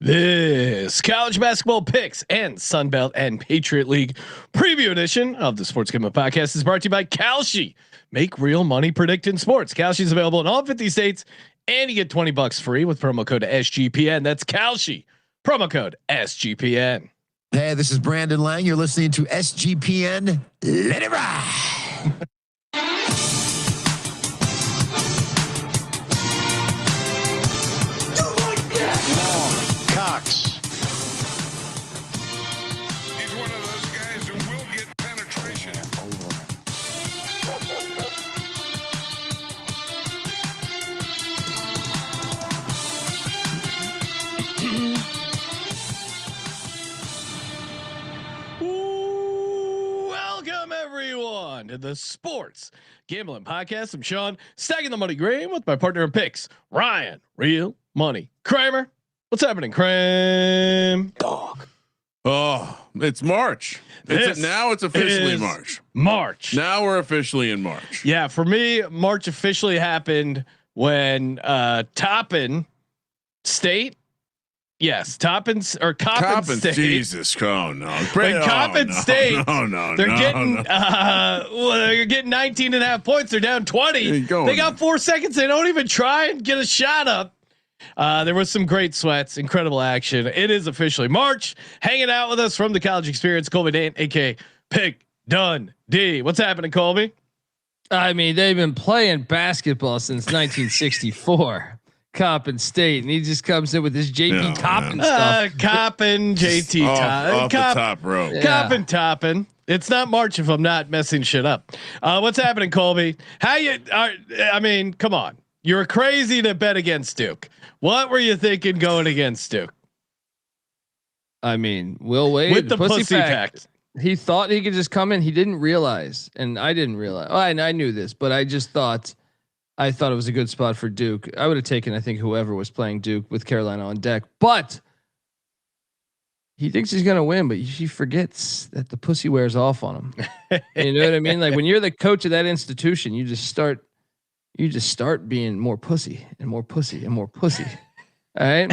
This college basketball picks and Sunbelt and Patriot League Preview edition of the Sports Gambling Podcast is brought to you by Kalshi. Make real money predicting sports. Kalshi is available in all 50 states, and you get $20 free with promo code SGPN. That's Kalshi. Promo code SGPN. Hey, this is Brandon Lang. You're listening to SGPN. Let it ride. He's one of those guys who will get penetration. Welcome everyone to the Sports Gambling Podcast. I'm Sean, stacking the money green with my partner in picks, Ryan, Real Money Kramer. What's happening, Kramer? Dog. Oh, it's March. Now it's officially March. March. Now we're officially in March. Yeah, for me, March officially happened when Coppin State. Yes, Coppin State. Jesus, oh no. When Coppin State, no, they're getting they're getting 19.5 points. They're down 20. They got 4 seconds. They don't even try and get a shot up. There was some great sweats, incredible action. It is officially March. Hanging out with us from the college experience, Colby Dant, aka Pick Done D. What's happening, Colby? I mean, they've been playing basketball since 1964. Coppin State, and he just comes in with this JT Toppin stuff. Coppin, JT off the top rope. Coppin Toppin. It's not March if I'm not messing shit up. What's happening, Colby? How you? I mean, come on. You're crazy to bet against Duke. What were you thinking going against Duke? I mean, Will Wade with the pussy pact. He thought he could just come in. He didn't realize, and I didn't realize. Oh, I knew this, but I just thought. I thought it was a good spot for Duke. I would have taken, I think, whoever was playing Duke with Carolina on deck, but he thinks he's going to win, but he forgets that the pussy wears off on him. You know what I mean? Like when you're the coach of that institution, you just start being more pussy and more pussy and more pussy. All right.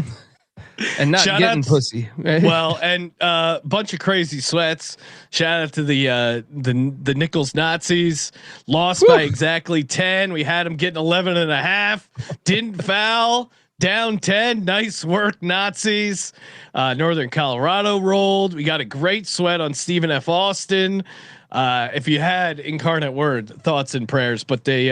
And not getting pussy. Right? Well, and bunch of crazy sweats. Shout out to the Nichols Nazis. Lost by exactly 10. We had them getting 11.5. Didn't foul. Down 10. Nice work, Nazis. Northern Colorado rolled. We got a great sweat on Stephen F. Austin. If you had Incarnate Word, thoughts and prayers, but they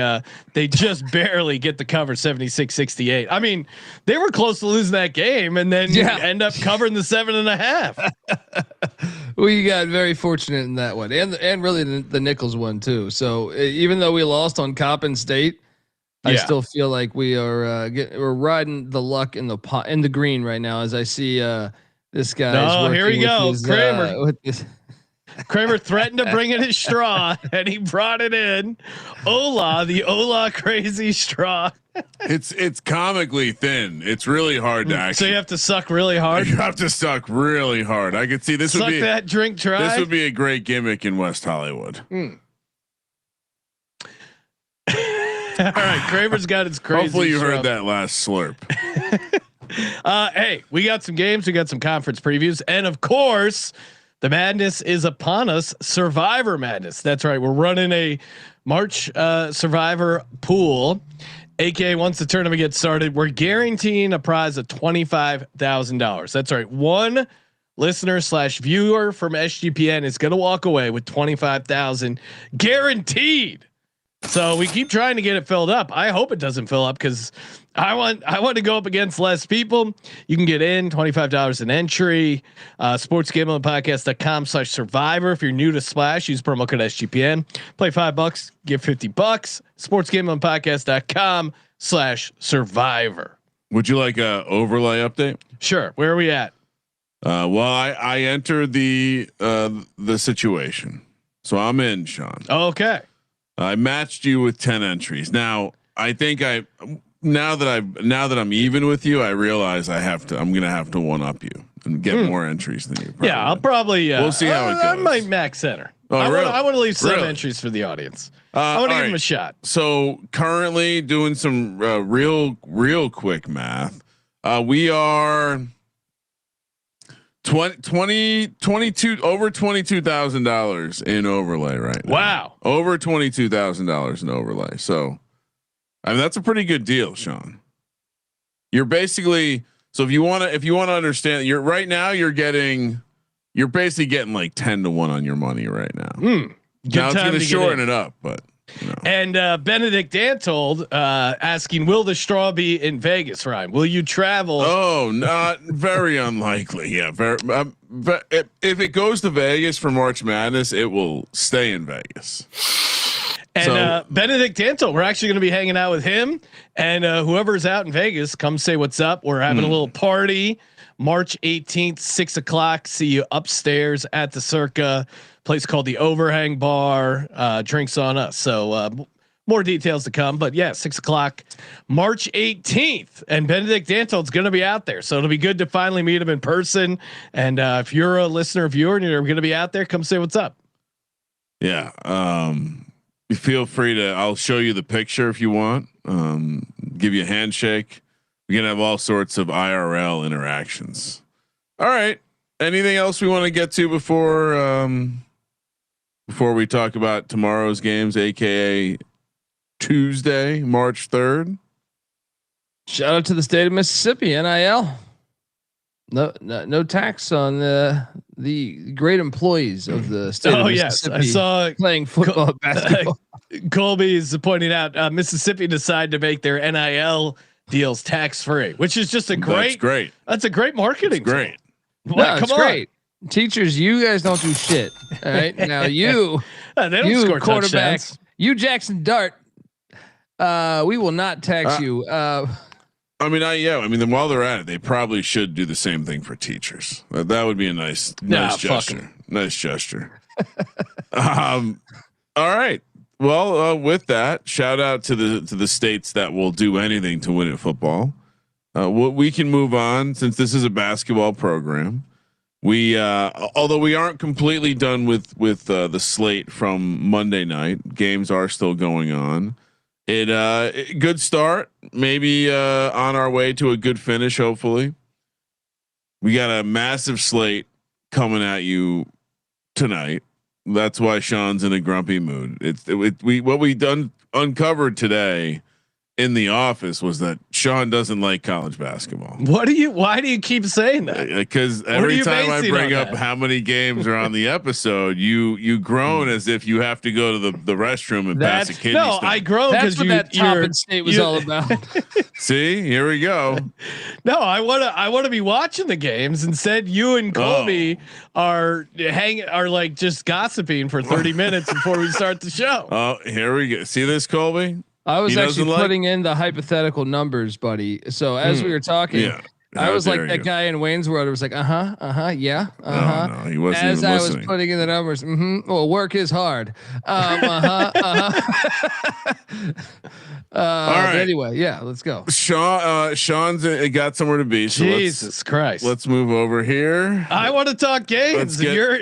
just barely get the cover 76-68. I mean, they were close to losing that game and then end up covering the 7.5. We got very fortunate in that one, and really the Nichols one too. So even though we lost on Coppin State, I still feel like we are we're riding the luck in the green right now. As I see this guy. Oh, here we go, Kramer. With this. Kramer threatened to bring in his straw, and he brought it in. The Ola crazy straw. It's comically thin. It's really hard to actually. So you have to suck really hard. You have to suck really hard. I could see this suck would be that drink dry. This would be a great gimmick in West Hollywood. All right, Kramer's got his crazy. Hopefully you heard that last slurp. Hey, we got some games. We got some conference previews, and of course. The madness is upon us. Survivor Madness. That's right. We're running a March Survivor pool. AK, once the tournament gets started, we're guaranteeing a prize of $25,000. That's right. One listener / viewer from SGPN is going to walk away with 25,000 guaranteed. So we keep trying to get it filled up. I hope it doesn't fill up because I want to go up against less people. You can get in $25 an entry. sportsgamblingpodcast.com/survivor. If you're new to Splash, use promo code SGPN. Play $5, get $50. sportsgamblingpodcast.com/survivor. Would you like a overlay update? Sure. Where are we at? Well, I entered the situation, so I'm in, Sean. Okay. I matched you with 10 entries. Now I think now that I'm even with you, I realize I'm going to have to one up you and get more entries than you. Yeah, I'll probably. We'll see how it goes. I might max center. Oh, I really? want to leave some entries for the audience. I want to give them a shot. So currently doing some real quick math. We are 22 over $22,000 in overlay right now. Wow. Over $22,000 in overlay. So, I mean, that's a pretty good deal, Sean. You're basically, so if you want to understand, you're basically getting like 10 to 1 on your money right now. Now it's going to shorten it up, but. You know. And Benedict Dantold asking, will the straw be in Vegas, Ryan? Will you travel? Oh, not very unlikely. Yeah. Very, but if it goes to Vegas for March Madness, it will stay in Vegas. And Benedict Dantold, we're actually going to be hanging out with him and whoever's out in Vegas, come say what's up. We're having a little party March 18th, 6 o'clock. See you upstairs at the Circa. Place called the Overhang Bar. Drinks on us. So more details to come. But yeah, 6 o'clock, March 18th, and Benedict Dantold's going to be out there. So it'll be good to finally meet him in person. And if you're a listener, viewer, and you're going to be out there, come say what's up. Yeah. You feel free to. I'll show you the picture if you want. Give you a handshake. We're gonna have all sorts of IRL interactions. All right. Anything else we want to get to before we talk about tomorrow's games, aka Tuesday, March 3rd? Shout out to the state of Mississippi, NIL. No tax on the great employees of the state of Mississippi. Yes, I saw playing football, basketball. Colby is pointing out Mississippi decided to make their NIL deals tax free, which is just a great. That's a great marketing. Great. No, it's great. Teachers, you guys don't do shit. All right, now they don't score quarterback. Touchdowns. You Jackson Dart. We will not tax you. I mean, then while they're at it, they probably should do the same thing for teachers. That would be a nice gesture. Nice gesture. All right. Well, with that, shout out to the states that will do anything to win at football. We can move on since this is a basketball program. We, although we aren't completely done with the slate from Monday night, games are still going on. Good start, maybe on our way to a good finish. Hopefully, we got a massive slate coming at you tonight. That's why Sean's in a grumpy mood. What we uncovered today in the office was that Sean doesn't like college basketball. Why do you keep saying that? Because every time I bring up how many games are on the episode, you groan as if you have to go to the restroom and pass a kidney stone. I groan because that top and state was all about. See, here we go. No, I want to be watching the games. Instead, you and Colby are like just gossiping for 30 minutes before we start the show. Oh, here we go. See this, Colby? I was actually putting in the hypothetical numbers, buddy. So as we were talking, I was like that guy in Wayne's World. It was like, yeah, No, he wasn't. As even I listening. was putting in the numbers, well, work is hard. All right. Anyway, yeah, let's go. Sean's got somewhere to be. So Jesus Christ. Let's move over here. I want to talk games. You're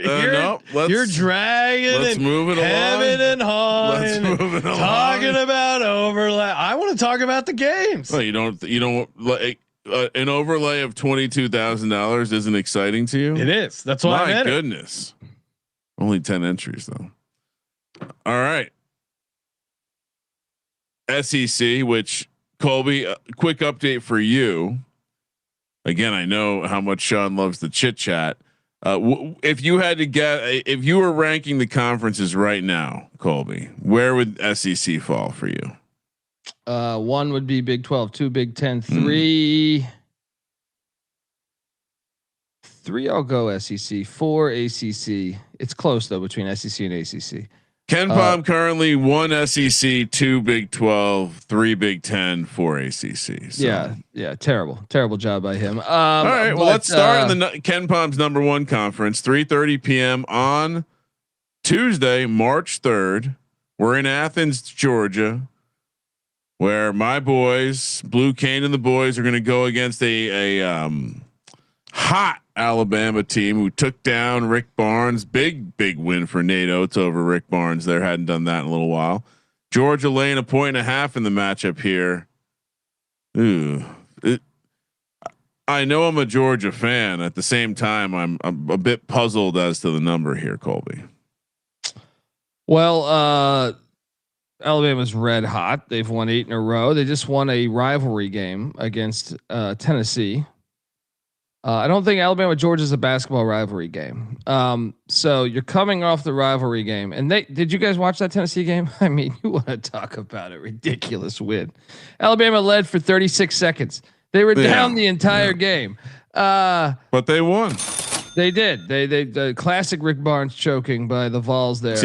dragging. Let's move it along. And hawing. Let's move it along. Talking about overlap. I want to talk about the games. Well, you don't like. An overlay of $22,000 isn't exciting to you. It is. That's why. My goodness. Only 10 entries though. All right. SEC, which Colby, quick update for you. Again, I know how much Sean loves the chit chat. If you had to get, if you were ranking the conferences right now, Colby, where would SEC fall for you? 1 would be Big 12, 2 Big 10, 3. 3 I'll go SEC, 4 ACC. It's close though between SEC and ACC. Ken Palm currently 1 SEC, 2 Big 12, 3 Big 10, 4 ACC. So. Yeah, terrible job by him. All right, well let's start in the Ken Palm's #1 conference, 3:30 p.m. on Tuesday, March 3rd. We're in Athens, Georgia, where my boys, Blue Cane and the boys, are going to go against a hot Alabama team who took down Rick Barnes. Big win for Nate Oates over Rick Barnes. There hadn't done that in a little while. Georgia laying 1.5 in the matchup here. Ooh, I know I'm a Georgia fan. At the same time, I'm a bit puzzled as to the number here, Colby. Well, Alabama's red hot. They've won 8 in a row. They just won a rivalry game against Tennessee. I don't think Alabama Georgia is a basketball rivalry game. So you're coming off the rivalry game, and did you guys watch that Tennessee game? I mean, you want to talk about a ridiculous win. Alabama led for 36 seconds. They were down the entire game. But they won. They did. They the classic Rick Barnes choking by the Vols there.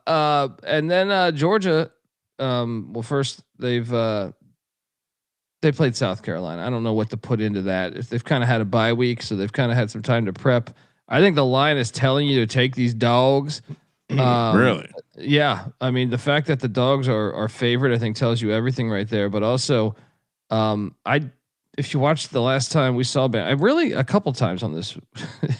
And then Georgia. Well, first they played South Carolina. I don't know what to put into that. If they've kind of had a bye week, so they've kind of had some time to prep. I think the line is telling you to take these dogs. Really? Yeah. I mean, the fact that the dogs are favorite, I think tells you everything right there. But also, if you watched the last time we saw Bama, really a couple times on this,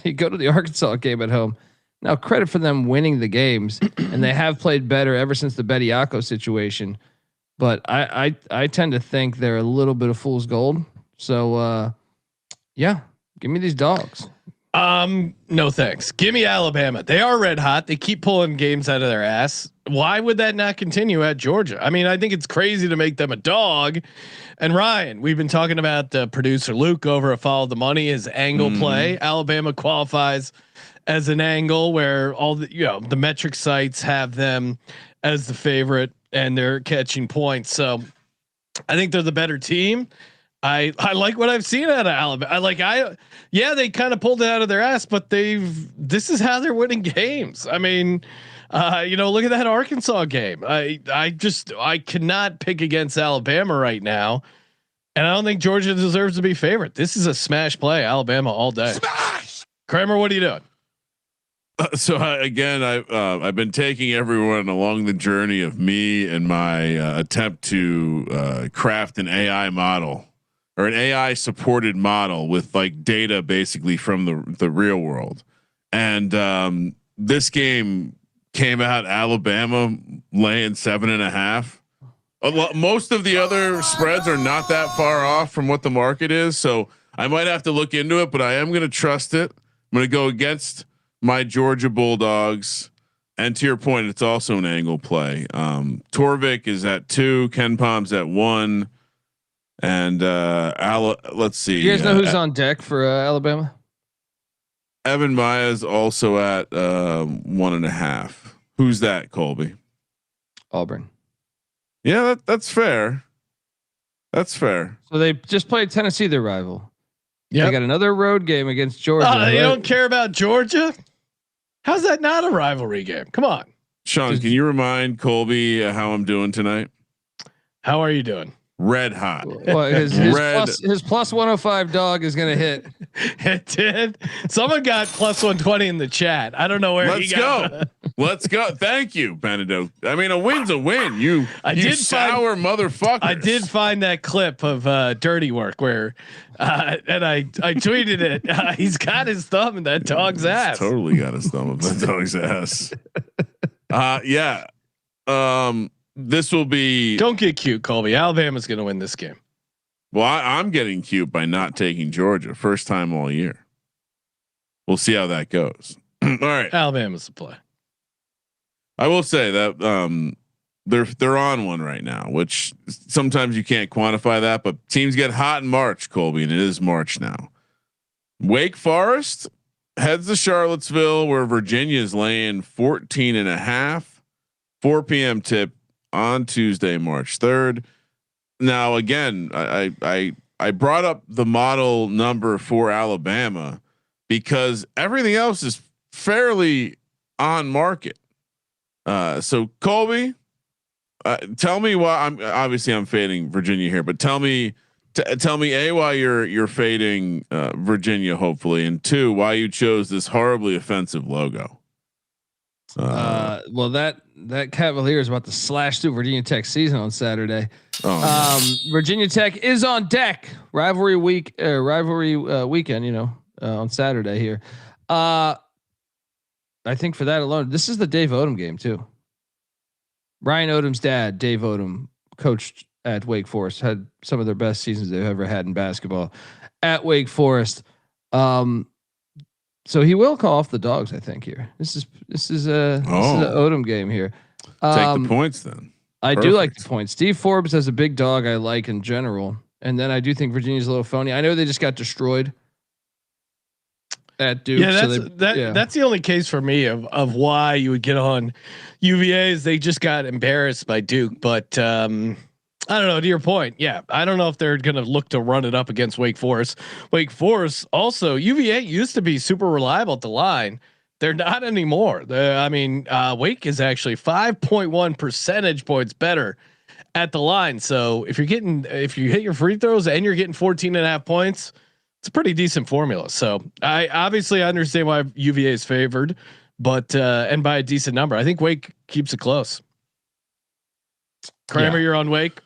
you go to the Arkansas game at home. Now, credit for them winning the games, and they have played better ever since the Bediako situation. But I tend to think they're a little bit of fool's gold. So yeah, give me these dogs. No thanks. Give me Alabama. They are red hot. They keep pulling games out of their ass. Why would that not continue at Georgia? I mean, I think it's crazy to make them a dog. And Ryan, we've been talking about producer Luke over at Follow the Money, his angle play. Alabama qualifies as an angle where all the metric sites have them as the favorite and they're catching points. So I think they're the better team. I like what I've seen out of Alabama. They kind of pulled it out of their ass, but this is how they're winning games. I mean, look at that Arkansas game. I cannot pick against Alabama right now. And I don't think Georgia deserves to be favorite. This is a smash play, Alabama all day. Smash! Kramer, what are you doing? I've been taking everyone along the journey of me and my attempt to craft an AI model or an AI supported model with like data basically from the real world. And this game came out Alabama laying 7.5. Most of the other spreads are not that far off from what the market is. So I might have to look into it, but I am going to trust it. I'm going to go against my Georgia Bulldogs. And to your point, it's also an angle play. Torvik is at 2, Ken Palm's at 1. And let's see. You guys know who's on deck for Alabama? Evan Maya's also at 1.5. Who's that, Colby? Auburn. Yeah, that's fair. That's fair. So they just played Tennessee, their rival. Yeah, they got another road game against Georgia. You don't care about Georgia? How's that not a rivalry game? Come on, Sean. Can you remind Colby how I'm doing tonight? How are you doing? Red hot. Well, his plus 105 dog is gonna hit. It did. Someone got plus 120 in the chat. I don't know where. Let's go. Let's go. Thank you, Benedict. I mean, a win's a win. You sour motherfucker. I did find that clip of Dirty Work where, and I tweeted it. He's got his thumb in that dog's ass. Totally got his thumb in that dog's ass. Yeah. This will be. Don't get cute, Colby. Alabama's going to win this game. Well, I'm getting cute by not taking Georgia. First time all year. We'll see how that goes. All right, Alabama's the play. I will say that they're on one right now, which sometimes you can't quantify that, but teams get hot in March, Colby, and it is March now. Wake Forest heads to Charlottesville, where Virginia is laying 14.5. 4 p.m. tip on Tuesday, March 3rd. Now, again, I brought up the model number for Alabama because everything else is fairly on market. So Colby, tell me why I'm fading Virginia here, but tell me A, why you're fading Virginia, hopefully, and 2, why you chose this horribly offensive logo. Well, that Cavalier is about to slash through Virginia Tech season on Saturday. Virginia Tech is on deck. Rivalry weekend, on Saturday here. I think for that alone, this is the Dave Odom game too. Ryan Odom's dad, Dave Odom, coached at Wake Forest. Had some of their best seasons they've ever had in basketball at Wake Forest. So he will call off the dogs, I think. Here, this is an Odom game here. Take the points then. I do like the points. Steve Forbes has a big dog I like in general, and then I do think Virginia's a little phony. I know they just got destroyed at Duke. Yeah, that's the only case for me of why you would get on UVA is they just got embarrassed by Duke. But I don't know. To your point, yeah, I don't know if they're going to look to run it up against Wake Forest. Wake Forest also UVA used to be super reliable at the line. They're not anymore. Wake is actually 5.1 percentage points better at the line. So if you hit your free throws and you're getting 14.5 points, it's a pretty decent formula. So I obviously understand why UVA is favored, but and by a decent number. I think Wake keeps it close. Kramer, you're on Wake.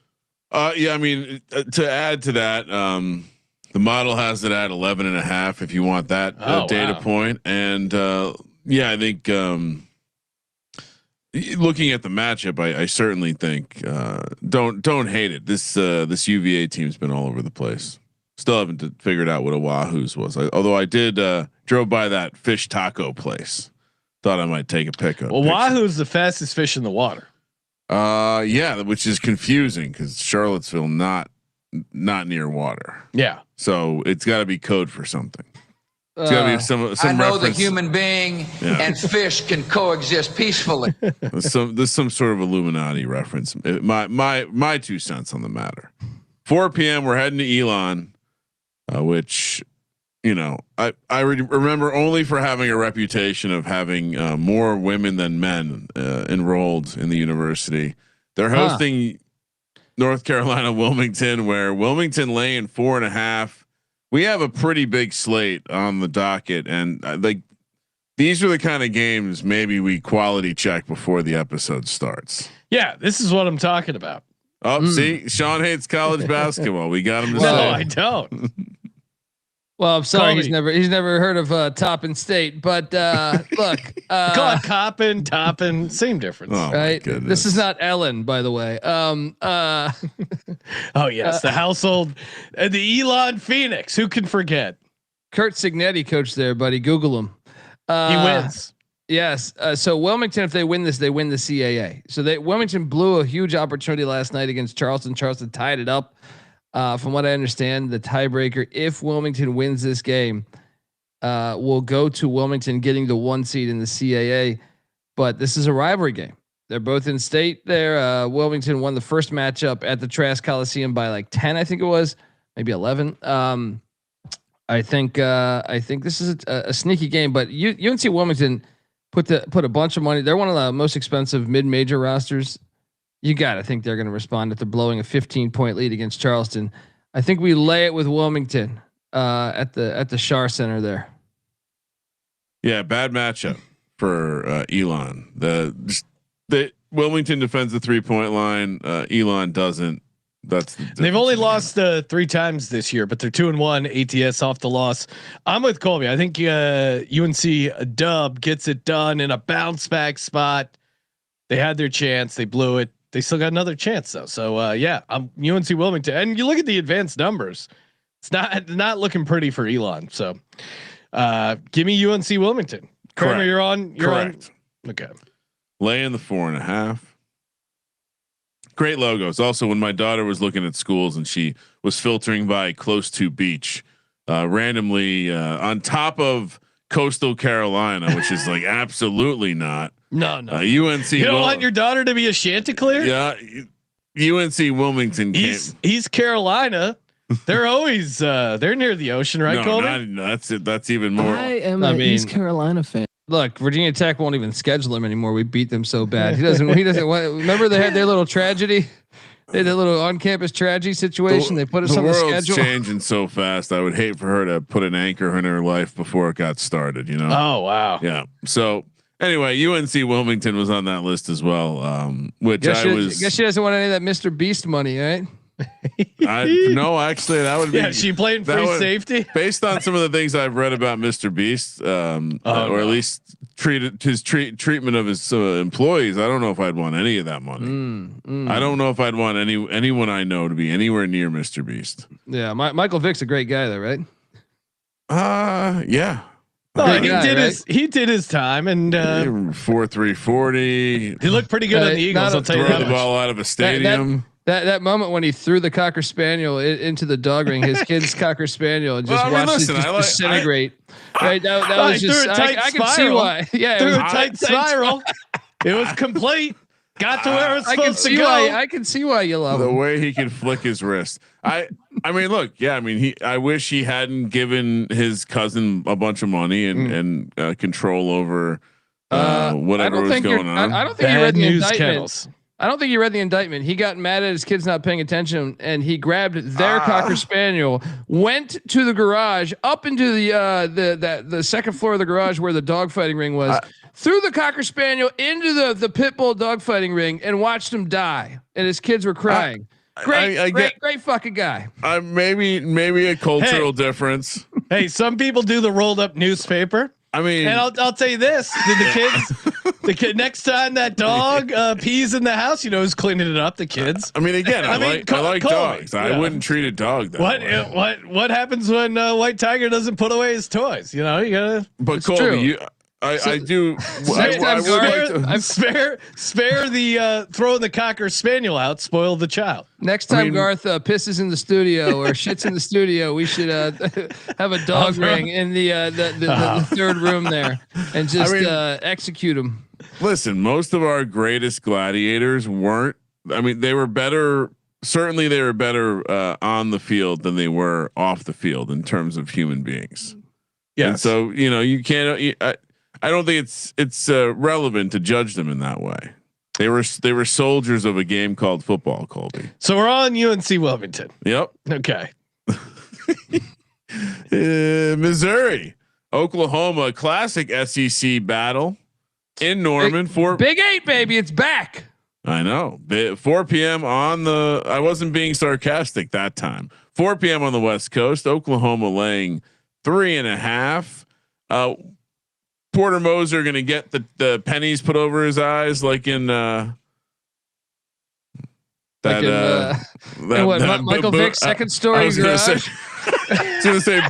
Yeah, I mean, to add to that, the model has it at 11.5 if you want that data point. And yeah, I think looking at the matchup, I certainly think don't hate it. This UVA team's been all over the place. Still haven't figured out what a Wahoo's was. Although I did drove by that fish taco place. Thought I might take a pickup. Well, Wahoo's the fastest fish in the water. Yeah, which is confusing because Charlottesville not near water. Yeah, so it's got to be code for something. It's got to be some. I know reference. the human being and fish can coexist peacefully. There's some sort of Illuminati reference. My 2 cents on the matter. 4 p.m. We're heading to Elon, which I remember only for having a reputation of having more women than men enrolled in the university. They're hosting North Carolina Wilmington, where Wilmington laying 4.5. We have a pretty big slate on the docket, and these are the kind of games maybe we quality check before the episode starts. Yeah, this is what I'm talking about. Oh, see, Sean hates college basketball. We got him to say. No, I don't. Well, I'm sorry, Colby. he's never heard of Toppin State, but look, call it Toppin, same difference, right? This is not Ellen, by the way. Oh yes, the household, the Elon Phoenix. Who can forget? Kurt Signetti coached there, buddy. Google him. He wins. Yes. So Wilmington, if they win this, they win the CAA. So Wilmington blew a huge opportunity last night against Charleston. Charleston tied it up. From what I understand, the tiebreaker, if Wilmington wins this game, will go to Wilmington getting the 1 seed in the CAA. But this is a rivalry game. They're both in state there. Wilmington won the first matchup at the Trask Coliseum by like 10, I think it was, maybe 11. I think this is a sneaky game, but UNC Wilmington put a bunch of money. They're one of the most expensive mid-major rosters. You got to think they're going to respond if they're blowing a 15-point lead against Charleston. I think we lay it with Wilmington at the Schar Center there. Yeah, bad matchup for Elon. The Wilmington defends the 3-point line. Elon doesn't. They've only lost 3 times this year, but they're 2-1 ATS off the loss. I'm with Colby. I think UNC dub gets it done in a bounce back spot. They had their chance. They blew it. They still got another chance though. So yeah, I'm UNC Wilmington, and you look at the advanced numbers. It's not looking pretty for Elon. So give me UNC Wilmington. Kramer, you're on. Correct. Okay. Laying the 4.5. Great logos. Also, when my daughter was looking at schools and she was filtering by close to beach, randomly on top of Coastal Carolina, which is like absolutely not. No. UNC. You don't want your daughter to be a Chanticleer? Yeah. UNC Wilmington. East Carolina. They're always they're near the ocean, right, Colby? No, that's it. That's even more. I am an East Carolina fan. Look, Virginia Tech won't even schedule him anymore. We beat them so bad. He doesn't want. Remember they had their little tragedy. They had that little on-campus tragedy situation. They put us on the schedule. The world's changing so fast. I would hate for her to put an anchor in her life before it got started. You know? Oh wow. Yeah. So anyway, UNC Wilmington was on that list as well. Which guess she doesn't want any of that Mr. Beast money, right? No, actually, that would be. Yeah, she playing free safety. Based on some of the things I've read about Mr. Beast, or at least treatment of his employees, I don't know if I'd want any of that money. I don't know if I'd want anyone I know to be anywhere near Mr. Beast. Yeah, Michael Vick's a great guy, though, right? Yeah. Oh, he did his time, and 4.340. He looked pretty good on the Eagles. I'll tell you throw that the ball out of a stadium. That moment when he threw the Cocker Spaniel into the dog ring, his kid's Cocker Spaniel, and just watched it disintegrate. Right, that was just. I can see why. Yeah, through a tight spiral. It was complete. Got to where it's supposed to go. I can see why you love the him. way he can flick his wrist. I mean, look, yeah. I mean, I wish he hadn't given his cousin a bunch of money and control over whatever was going on. I don't think he read the indictment. I don't think he read the indictment. He got mad at his kids not paying attention, and he grabbed their Cocker Spaniel, went to the garage, up into the second floor of the garage where the dogfighting ring was, threw the Cocker Spaniel into the pit bull dogfighting ring, and watched him die. And his kids were crying. Great fucking guy. Maybe a cultural difference. Hey, some people do the rolled up newspaper. I mean, and I'll tell you this: did the kid next time that dog pees in the house, who's cleaning it up? The kids. I mean, again, I like dogs. I wouldn't treat a dog that way. What happens when White Tiger doesn't put away his toys? You gotta. But Colby, I do. I would like to spare the throwing the Cocker Spaniel out, spoil the child. Next time Garth pisses in the studio or shits in the studio, we should have a dog ring in the third room there and just execute him. Listen, most of our greatest gladiators weren't. I mean, they were better. Certainly, they were better on the field than they were off the field in terms of human beings. Yeah. And so you can't. I don't think it's relevant to judge them in that way. They were soldiers of a game called football, Colby. So we're on UNC Wilmington. Yep. Okay. Missouri, Oklahoma, classic SEC battle in Norman. Big 8, baby, it's back. I know. 4 p.m. on the. I wasn't being sarcastic that time. 4 p.m. on the West Coast. Oklahoma laying 3.5. Porter Moser going to get the pennies put over his eyes, like in Michael Vick's second story. I was going to say,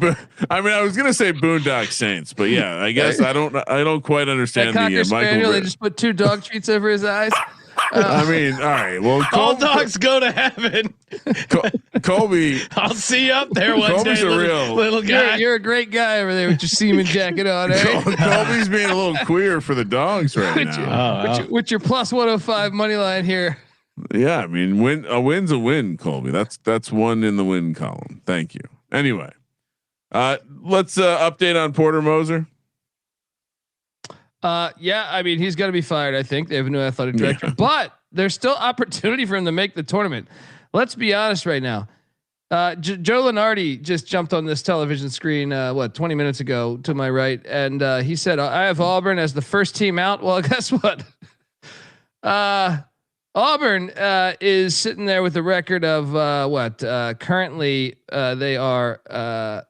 I was going to say Boondock Saints, but yeah, I guess I don't quite understand the Michael. They just put 2 dog treats over his eyes. I mean, all right. Well, all dogs go to heaven. Colby, I'll see you up there one Colby's day, little guy. You're a great guy over there with your semen jacket on. Colby's being a little queer for the dogs right now. With your plus 105 money line here. Yeah, I mean, a win's a win, Colby. That's one in the win column. Thank you. Anyway, let's update on Porter Moser. Yeah, I mean, he's going to be fired. I think they have a new athletic director, but there's still opportunity for him to make the tournament. Let's be honest right now. Joe Lunardi just jumped on this television screen, 20 minutes ago to my right. And he said, I have Auburn as the first team out. Well, guess what? Auburn is sitting there with a record of currently they are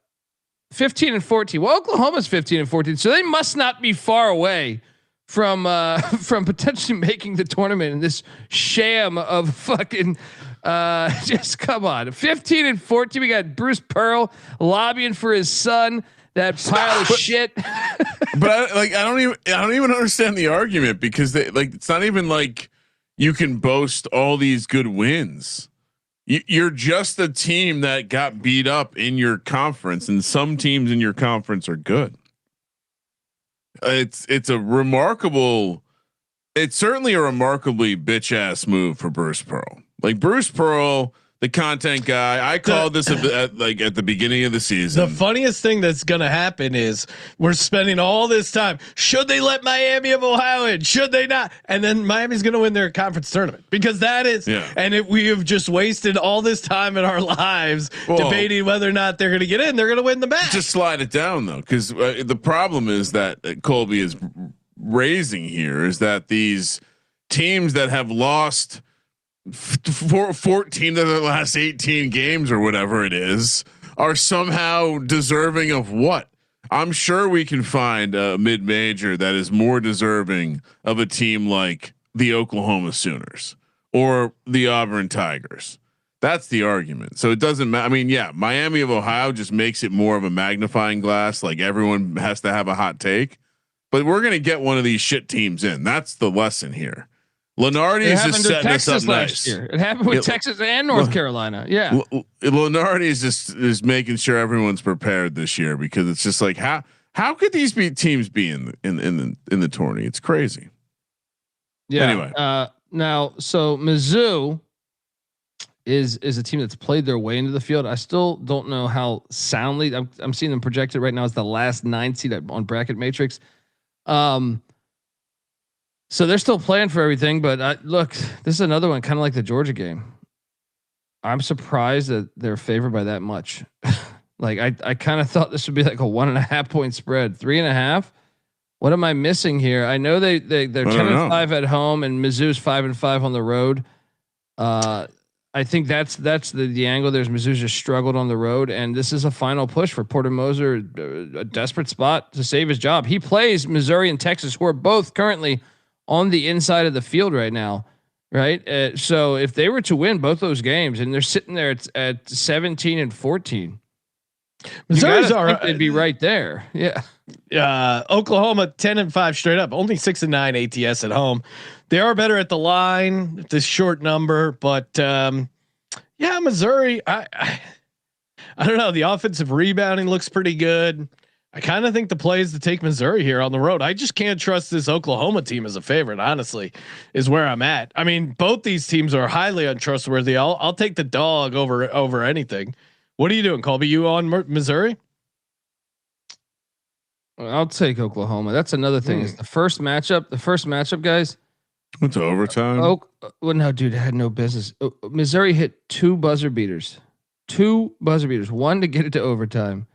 15-14. Well, Oklahoma's 15-14, so they must not be far away from potentially making the tournament in this sham of fucking. Just come on, 15-14. We got Bruce Pearl lobbying for his son. That pile of shit. But I don't even understand the argument, because it's not even like you can boast all these good wins. You're just a team that got beat up in your conference, and some teams in your conference are good. It's certainly a remarkably bitch ass move for Bruce Pearl. Like Bruce Pearl, the content guy. I called this at the beginning of the season. The funniest thing that's going to happen is we're spending all this time. Should they let Miami of Ohio in? Should they not? And then Miami's going to win their conference tournament, because that is, and we have just wasted all this time in our lives debating whether or not they're going to get in. They're going to win the match. Just slide it down though. Cause the problem is that Colby is raising here is that these teams that have lost 14 of their last 18 games or whatever it is are somehow deserving of what? I'm sure we can find a mid-major that is more deserving of a team like the Oklahoma Sooners or the Auburn Tigers. That's the argument. So it doesn't matter. I mean, yeah, Miami of Ohio just makes it more of a magnifying glass. Like everyone has to have a hot take, but we're going to get one of these shit teams in. That's the lesson here. Lenardi is just setting us up nice. Year. It happened with Texas and North Carolina. Yeah. Lenardi is just making sure everyone's prepared this year, because it's just like, how could these teams be in the tourney? It's crazy. Yeah. Anyway. Now, so Mizzou is a team that's played their way into the field. I still don't know how soundly I'm seeing them projected right now as the last 9 seed on Bracket Matrix. So they're still playing for everything, but look, this is another one kind of like the Georgia game. I'm surprised that they're favored by that much. Like I kind of thought this would be like a 1.5 point spread, 3.5. What am I missing here? I know they're 10-5 at home and Mizzou's 5-5 on the road. I think that's the angle. There's Mizzou just struggled on the road, and this is a final push for Porter Moser, a desperate spot to save his job. He plays Missouri and Texas, who are both currently on the inside of the field right now, right? So if they were to win both those games, and they're sitting there at 17 and 14, Missouri's they'd be right there. Yeah. Oklahoma 10-5 straight up, only 6-9 ATS at home. They are better at the line, this short number, but yeah, Missouri. I don't know. The offensive rebounding looks pretty good. I kind of think the play is to take Missouri here on the road. I just can't trust this Oklahoma team as a favorite. Honestly, is where I'm at. I mean, both these teams are highly untrustworthy. I'll take the dog over anything. What are you doing, Colby? You on Missouri? I'll take Oklahoma. That's another thing. Is the first matchup, guys. Went to overtime. Well, no, dude, it had no business. Missouri hit 2 buzzer beaters. 2 buzzer beaters. 1 to get it to overtime,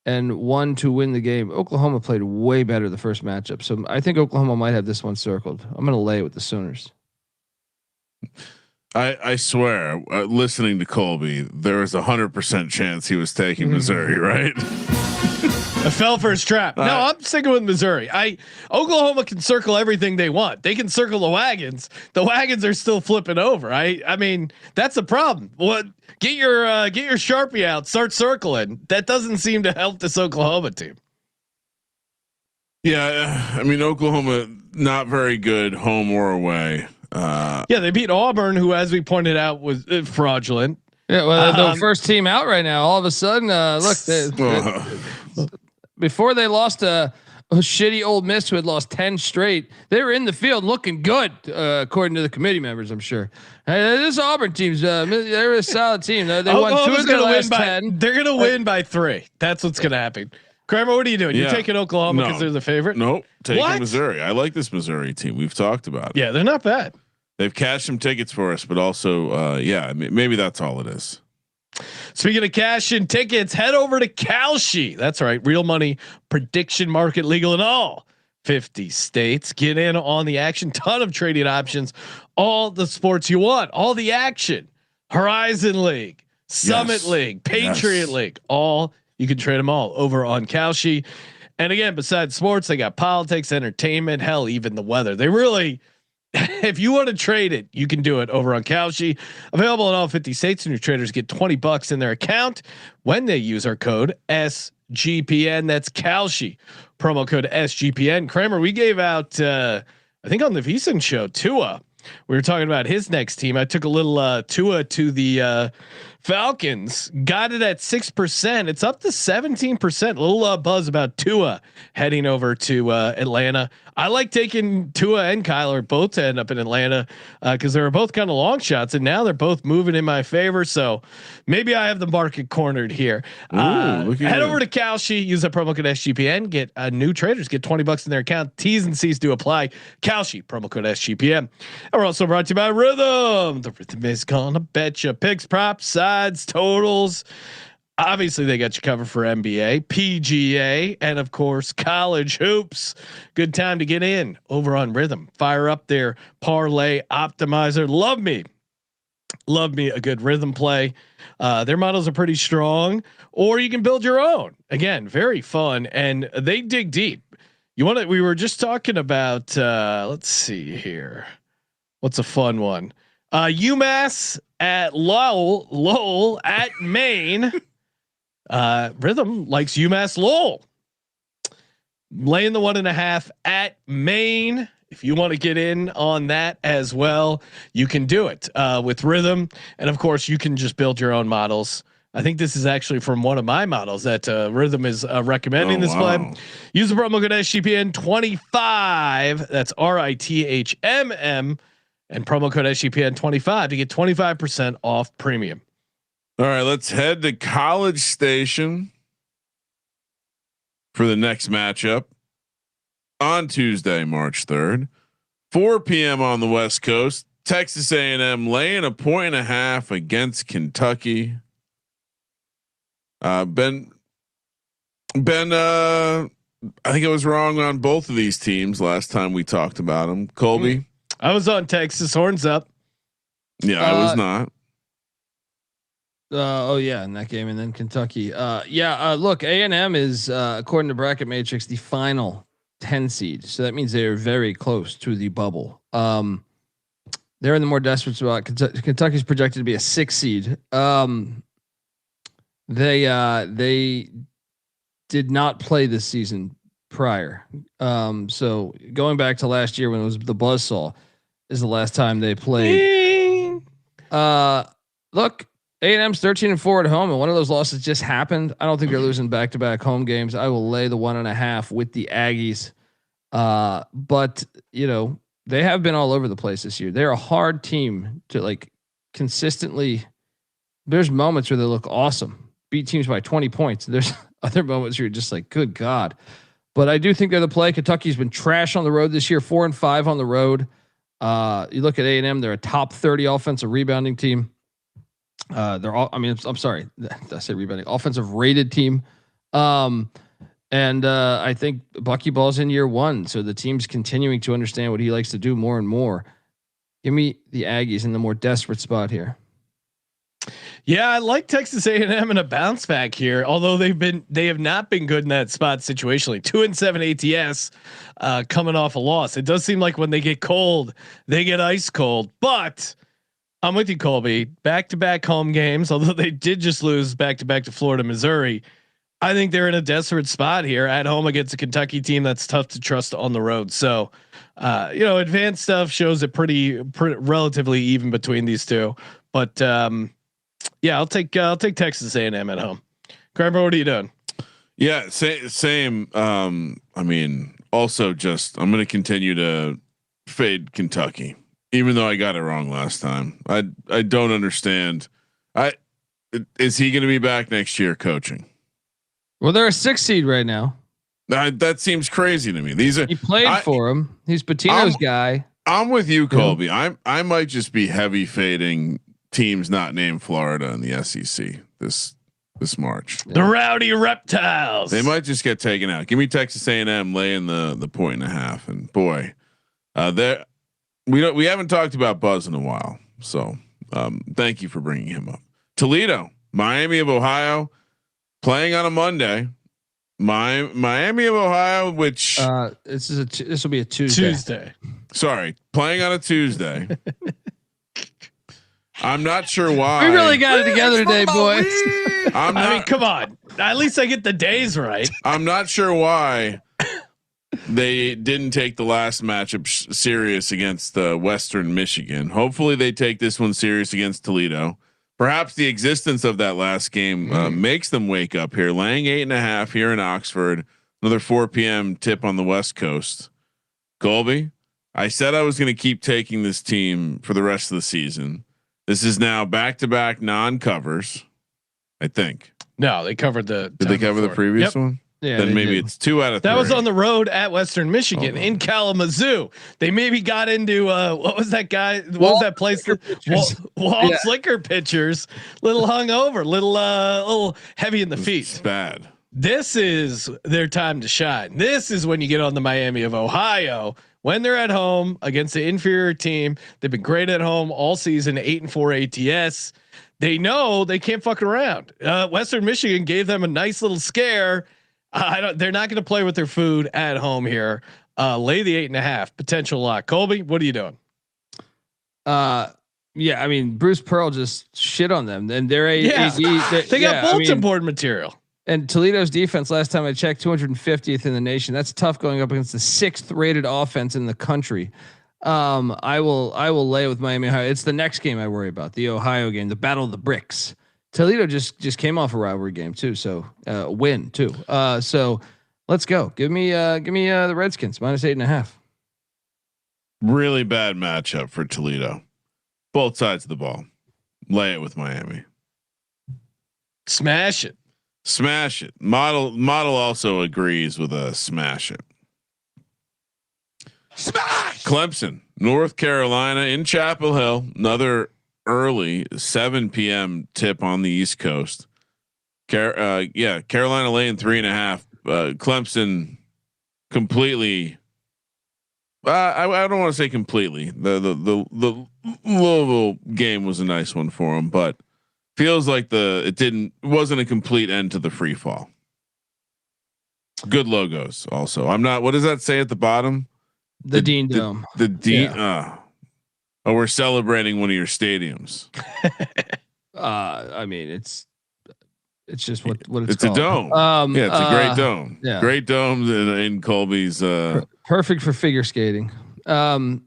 and 1 to win the game. Oklahoma played way better the first matchup, so I think Oklahoma might have this one circled. I'm going to lay it with the Sooners. I swear, listening to Colby, there was 100% chance he was taking Missouri, right? I fell for his trap. No, I'm sticking with Missouri. Oklahoma can circle everything they want. They can circle the wagons. The wagons are still flipping over. I mean, that's a problem. What? Get your Sharpie out. Start circling. That doesn't seem to help this Oklahoma team. Yeah, I mean, Oklahoma not very good home or away. Yeah, they beat Auburn, who, as we pointed out, was fraudulent. Yeah, well, the first team out right now. All of a sudden, before they lost a shitty Ole Miss who had lost 10 straight, they were in the field looking good, according to the committee members. I'm sure. Hey, this Auburn team's they're a solid team. They won 2 of their last 10. They're gonna win by 3. That's what's gonna happen. Kramer, what are you doing? Yeah. You're taking Oklahoma because they're the favorite? Nope. Taking Missouri. I like this Missouri team. We've talked about it. Yeah, they're not bad. They've cashed some tickets for us, but also, maybe that's all it is. Speaking of cash and tickets, head over to Kalshi. That's right. Real money prediction market, legal in all 50 states. Get in on the action. Ton of trading options. All the sports you want. All the action. Horizon League, Summit League, Patriot League. All you can trade them all over on Kalshi. And again, besides sports, they got politics, entertainment, hell, even the weather. They really, if you want to trade it, you can do it over on Kalshi. Available in all 50 states, and your traders get $20 in their account when they use our code SGPN. That's Kalshi, promo code SGPN. Kramer, we gave out, I think on the VSiN show, Tua. We were talking about his next team. I took a little Tua to the Falcons, got it at 6%. It's up to 17%. A little buzz about Tua heading over to Atlanta. I like taking Tua and Kyler both to end up in Atlanta because they were both kind of long shots, and now they're both moving in my favor. So maybe I have the market cornered here. Head over to Kalshi, use that promo code SGPN, get new traders get $20 in their account. T's and C's do apply. Kalshi, promo code SGPN. And we're also brought to you by Rhythm. The Rhythm is gonna bet you picks, props, sides, totals. Obviously, they got you covered for NBA, PGA, and of course, college hoops. Good time to get in over on Rhythm. Fire up their parlay optimizer. Love me Love me a good rhythm play. Their models are pretty strong, or you can build your own. Again, very fun, and they dig deep. You want to? We were just talking about. Let's see here. What's a fun one? UMass at Lowell at Maine. Rhythm likes UMass Lowell. Laying the 1.5 at Maine. If you want to get in on that as well, you can do it with Rhythm. And of course, you can just build your own models. I think this is actually from one of my models that Rhythm is recommending this play. Use the promo code SGPN 25. That's RITHMM and promo code SGPN 25 to get 25% off premium. All right, let's head to College Station for the next matchup on Tuesday, March 3rd, 4 PM on the West Coast. Texas A&M laying a 1.5 against Kentucky. Ben, I think I was wrong on both of these teams last time we talked about them. Colby, I was on Texas, horns up. Yeah, I was not. Oh yeah, in that game, and then Kentucky. Look, A&M is according to Bracket Matrix the final 10 seed, so that means they are very close to the bubble. They're in the more desperate spot. Kentucky's projected to be a 6 seed. They did not play this season prior. So going back to last year when it was the buzzsaw is the last time they played. Look, A&M's 13-4 at home, and one of those losses just happened. I don't think they're losing back-to-back home games. I will lay the 1.5 with the Aggies. But you know, they have been all over the place this year. They're a hard team to like consistently. There's moments where they look awesome, beat teams by 20 points. There's other moments where you're just like, good God. But I do think they're the play. Kentucky's been trash on the road this year, 4-5 on the road. You look at A&M, they're a top 30 offensive rebounding team. They're all, I mean, I'm sorry, I say rebounding, offensive rated team. And I think Bucky Ball's in year 1. So the team's continuing to understand what he likes to do more and more. Give me the Aggies in the more desperate spot here. Yeah, I like Texas A&M in a bounce back here. Although they have not been good in that spot situationally. 2-7 ATS coming off a loss. It does seem like when they get cold, they get ice cold. But I'm with you, Colby. Back-to-back home games. Although they did just lose back-to-back to Florida, Missouri. I think they're in a desperate spot here at home against a Kentucky team that's tough to trust on the road. So, advanced stuff shows it pretty relatively even between these two. But I'll take Texas A&M at home. Kramer, what are you doing? Yeah, same. I mean, also just I'm going to continue to fade Kentucky, even though I got it wrong last time. I don't understand. Is he going to be back next year coaching? Well, they're a 6 seed right now. That seems crazy to me. He played for him. He's Patino's guy. I'm with you, Colby. I might just be heavy fading teams not named Florida in the SEC this March. The Rowdy Reptiles. They might just get taken out. Give me Texas A&M laying the 1.5. And boy, we haven't talked about Buzz in a while. So thank you for bringing him up. Toledo, Miami of Ohio, playing on a Monday. Miami of Ohio, which this will be a Tuesday. Sorry, playing on a Tuesday. I'm not sure why. We really got it together today, boys. I mean, come on. At least I get the days right. I'm not sure why they didn't take the last matchup serious against Western Michigan. Hopefully they take this one serious against Toledo. Perhaps the existence of that last game makes them wake up here. Laying 8.5 here in Oxford. Another 4 PM tip on the West Coast. Colby, I said I was going to keep taking this team for the rest of the season. This is now back-to-back non-covers. I think. No, they covered Did they cover the previous one? Yeah. Then maybe it's 2 out of 3. That was on the road at Western Michigan in Kalamazoo. They maybe got into what was that guy? What was that place? Walt Slicker pitchers. Little hungover, little heavy in the feet. It's bad. This is their time to shine. This is when you get on the Miami of Ohio, when they're at home against the inferior team. They've been great at home all season, 8-4 ATS. They know they can't fuck around. Western Michigan gave them a nice little scare. They're not going to play with their food at home here. Lay the 8.5 potential lock. Colby, what are you doing? Yeah, I mean Bruce Pearl just shit on them, and they're they got bulletin board material. And Toledo's defense, last time I checked, 250th in the nation. That's tough going up against the 6th rated offense in the country. I will lay with Miami Ohio. It's the next game I worry about, the Ohio game, the Battle of the Bricks. Toledo just came off a rivalry game too, so win too. So let's go. Give me the Redskins -8.5. Really bad matchup for Toledo. Both sides of the ball. Lay it with Miami. Smash it. Smash it. Model also agrees with a smash it. Smash! Clemson, North Carolina in Chapel Hill. Another early 7 p.m. tip on the East Coast. Carolina laying 3.5. Clemson completely. I don't want to say completely. The Louisville game was a nice one for them, but feels like it wasn't a complete end to the free fall. Good logos also. I'm not. What does that say at the bottom? The Dean Dome. The Dean. Yeah. We're celebrating one of your stadiums. I mean, it's just what it's called. A dome. It's a great dome. Yeah. Great domes in Colby's. Perfect for figure skating. So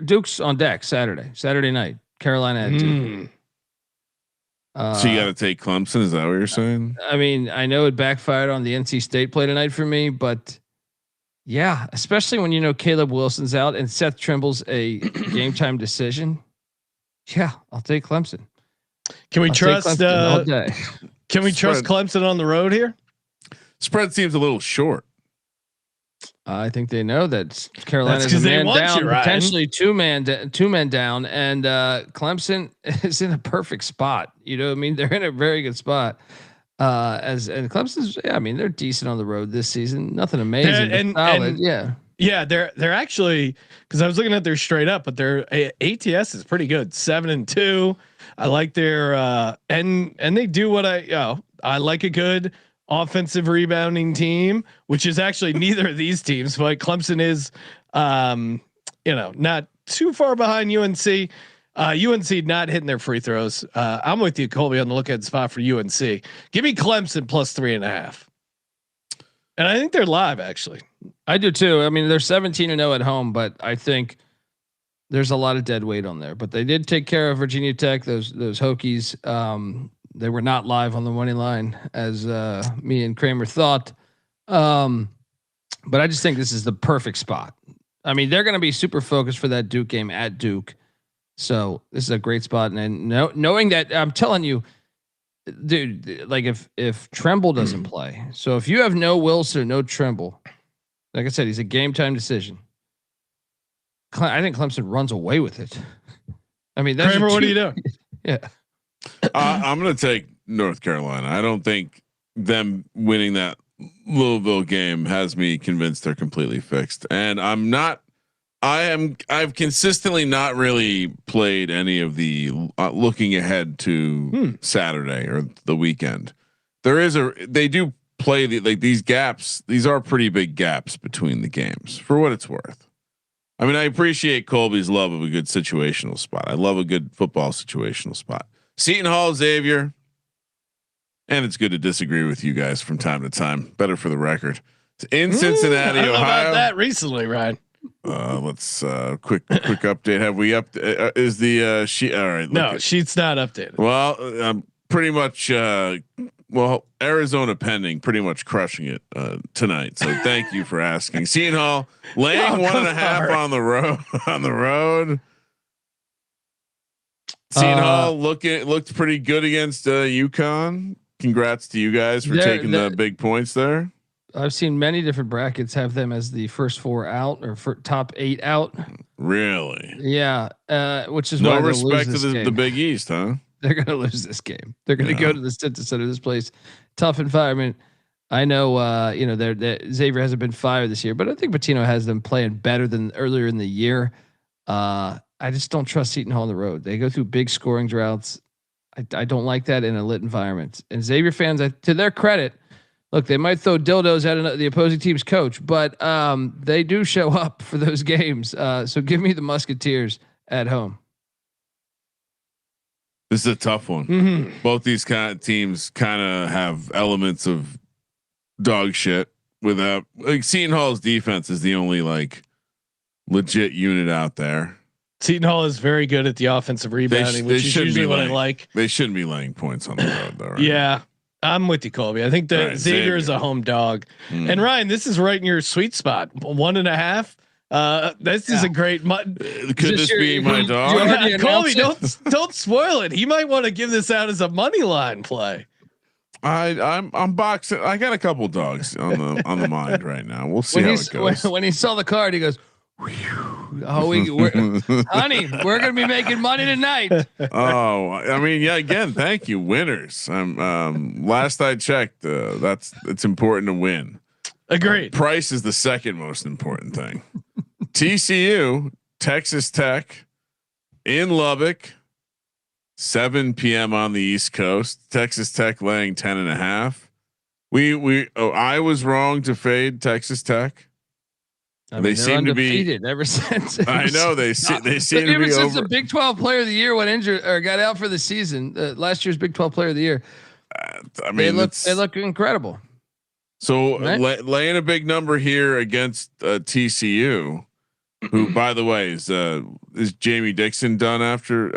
Duke's on deck Saturday night. Carolina at Duke. So you got to take Clemson. Is that what you're saying? I mean, I know it backfired on the NC State play tonight for me, but yeah, especially when Caleb Wilson's out and Seth Trimble's a game time decision. Yeah, I'll take Clemson. Can we trust? All day. Can we trust Clemson on the road here? Spread seems a little short. I think they know that Carolina's a man down, potentially two men down, and Clemson is in a perfect spot. You know what I mean? They're in a very good spot. And Clemson's, I mean, they're decent on the road this season. Nothing amazing, but solid. Yeah, they're actually, because I was looking at their straight up, but their ATS is pretty good, 7-2. I like their and they do what I like a good offensive rebounding team, which is actually neither of these teams, but Clemson is, not too far behind UNC. UNC not hitting their free throws. I'm with you, Colby, on the lookout spot for UNC. Give me Clemson +3.5. And I think they're live, actually. I do too. I mean, they're 17-0 at home, but I think there's a lot of dead weight on there. But they did take care of Virginia Tech. Those Hokies. They were not live on the money line as me and Kramer thought. But I just think this is the perfect spot. I mean, they're going to be super focused for that Duke game at Duke. So this is a great spot. And knowing that, I'm telling you, dude, like if Tremble doesn't play, so if you have no Wilson, no Tremble, like I said, he's a game time decision. I think Clemson runs away with it. I mean, Kramer, what are you doing? Yeah. I'm going to take North Carolina. I don't think them winning that Louisville game has me convinced they're completely fixed. And I've consistently not really played any of the looking ahead to Saturday or the weekend. They do play these gaps. These are pretty big gaps between the games for what it's worth. I mean, I appreciate Colby's love of a good situational spot. I love a good football situational spot. Seton Hall, Xavier, and it's good to disagree with you guys from time to time. Better for the record. It's in Cincinnati, I don't know Ohio. about that recently, Ryan. Let's quick update. Have we up? Is the sheet? All right. No, sheet's not updated. Well, pretty much. Arizona pending, pretty much crushing it tonight. So thank you for asking. Seton Hall laying 1.5 on the road. On the road. Seton Hall looked pretty good against UConn. Congrats to you guys for taking the big points there. I've seen many different brackets have them as the first 4 out or for top 8 out. Really? Yeah. Which is no why respect to the Big East, huh? They're going to lose this game. They're going to go to the Center, this place, tough environment. I know, you know, Xavier hasn't been fired this year, but I think Pitino has them playing better than earlier in the year. I just don't trust Seton Hall on the road. They go through big scoring droughts. I don't like that in a lit environment. And Xavier fans, to their credit, look, they might throw dildos at the opposing team's coach, but they do show up for those games. So give me the Musketeers at home. This is a tough one. Mm-hmm. Both these kind of teams kind of have elements of dog shit. Without like Seton Hall's defense is the only like legit unit out there. Seton Hall is very good at the offensive rebounding, which is usually what I like. They shouldn't be laying points on the road, though. Right? Yeah, I'm with you, Colby. I think that Xavier is a home dog. And Ryan, this is right in your sweet spot. 1.5. This is a great. Could this be my dog? Colby, don't spoil it. He might want to give this out as a money line play. I'm boxing. I got a couple dogs on the mind right now. We'll see how it goes. When he saw the card, he goes, honey, we're gonna be making money tonight. Oh, I mean, yeah. Again, thank you, winners. Last I checked, it's important to win. Agreed. Price is the second most important thing. TCU, Texas Tech, in Lubbock, 7 p.m. on the East Coast. Texas Tech laying 10.5. I was wrong to fade Texas Tech. I mean, they seem to be ever since. I know they seem to be since the Big 12 Player of the Year went injured or got out for the season. Last year's Big 12 Player of the Year. I mean, they look incredible. So laying a big number here against TCU, who by the way is Jamie Dixon done after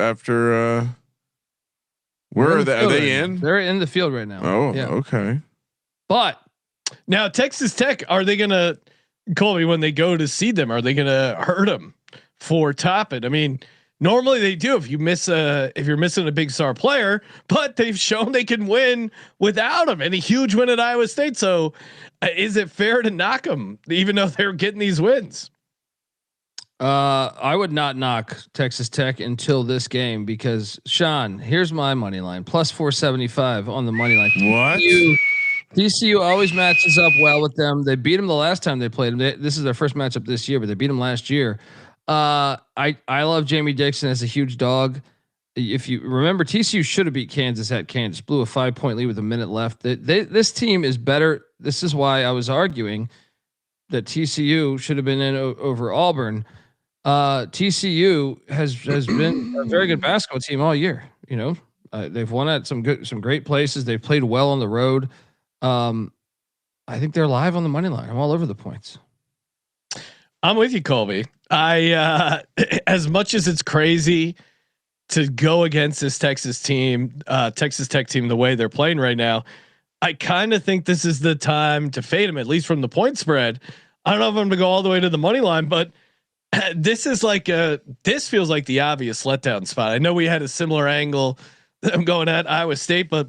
where are they? Are they in? They're in the field right now. Oh, yeah. Okay. But now Texas Tech, are they gonna? Colby, when they go to seed them, are they going to hurt them for top it? I mean, normally they do if you're missing a big star player, but they've shown they can win without him, and a huge win at Iowa State. So is it fair to knock them even though they're getting these wins? I would not knock Texas Tech until this game because Sean, here's my money line plus 475 on the money line. What? TCU always matches up well with them. They beat them the last time they played them. This is their first matchup this year, but they beat them last year. I love Jamie Dixon as a huge dog. If you remember, TCU should have beat Kansas at Kansas, blew a 5-point lead with a minute left. This team is better. This is why I was arguing that TCU should have been in over Auburn. TCU has been a very good basketball team all year. You know, they've won at some great places. They've played well on the road. I think they're live on the money line. I'm all over the points. I'm with you, Colby. As much as it's crazy to go against this Texas Tech team, the way they're playing right now, I kind of think this is the time to fade them, at least from the point spread. I don't know if I'm going to go all the way to the money line, but this is this feels like the obvious letdown spot. I know we had a similar angle that I'm going at Iowa State, but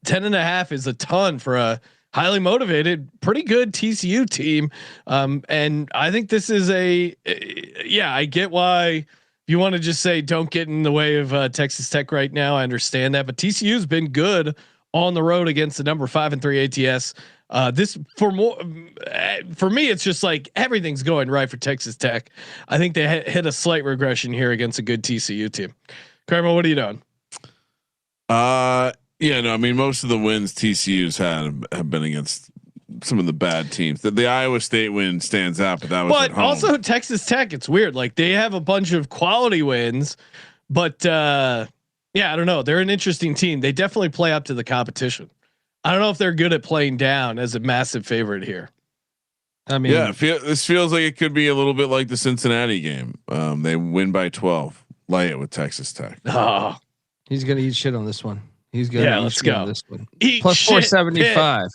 10.5 is a ton for a highly motivated, pretty good TCU team. And I think this is I get why you want to just say, don't get in the way of Texas Tech right now. I understand that, but TCU's been good on the road against the number 5 and 3 ATS. For me, it's just like everything's going right for Texas Tech. I think they hit a slight regression here against a good TCU team. Kramer, what are you doing? Yeah, no, I mean, most of the wins TCU's had have been against some of the bad teams. The Iowa State win stands out, but that was at home. Also Texas Tech. It's weird. Like they have a bunch of quality wins, but I don't know. They're an interesting team. They definitely play up to the competition. I don't know if they're good at playing down as a massive favorite here. I mean, this feels like it could be a little bit like the Cincinnati game. They win by 12. Lay it with Texas Tech. Oh, he's gonna eat shit on this one. He's gonna let's go. This one. Eat plus shit, 475.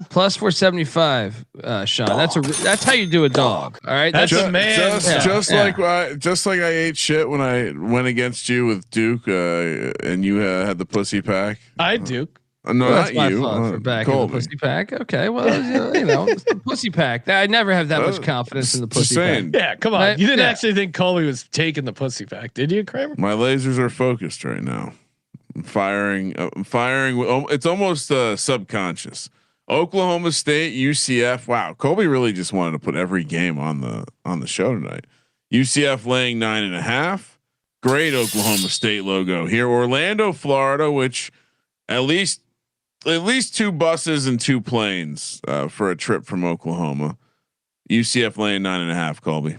Plus 475. Sean, that's how you do a dog. All right, that's a man. Just like I ate shit when I went against you with Duke, and you had the pussy pack. I Duke. No, well, not you. For back in the pussy pack. Okay, well, it's the pussy pack. I never have that much confidence in the pussy pack. Yeah, come on. You didn't actually think Colby was taking the pussy pack, did you, Kramer? My lasers are focused right now. I'm firing. It's almost subconscious. Oklahoma State, UCF. Wow, Colby really just wanted to put every game on the show tonight. UCF laying 9.5. Great Oklahoma State logo here. Orlando, Florida, which at least 2 buses and 2 planes for a trip from Oklahoma. UCF laying 9.5. Colby.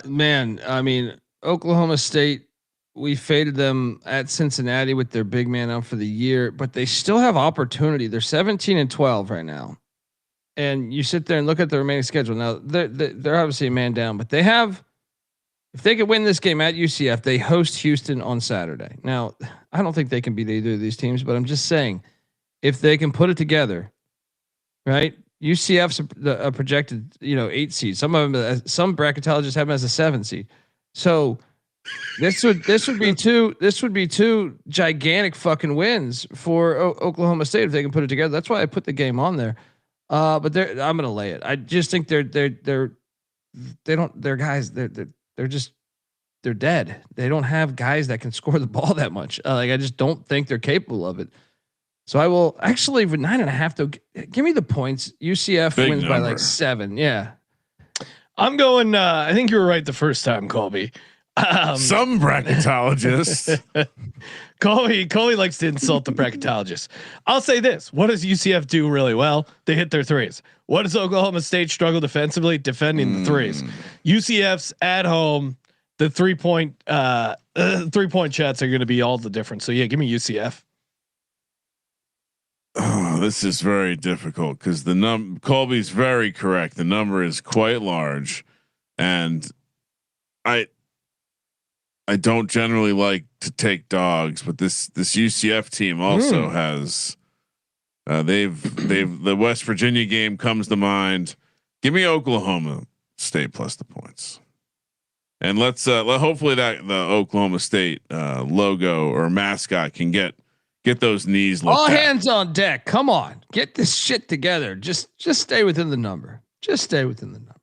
Man, I mean, Oklahoma State, we faded them at Cincinnati with their big man out for the year, but they still have opportunity. They're 17-12 right now. And you sit there and look at the remaining schedule. Now they're obviously a man down, but they have, if they could win this game at UCF, they host Houston on Saturday. Now, I don't think they can beat either of these teams, but I'm just saying, if they can put it together, right? UCF's a projected, 8 seed. Some of them, some bracketologists have them as a 7 seed. So this would be two gigantic fucking wins for Oklahoma State if they can put it together. That's why I put the game on there. But I'm gonna lay it. I just think they're dead. They don't have guys that can score the ball that much. I just don't think they're capable of it. So I will actually with 9.5 though. Give me the points. UCF Big wins number. by like 7. Yeah. I'm going. I think you were right the first time, Colby. Some bracketologists. Colby likes to insult the bracketologists. I'll say this: what does UCF do really well? They hit their threes. What does Oklahoma State struggle defensively? Defending the threes. UCF's at home. The 3-point 3-point shots are going to be all the difference. So yeah, give me UCF. Oh, this is very difficult because Colby's very correct. The number is quite large, and I don't generally like to take dogs, but this UCF team also has. The West Virginia game comes to mind. Give me Oklahoma State plus the points, and let's hopefully that the Oklahoma State logo or mascot can get those knees. All hands on deck. Come on, get this shit together. Just stay within the number. Just stay within the number.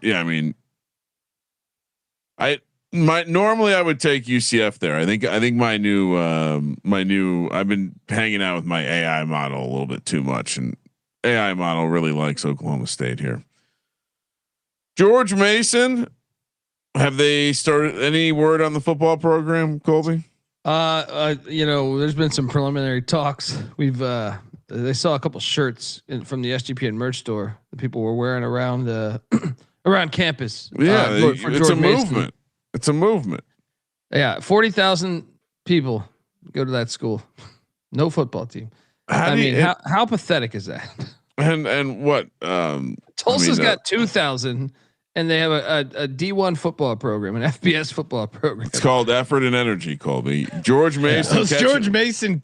I mean, normally I would take UCF there. I think my new I've been hanging out with my AI model a little bit too much, and AI model really likes Oklahoma State here. George Mason, have they started any word on the football program, Colby? There's been some preliminary talks. They saw a couple shirts from the SGPN merch store that people were wearing around around campus. Yeah, for it's a George Mason. movement. It's a movement. Yeah, 40,000 people go to that school. No football team. How pathetic is that? And what? Tulsa's got 2,000. And they have a D1 football program, an FBS football program. It's called Effort and Energy, Colby. George Mason. Those George Mason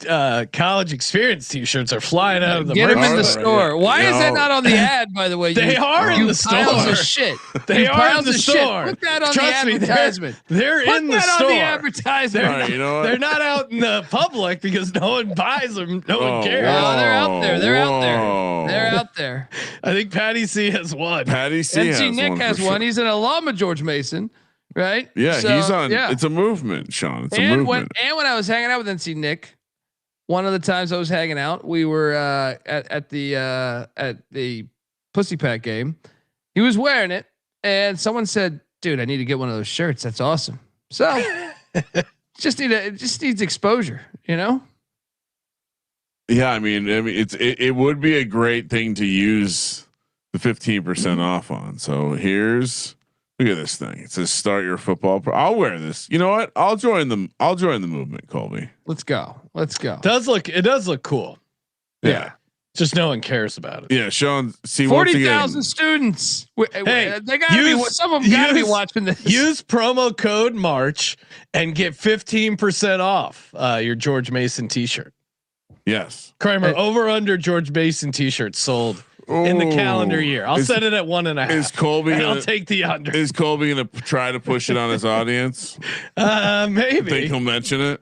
college experience T-shirts are flying out of the. Get them in the store. Why is that not on the ad? By the way, they are in the store. Piles of shit. They are in the store. Put that on Trust the advertisement. They're in the store. On the advertisement. All right, you know what? They're not out in the public because no one buys them. No one cares. Oh, they're out there. They're out there. They're out there. I think Patty C has one. Patty C NC Nick has one. He's an alum of George Mason, right? Yeah, so, he's on. Yeah. It's a movement, Sean. It's a movement. When I was hanging out with NC Nick, one of the times I was hanging out, we were at the Pussy Pack game. He was wearing it, and someone said, "Dude, I need to get one of those shirts. That's awesome." So, just needs exposure, Yeah, I mean, it would be a great thing to use the 15% off on. So look at this thing. It says start your football. I'll wear this. You know what? I'll join them. I'll join the movement, Colby. Let's go. It does look cool. Yeah. Just no one cares about it. Yeah. Sean, see 40,000 students. Hey, they gotta be, some of them gotta be watching this. Use promo code March and get 15% off your George Mason t-shirt. Yes. Kramer, over under George Mason t-shirts sold in the calendar year. I'll set it at 1.5. Is Colby? I'll take the under. Is Colby gonna try to push it on his audience? Maybe. Think he'll mention it?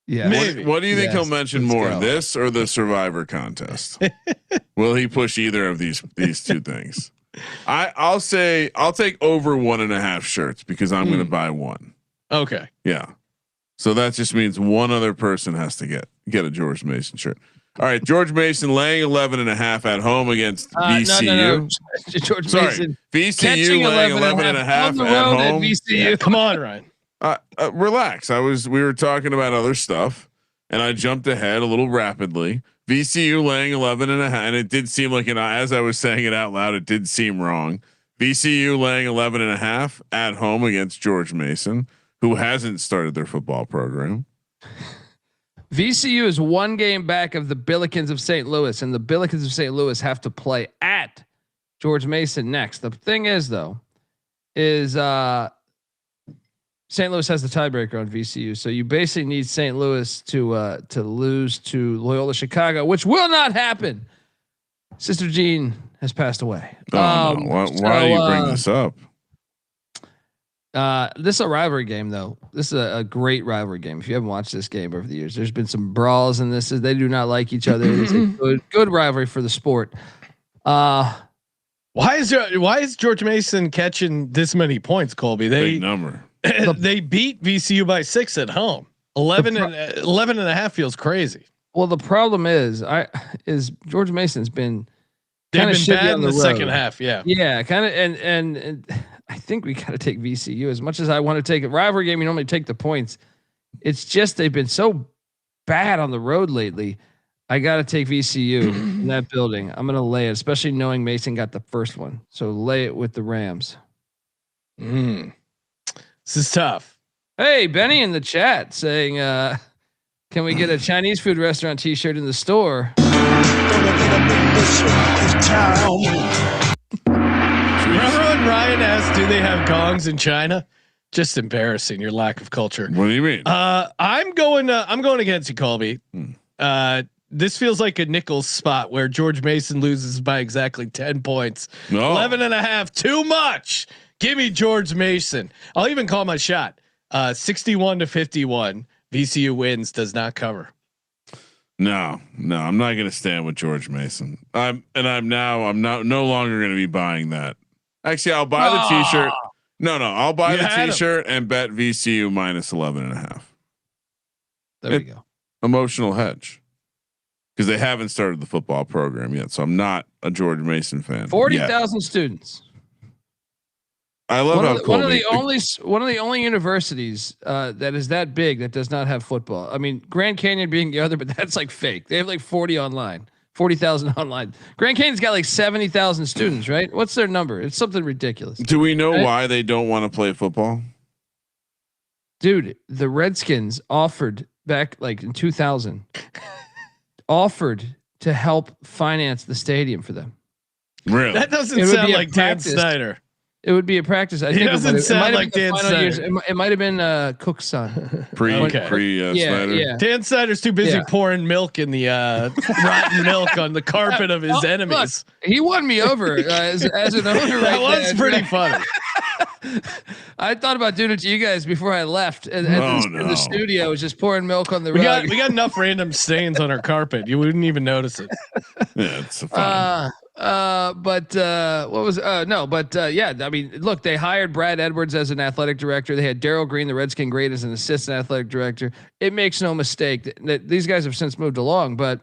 Yeah. Maybe. What do you think he'll mention more, this or the Survivor contest? Will he push either of these two things? I'll say I'll take over 1.5 shirts because I'm going to buy one. Okay. Yeah. So that just means one other person has to get a George Mason shirt. All right, George Mason laying 11.5 at home against VCU. No. George Mason VCU laying 11.5 at home. At VCU. Yeah, come on, Ryan. Relax. We were talking about other stuff, and I jumped ahead a little rapidly. VCU laying 11.5, and it did seem like, as I was saying it out loud, it did seem wrong. VCU laying 11.5 at home against George Mason, who hasn't started their football program. VCU is one game back of the Billikens of St. Louis, and the Billikens of St. Louis have to play at George Mason next. The thing is, though, is St. Louis has the tiebreaker on VCU, so you basically need St. Louis to lose to Loyola Chicago, which will not happen. Sister Jean has passed away. No. Why do you bring this up? This is a rivalry game, though. This is a great rivalry game. If you haven't watched this game over the years, there's been some brawls in this. They do not like each other. It's a good rivalry for the sport. Why is George Mason catching this many points, Colby? Big number. They beat VCU by 6 at home. 11.5 feels crazy. Well, the problem is George Mason's been kind of bad in the second half. Yeah. Yeah. Kind of. And I think we got to take VCU as much as I want to take a rivalry game. You normally take the points. It's just, they've been so bad on the road lately. I got to take VCU in that building. I'm going to lay it, especially knowing Mason got the first one. So lay it with the Rams. This is tough. Hey, Benny in the chat saying, can we get a Chinese food restaurant t-shirt in the store? Remember when Ryan asked, do they have gongs in China? Just embarrassing, your lack of culture. What do you mean? I'm going against you, Colby. This feels like a Nichols spot where George Mason loses by exactly 10 points. 11.5, too much. Give me George Mason. I'll even call my shot. 61-51. VCU wins, does not cover. No, I'm not going to stand with George Mason. I'm no longer going to be buying that. Actually, I'll buy the t-shirt. No, I'll buy the t-shirt and bet VCU minus 11.5. There we go. Emotional hedge. Because they haven't started the football program yet. So I'm not a George Mason fan. 40,000 students. I love one of the only universities that is that big that does not have football. I mean, Grand Canyon being the other, but that's like fake. They have like 40,000 online. Grand Canyon's got like 70,000 students, right? What's their number? It's something ridiculous. Do we know why they don't want to play football? Dude, the Redskins offered back like in 2000, offered to help finance the stadium for them. Really? That doesn't sound like Dan Snyder. It would be a practice. I think it doesn't sound like Dan Snyder. It might have been Cook's son. Snyder. Yeah. Dan Snyder's too busy pouring milk in the rotten milk on the carpet of his enemies. Look, he won me over as an owner. That was pretty funny. I thought about doing it to you guys before I left. In the studio, I was just pouring milk on the rug. We got enough random stains on our carpet. You wouldn't even notice it. Yeah, it's fun. Yeah. I mean, look, they hired Brad Edwards as an athletic director. They had Darryl Green, the Redskin great, as an assistant athletic director. It makes no mistake that these guys have since moved along, but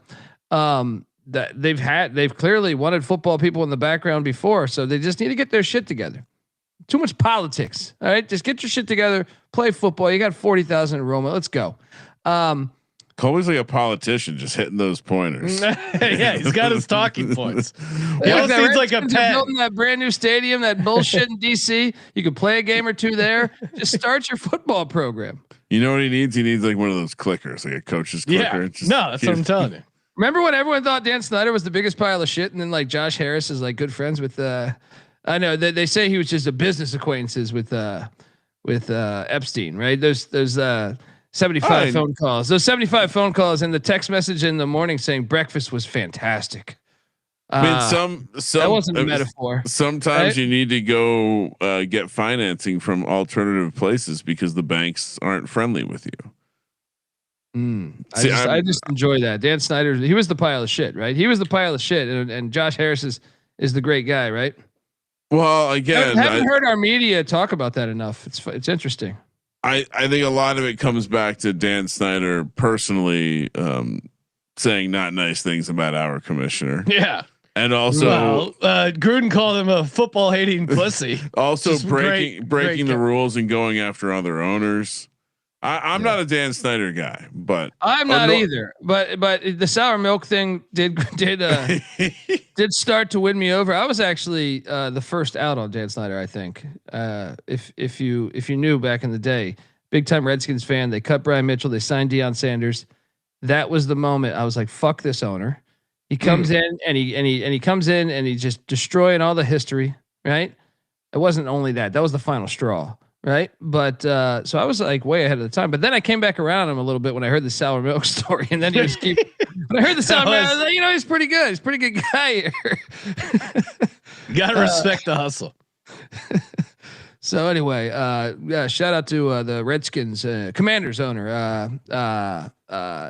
that they've clearly wanted football people in the background before, so they just need to get their shit together. Too much politics. All right, just get your shit together. Play football. You got 40,000 enrollment. Let's go. Colby's like a politician, just hitting those pointers. Yeah, he's got his talking points. He also needs like a pen. Building that brand new stadium, that bullshit in DC. You could play a game or two there. Just start your football program. You know what he needs? He needs like one of those clickers, like a coach's clicker. Yeah. No, that's what I'm telling you. Remember when everyone thought Dan Snyder was the biggest pile of shit, and then like Josh Harris is like good friends with I know they say he was just a business acquaintances with Epstein, right? There's 75 phone calls. Those 75 phone calls and the text message in the morning saying breakfast was fantastic. I mean, some that wasn't a metaphor. Sometimes you need to go get financing from alternative places because the banks aren't friendly with you. I just enjoy that. Dan Snyder, he was the pile of shit, right? He was the pile of shit, and Josh Harris is the great guy, right? Well, again, I haven't heard our media talk about that enough. It's interesting. I think a lot of it comes back to Dan Snyder personally saying not nice things about our commissioner. Yeah. And also, Gruden called him a football hating pussy. Also Just breaking the rules and going after other owners. I'm not a Dan Snyder guy, but I'm not either. But the sour milk thing did start to win me over. I was actually the first out on Dan Snyder. I think if you knew back in the day, big time Redskins fan. They cut Brian Mitchell. They signed Deion Sanders. That was the moment I was like, "Fuck this owner." He comes in and he comes in and he's just destroying all the history. Right? It wasn't only that. That was the final straw. Right. But so I was like way ahead of the time. But then I came back around him a little bit when I heard the sour milk story. And then he just when I heard the sour milk, I was like, he's pretty good. He's a pretty good guy. You gotta respect the hustle. So anyway, shout out to the Redskins Commanders owner,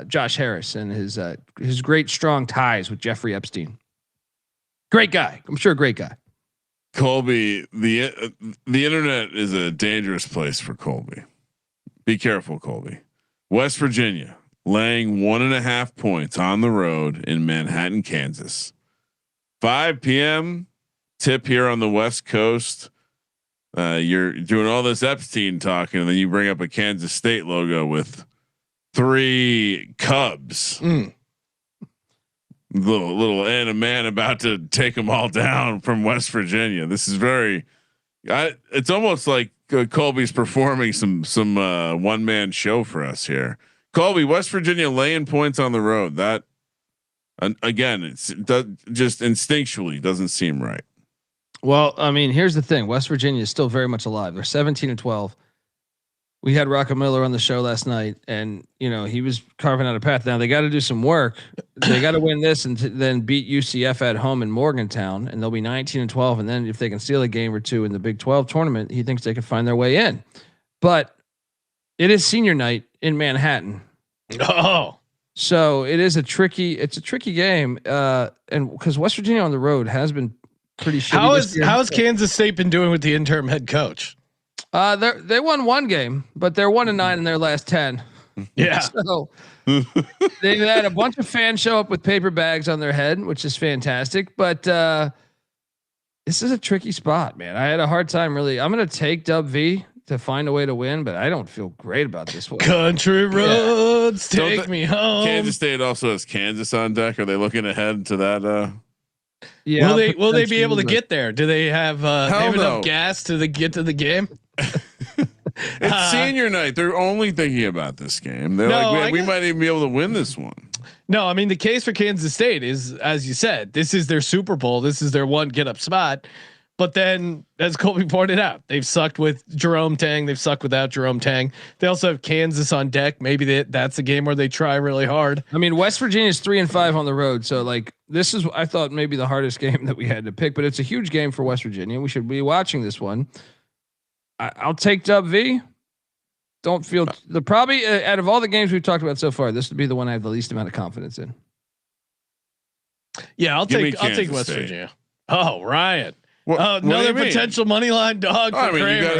Josh Harris, and his great strong ties with Jeffrey Epstein. Great guy. I'm sure a great guy. Colby, the internet is a dangerous place for Colby. Be careful, Colby. West Virginia laying 1.5 points on the road in Manhattan, Kansas. 5 p.m. tip here on the West Coast. You're doing all this Epstein talking, and then you bring up a Kansas State logo with 3 Cubs. Little and a man about to take them all down from West Virginia. This is it's almost like Colby's performing some one man show for us here. Colby, West Virginia laying points on the road. That again, just instinctually doesn't seem right. Well, I mean, here's the thing: West Virginia is still very much alive. They're 17-12. We had Rocco Miller on the show last night, and he was carving out a path. Now they got to do some work. They got to win this and then beat UCF at home in Morgantown, and they'll be 19-12. And then if they can steal a game or two in the Big 12 tournament, he thinks they could find their way in. But it is senior night in Manhattan. Oh, so it's a tricky game. And because West Virginia on the road has been pretty shitty. How has Kansas State been doing with the interim head coach? They won 1 game, but they're 1-9 in their last 10. Yeah. So they've had a bunch of fans show up with paper bags on their head, which is fantastic. But this is a tricky spot, man. I had a hard time really. I'm going to take Dub V to find a way to win, but I don't feel great about this one. Country roads take me home. Kansas State also has Kansas on deck. Are they looking ahead to that? Yeah. Will they be able to get there? Do they have enough gas to get to the game? It's senior night. They're only thinking about this game. They're like, we might even be able to win this one. No, I mean, the case for Kansas State is, as you said, this is their Super Bowl. This is their one get up spot. But then, as Colby pointed out, they've sucked with Jerome Tang. They've sucked without Jerome Tang. They also have Kansas on deck. Maybe that's a game where they try really hard. I mean, West Virginia is 3-5 on the road. So this is, I thought, maybe the hardest game that we had to pick, but it's a huge game for West Virginia. We should be watching this one. I'll take Dub V. Don't feel probably out of all the games we've talked about so far, this would be the one I have the least amount of confidence in. Yeah, I'll take West Virginia. Oh, Ryan. Another potential money line dog. For Kramer.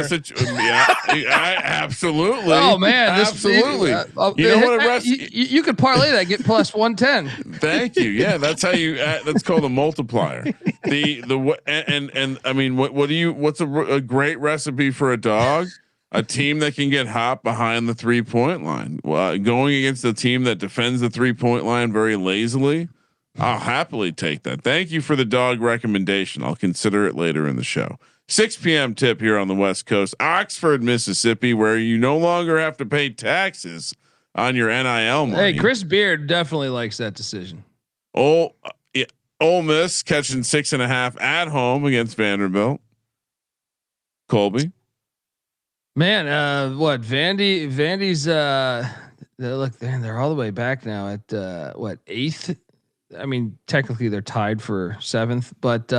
You got absolutely. Oh man, absolutely. You know what? You could parlay that, get plus 110. Thank you. Yeah, that's how you. That's called a multiplier. And I mean, what's a great recipe for a dog? A team that can get hot behind the 3-point line. Well, going against a team that defends the 3-point line very lazily. I'll happily take that. Thank you for the dog recommendation. I'll consider it later in the show. 6 p.m. tip here on the West Coast, Oxford, Mississippi, where you no longer have to pay taxes on your NIL money. Hey, Chris Beard definitely likes that decision. Ole Miss catching 6.5 at home against Vanderbilt. Colby, man, what Vandy's? They're all the way back now at 8th. I mean, technically they're tied for 7th, but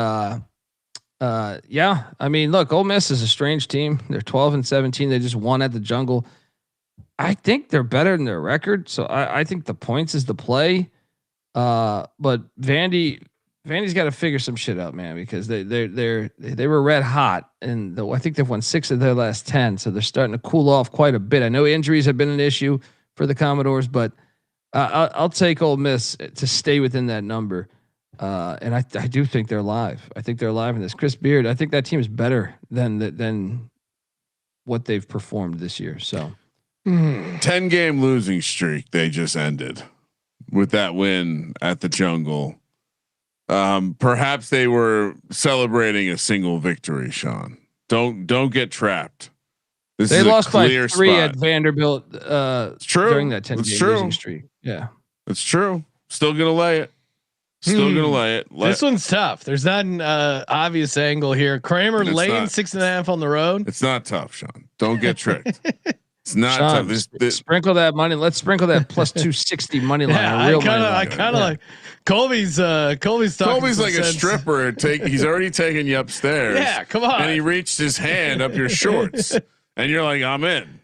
yeah. I mean, look, Ole Miss is a strange team. They're 12-17. They just won at the Jungle. I think they're better than their record, so I think the points is the play. But Vandy's got to figure some shit out, man, because they were red hot, and I think they've won 6 of their last 10, so they're starting to cool off quite a bit. I know injuries have been an issue for the Commodores, but I'll take Ole Miss to stay within that number. And I do think they're live. I think they're live in this. Chris Beard, I think that team is better than what they've performed this year. So 10-game losing streak they just ended with that win at the Jungle. Perhaps they were celebrating a single victory, Sean. Don't get trapped. They lost by 3 at Vanderbilt it's true. During that 10-game losing streak. Yeah. It's true. Still gonna lay it. Still gonna lay it. This one's tough. There's not an obvious angle here. Kramer laying 6.5 on the road. It's not tough, Sean. Don't get tricked. It's not Sean, tough. This sprinkle that money. Let's sprinkle that plus 260 money line. Yeah, I kind of like Colby's like a stripper. He's already taken you upstairs. Yeah, come on. And he reached his hand up your shorts, and you're like, I'm in.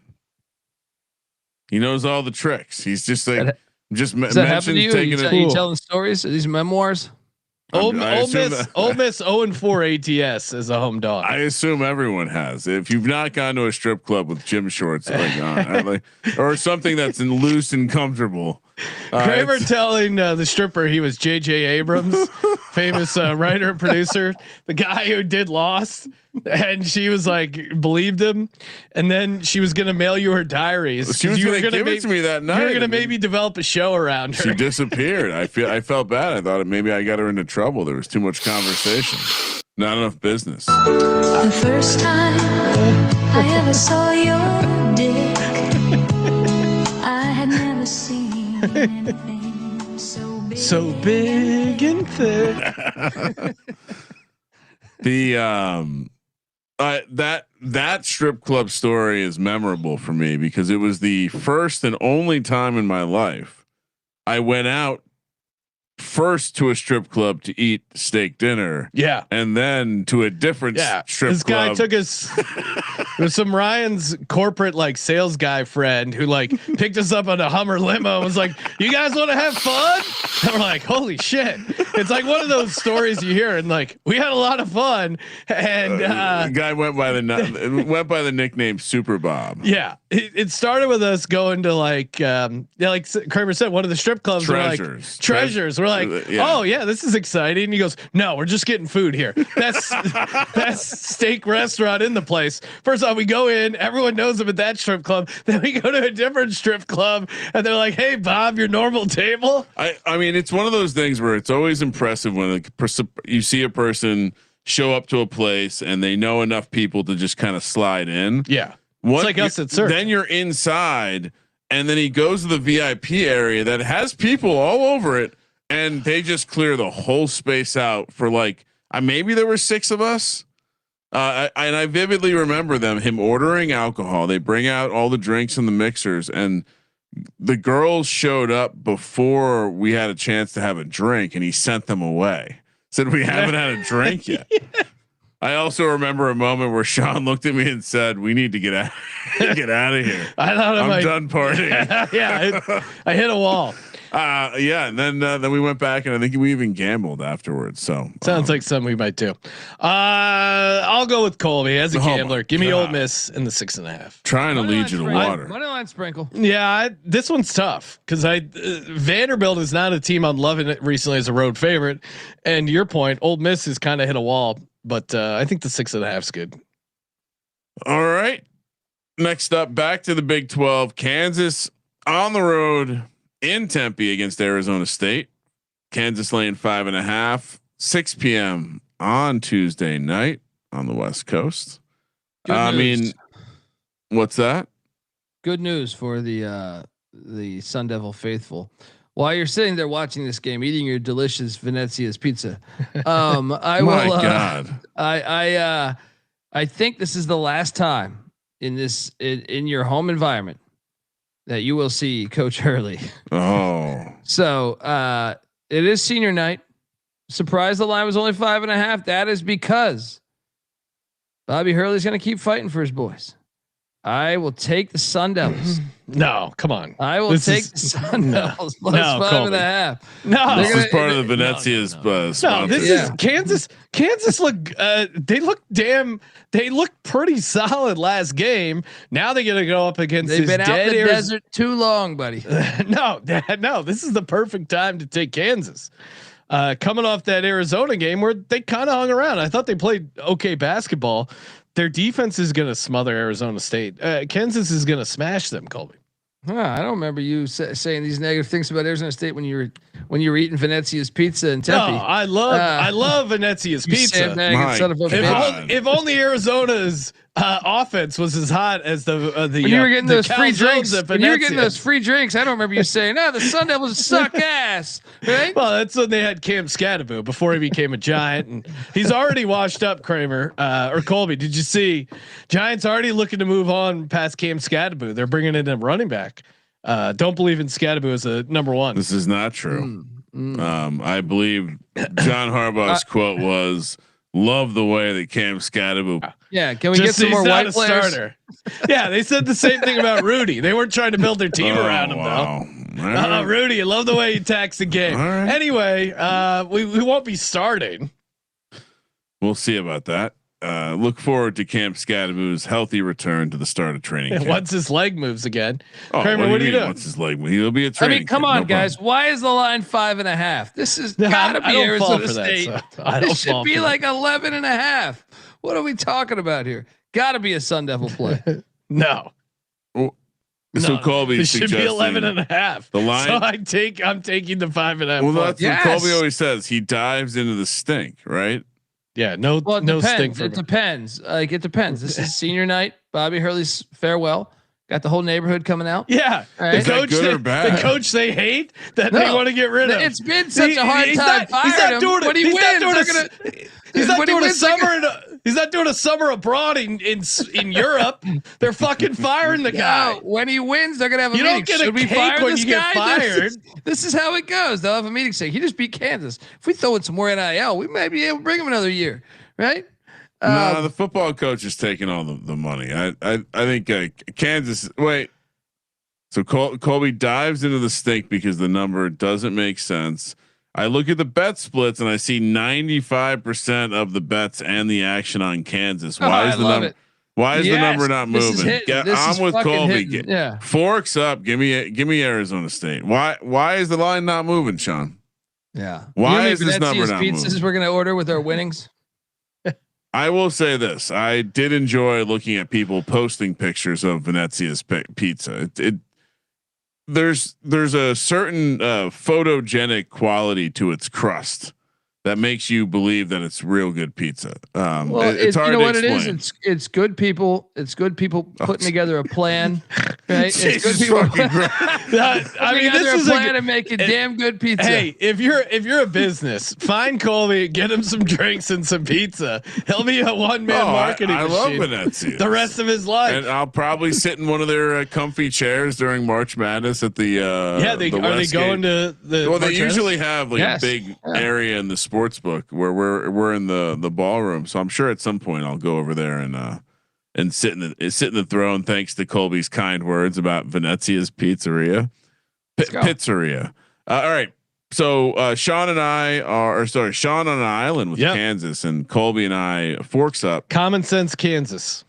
He knows all the tricks. He's just like. Just Does that happen to you? Are you telling stories? Are these memoirs? Ole Miss 0-4 ATS as a home dog. I assume everyone has. If you've not gone to a strip club with gym shorts or something that's loose and comfortable. Kramer telling the stripper he was JJ Abrams, famous writer and producer, the guy who did Lost, and she was like believed him, and then she was gonna mail you her diaries. She was gonna give it to me that night. You were gonna maybe develop a show around her. She disappeared. I felt bad. I thought maybe I got her into trouble. There was too much conversation, not enough business. The first time I ever saw your dick, I had never seen anything so big and thick. That strip club story is memorable for me because it was the first and only time in my life I went out first to a strip club to eat steak dinner. Yeah. And then to a different strip this club. This guy took us, it was some Ryan's corporate like sales guy friend who like picked us up on a Hummer limo and was like, you guys want to have fun? And we're like, holy shit. It's like one of those stories you hear and like, we had a lot of fun. And the guy went by the nickname Super Bob. Yeah. It started with us going to like, like Kramer said, one of the strip clubs. Treasures. We're like, oh yeah, this is exciting. And he goes, no, we're just getting food here. Best steak restaurant in the place. First off, we go in, everyone knows him at that strip club. Then we go to a different strip club and they're like, hey Bob, your normal table. I mean, it's one of those things where it's always impressive when you see a person show up to a place and they know enough people to just kind of slide in. Yeah. It's like us at Surf. Then you're inside and then he goes to the VIP area that has people all over it. And they just clear the whole space out for like, maybe there were 6 of us. And I vividly remember him ordering alcohol. They bring out all the drinks and the mixers, and the girls showed up before we had a chance to have a drink, and he sent them away. Said we haven't had a drink yet. I also remember a moment where Sean looked at me and said, "We need to get out of here. I thought I'm done partying." Yeah, I hit a wall. Yeah, and then we went back, and I think we even gambled afterwards. So sounds like something we might do. I'll go with Colby as a gambler. Give me Ole Miss in the 6.5. Trying to lead you to water. Money line sprinkle. Yeah, this one's tough because Vanderbilt is not a team I'm loving it recently as a road favorite, and to your point, Ole Miss has kind of hit a wall, but I think the 6.5 is good. All right. Next up, back to the Big 12. Kansas on the road in Tempe against Arizona State. Kansas laying 5.5, 6 p.m. on Tuesday night on the West Coast. Good news. What's that? Good news for the Sun Devil faithful. While you're sitting there watching this game, eating your delicious Venezia's pizza, I will. My God. I think this is the last time in your home environment that you will see Coach Hurley. Oh, so it is senior night. Surprised the line was only 5.5. That is because Bobby Hurley's going to keep fighting for his boys. I will take the Sun Devils. No, come on. I will take the Sun Devils plus no, 5.5. No, this is part of the Venezia's. No, this is Kansas. Kansas look. They look pretty solid last game. Now they're gonna go up against. They've been out in the Arizona. desert too long, buddy. No. This is the perfect time to take Kansas. Coming off that Arizona game where they kind of hung around. I thought they played okay basketball. Their defense is going to smother Arizona State. Kansas is going to smash them, Colby. I don't remember you saying these negative things about Arizona State when you were eating Venezia's pizza in Tempe. No, I love Venezia's pizza. If only Arizona's offense was as hot as the when you were getting those free drinks. When you were getting those free drinks, I don't remember you saying, "No, the Sun Devils suck ass." Right? Well, that's when they had Cam Scatterbo before he became a Giant, and he's already washed up. Kramer or Colby, did you see? Giants already looking to move on past Cam Scatterbo. They're bringing in a running back. Don't believe in Scatterbo as a number one. This is not true. I believe John Harbaugh's quote was, "Love the way that Cam Scatterbo." Yeah, can we get some more white players? Starter. Yeah, they said the same thing about Rudy. They weren't trying to build their team around him though. Rudy, I love the way he attacks the game. Right. Anyway, we won't be starting. We'll see about that. Look forward to Cam Scatterbo's healthy return to the start of training camp. Once his leg moves again. Kramer, what do you do? Once his leg moves, he'll be a training. I mean, come on, guys. Why is the line 5.5? This is gotta be Arizona State. This should be like 11.5. What are we talking about here? Gotta be a Sun Devil play. No. So Colby should be 11.5. The line. So I'm taking the 5.5. Well, that's what Colby always says. He dives into the stink, right? Yeah, no stink for it depends. Like it depends. This is senior night. Bobby Hurley's farewell. Got the whole neighborhood coming out. Yeah, right? Is that good or bad? The coach they hate that they want to get rid of. It's been such a hard time firing him. When he wins, he's not doing a summer. He's not doing a summer abroad in Europe. They're fucking firing the guy. When he wins, they're gonna have a meeting. Don't get a cake when you get fired. This is how it goes. They'll have a meeting saying he just beat Kansas. If we throw in some more NIL, we might be able to bring him another year, right? No, the football coach is taking all the money. I think Kansas. Wait, so Colby dives into the stink because the number doesn't make sense. I look at the bet splits and I see 95% of the bets and the action on Kansas. Why is the number? Why is the number not moving? I'm with Colby. Yeah, forks up. Give me Arizona State. Why is the line not moving, Sean? Yeah. Why is this number not moving? Pizzas we're gonna order with our winnings. I will say this: I did enjoy looking at people posting pictures of Venezia's pizza. There's a certain photogenic quality to its crust that makes you believe that it's real good pizza. Well, it's hard to explain. It is. It's good people. It's good people putting together a plan. Right? It's good people. I mean, this is a plan to make a damn good pizza. Hey, if you're a business, find Colby, get him some drinks and some pizza. He'll be a one-man marketing machine. I love Venezia. The rest of his life, and I'll probably sit in one of their comfy chairs during March Madness at the. Are they going to the? Well, they usually have a big area in the sports book where we're in the ballroom, so I'm sure at some point I'll go over there and sit in the throne. Thanks to Colby's kind words about Venezia's pizzeria. Pizzeria. All right. So Sean on an island with Kansas, and Colby and I forks up. Common sense Kansas.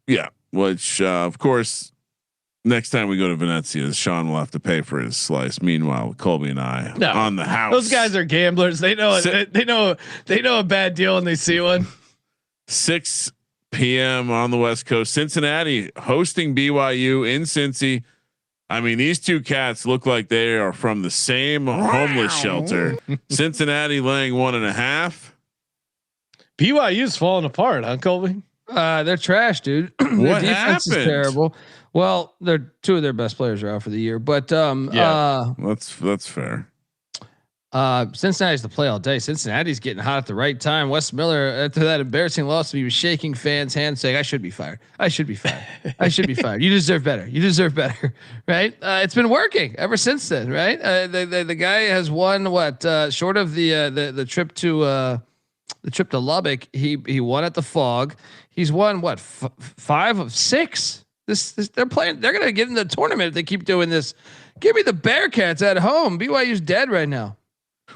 Yeah. Which of course, next time we go to Venezia, Sean will have to pay for his slice. Meanwhile, Colby and I on the house. Those guys are gamblers. They know it. They know a bad deal when they see one. 6 p.m. on the West Coast. Cincinnati hosting BYU in Cincy. I mean, these two cats look like they are from the same homeless shelter. Cincinnati laying 1.5. BYU's falling apart, huh, Colby? They're trash, dude. What defense is terrible. Well, they're two of their best players are out for the year, but that's fair. Cincinnati's to play all day. Cincinnati's getting hot at the right time. Wes Miller, after that embarrassing loss, he was shaking fans' hands, saying, "I should be fired. I should be fired. I should be fired. You deserve better. You deserve better." Right? It's been working ever since then. Right? The guy has won what short of the trip to the trip to Lubbock. He won at the Fog. He's won what 5 of 6. This they're playing. They're gonna get in the tournament if they keep doing this. Give me the Bearcats at home. BYU's dead right now.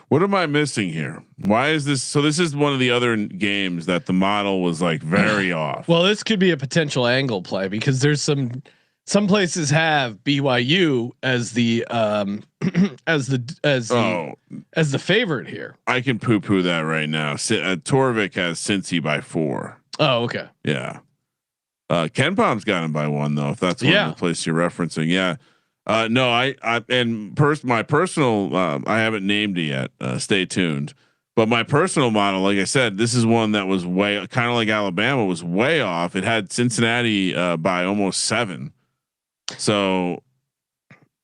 What am I missing here? Why is this? So this is one of the other games that the model was like very off. Well, this could be a potential angle play because there's some places have BYU as the as the favorite here. I can poo that right now. Torvik has Cincy by 4. Oh, okay. Yeah. Ken Palm's got him by 1 though. If that's one of the place you're referencing, yeah. No, my personal, I haven't named it yet. Stay tuned. But my personal model, like I said, this is one that was way kind of like Alabama was way off. It had Cincinnati by almost 7. So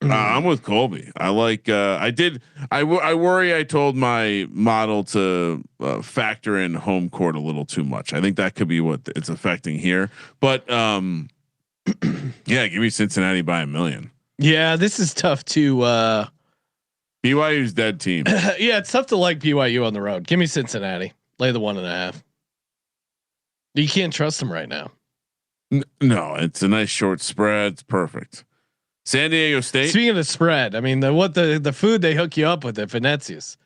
I'm with Colby. I like. I worry. I told my model to factor in home court a little too much. I think that could be what it's affecting here. But yeah, give me Cincinnati by 1 million. Yeah, this is tough to. BYU's dead team. Yeah, it's tough to like BYU on the road. Give me Cincinnati. Lay the 1.5. You can't trust them right now. No, it's a nice short spread. It's perfect. San Diego State. Speaking of spread, I mean the food they hook you up with at Venezia's.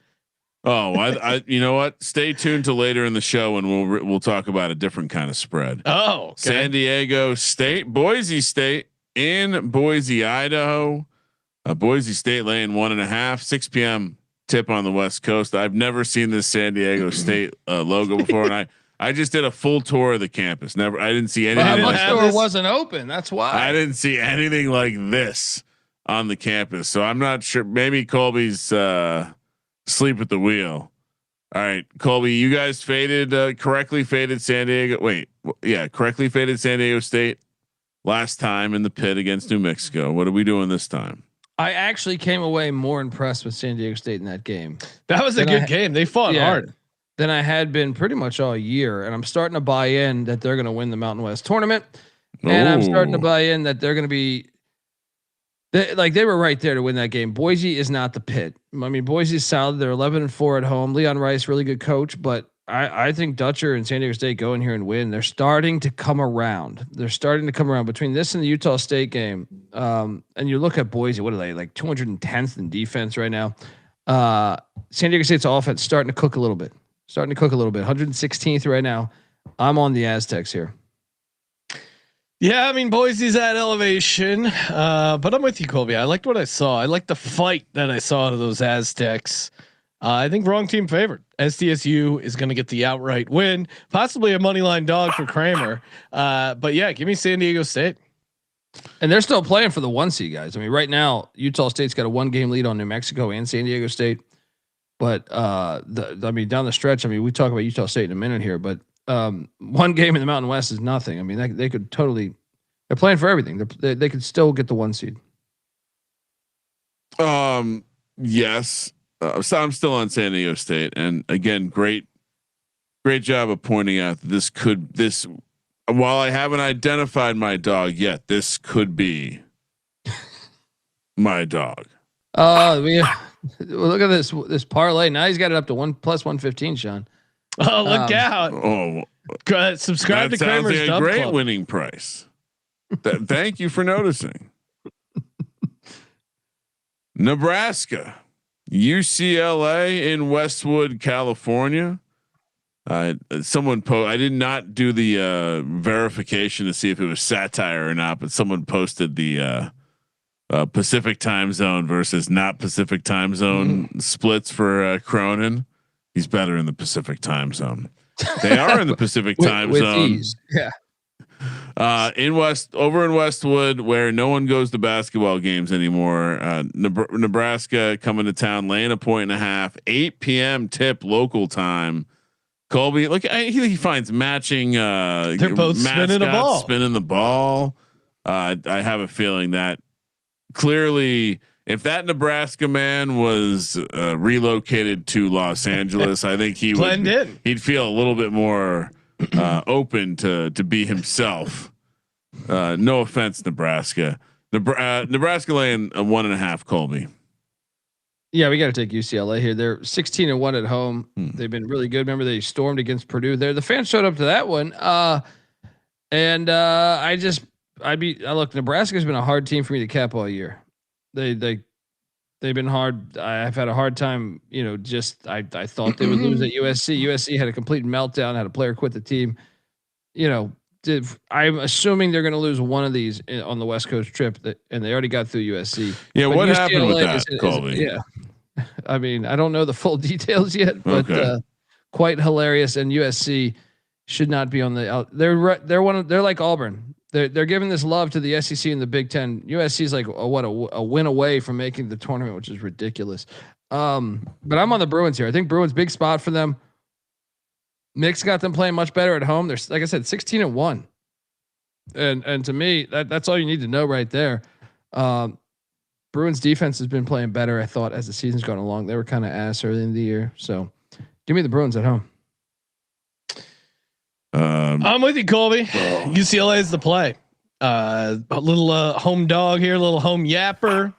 Oh, I you know what? Stay tuned to later in the show and we'll talk about a different kind of spread. Oh, okay. San Diego State, Boise State in Boise, Idaho. Boise State laying 1.5. 6 p.m. tip on the West Coast. I've never seen this San Diego State logo before, and I just did a full tour of the campus. I didn't see anything. Well, store wasn't open. That's why I didn't see anything like this on the campus. So I'm not sure. Maybe Colby's asleep at the wheel. All right, Colby, you guys correctly faded San Diego. Correctly faded San Diego State last time in the pit against New Mexico. What are we doing this time? I actually came away more impressed with San Diego State in that game. That was a good game. They fought hard. Than I had been pretty much all year, and I'm starting to buy in that they're going to win the Mountain West tournament, and I'm starting to buy in that they're going to be they were right there to win that game. Boise is not the pit. I mean, Boise's solid. They're 11-4 at home. Leon Rice, really good coach, but I think Dutcher and San Diego State go in here and win. They're starting to come around. Between this and the Utah State game. And you look at Boise, what are they, like 210th in defense right now? San Diego State's offense starting to cook a little bit. 116th right now. I'm on the Aztecs here. Yeah, I mean Boise's at elevation, but I'm with you, Colby. I liked what I saw. I liked the fight that I saw out of those Aztecs. I think wrong team favored. SDSU is going to get the outright win, possibly a money line dog for Kramer. But yeah, give me San Diego State. And they're still playing for the 1 seed, guys. I mean, right now Utah State's got a 1-game lead on New Mexico and San Diego State. But down the stretch, I mean, we talk about Utah State in a minute here, but 1 game in the Mountain West is nothing. I mean, they could totally. They're playing for everything. They could still get the 1 seed. Yes. So I'm still on San Diego State, and again, great job of pointing out that this. While I haven't identified my dog yet, this could be my dog. Look at this parlay. Now he's got it up to +115, Sean. Oh, look out! Oh, subscribe to Kramer's like a great club. Winning price. Thank you for noticing. Nebraska, UCLA in Westwood, California. I did not do the verification to see if it was satire or not, but someone posted the Pacific time zone versus not Pacific time zone splits for Cronin. He's better in the Pacific time zone. They are in the Pacific time zone. Ease. Yeah. Over in Westwood, where no one goes to basketball games anymore. Nebraska coming to town, laying a 1.5. 8 p.m. tip local time. Colby, look, he finds matching. They're both spinning the ball. I have a feeling that clearly, if that Nebraska man was relocated to Los Angeles, I think he would. He'd feel a little bit more open to be himself. No offense, Nebraska. Nebraska laying a 1.5. Colby. Yeah, we got to take UCLA here. They're 16-1 at home. They've been really good. Remember, they stormed against Purdue. There, the fans showed up to that one. Look, Nebraska's been a hard team for me to cap all year. They've been hard. I've had a hard time. I thought they would lose at USC. USC had a complete meltdown. Had a player quit the team. I'm assuming they're going to lose one of these on the West Coast trip, and they already got through USC. Yeah, but what UCLA happened with that, Colby? Yeah, I mean, I don't know the full details yet, but quite hilarious. And USC should not be on the. They're like Auburn. They're giving this love to the SEC and the Big Ten. USC is like a win away from making the tournament, which is ridiculous. But I'm on the Bruins here. I think Bruins big spot for them. Nick's got them playing much better at home. They're, like I said, 16-1, and to me, that's all you need to know right there. Bruins defense has been playing better, I thought, as the season's gone along. They were kind of ass early in the year, so give me the Bruins at home. I'm with you, Colby. UCLA is the play. A little home dog here, a little home yapper.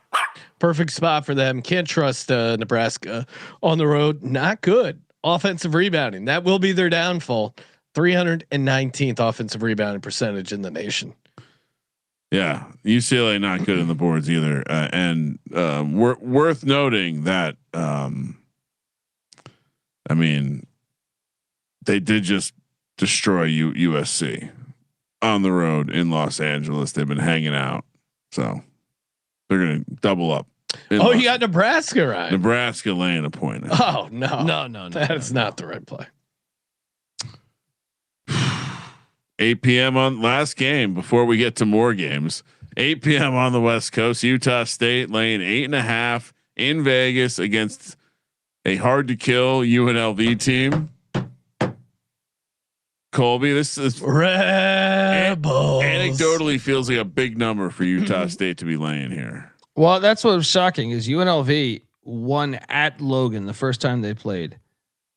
Perfect spot for them. Can't trust Nebraska on the road. Not good. Offensive rebounding, that will be their downfall. 319th offensive rebounding percentage in the nation. Yeah, UCLA not good in the boards either, and worth noting that they did just destroy USC on the road in Los Angeles. They've been hanging out, so they're going to double up. Oh, you got Nebraska right. Nebraska laying a point. Oh no. That's not the right play. 8 p.m. on last game before we get to more games. 8 p.m. on the West Coast. Utah State laying 8.5 in Vegas against a hard to kill UNLV team. Colby, this is Rebels. Anecdotally feels like a big number for Utah State to be laying here. Well, that's what was shocking is UNLV won at Logan the first time they played.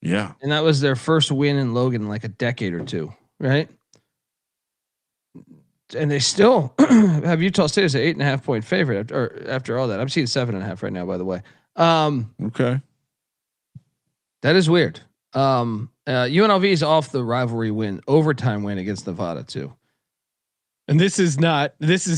Yeah. And that was their first win in Logan in like a decade or two, right? And they still have Utah State as an 8.5 point favorite after all that. I'm seeing 7.5 right now, by the way. Okay. That is weird. UNLV is off the rivalry overtime win against Nevada too. And this is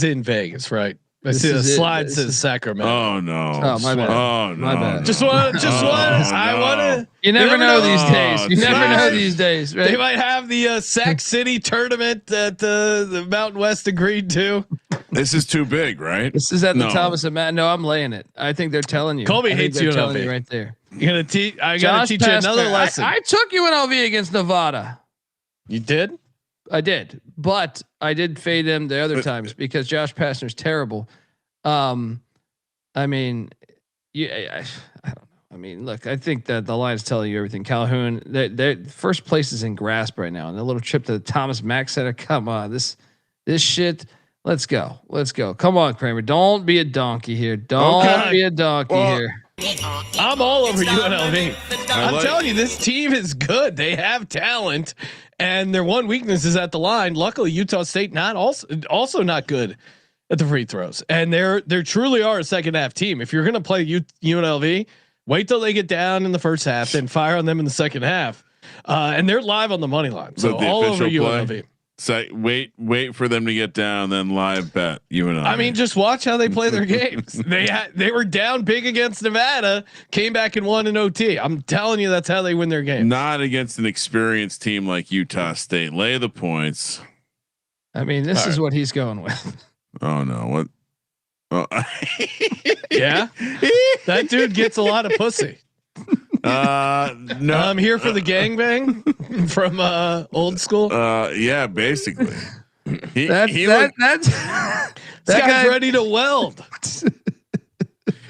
in Vegas, right? I see the slide says Sacramento. Oh no! Oh my bad. Oh no! My bad. I want to. You never know these days. You never know these days, right? They might have the Sac City tournament that the Mountain West agreed to. This is too big, right? This is at the Thomas and Matt. No, I'm laying it. I think they're telling you. Colby hates UNLV right there. You're gonna teach. I gotta teach you another lesson. I took UNLV against Nevada. You did? I did, but I did fade them the other times because Josh Pastner's terrible. I mean, I don't know. I mean, look, I think that the line is telling you everything. Calhoun, their first place is in grasp right now, and a little trip to the Thomas Mack Center. Come on, this shit. Let's go. Come on, Kramer. Don't be a donkey here. Don't be a donkey here. I'm all over UNLV. I'm telling you, this team is good. They have talent, and their one weakness is at the line. Luckily, Utah State also not good at the free throws, and there truly are a second half team. If you're going to play UNLV, wait till they get down in the first half, then fire on them in the second half. And they're live on the money line, so all over UNLV. So wait for them to get down, then live bet UNLV. I mean, just watch how they play their games. They were down big against Nevada, came back and won in OT. I'm telling you, that's how they win their game. Not against an experienced team like Utah State. Lay the points. I mean, this is what he's going with. Oh no! What? Oh. Yeah, that dude gets a lot of pussy. No, I'm here for the gangbang from this school. Yeah, basically. That guy's ready to weld.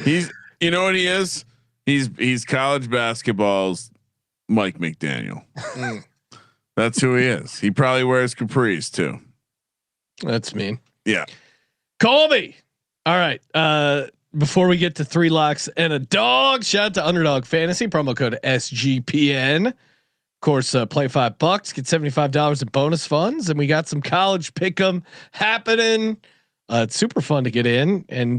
He's, you know what he is? He's college basketball's Mike McDaniel. That's who he is. He probably wears capris too. That's mean. Yeah. Colby. All right. Before we get to 3 locks and a dog, shout out to Underdog Fantasy, promo code SGPN. Of course, play $5, get $75 in bonus funds, and we got some college pick'em happening. It's super fun to get in, and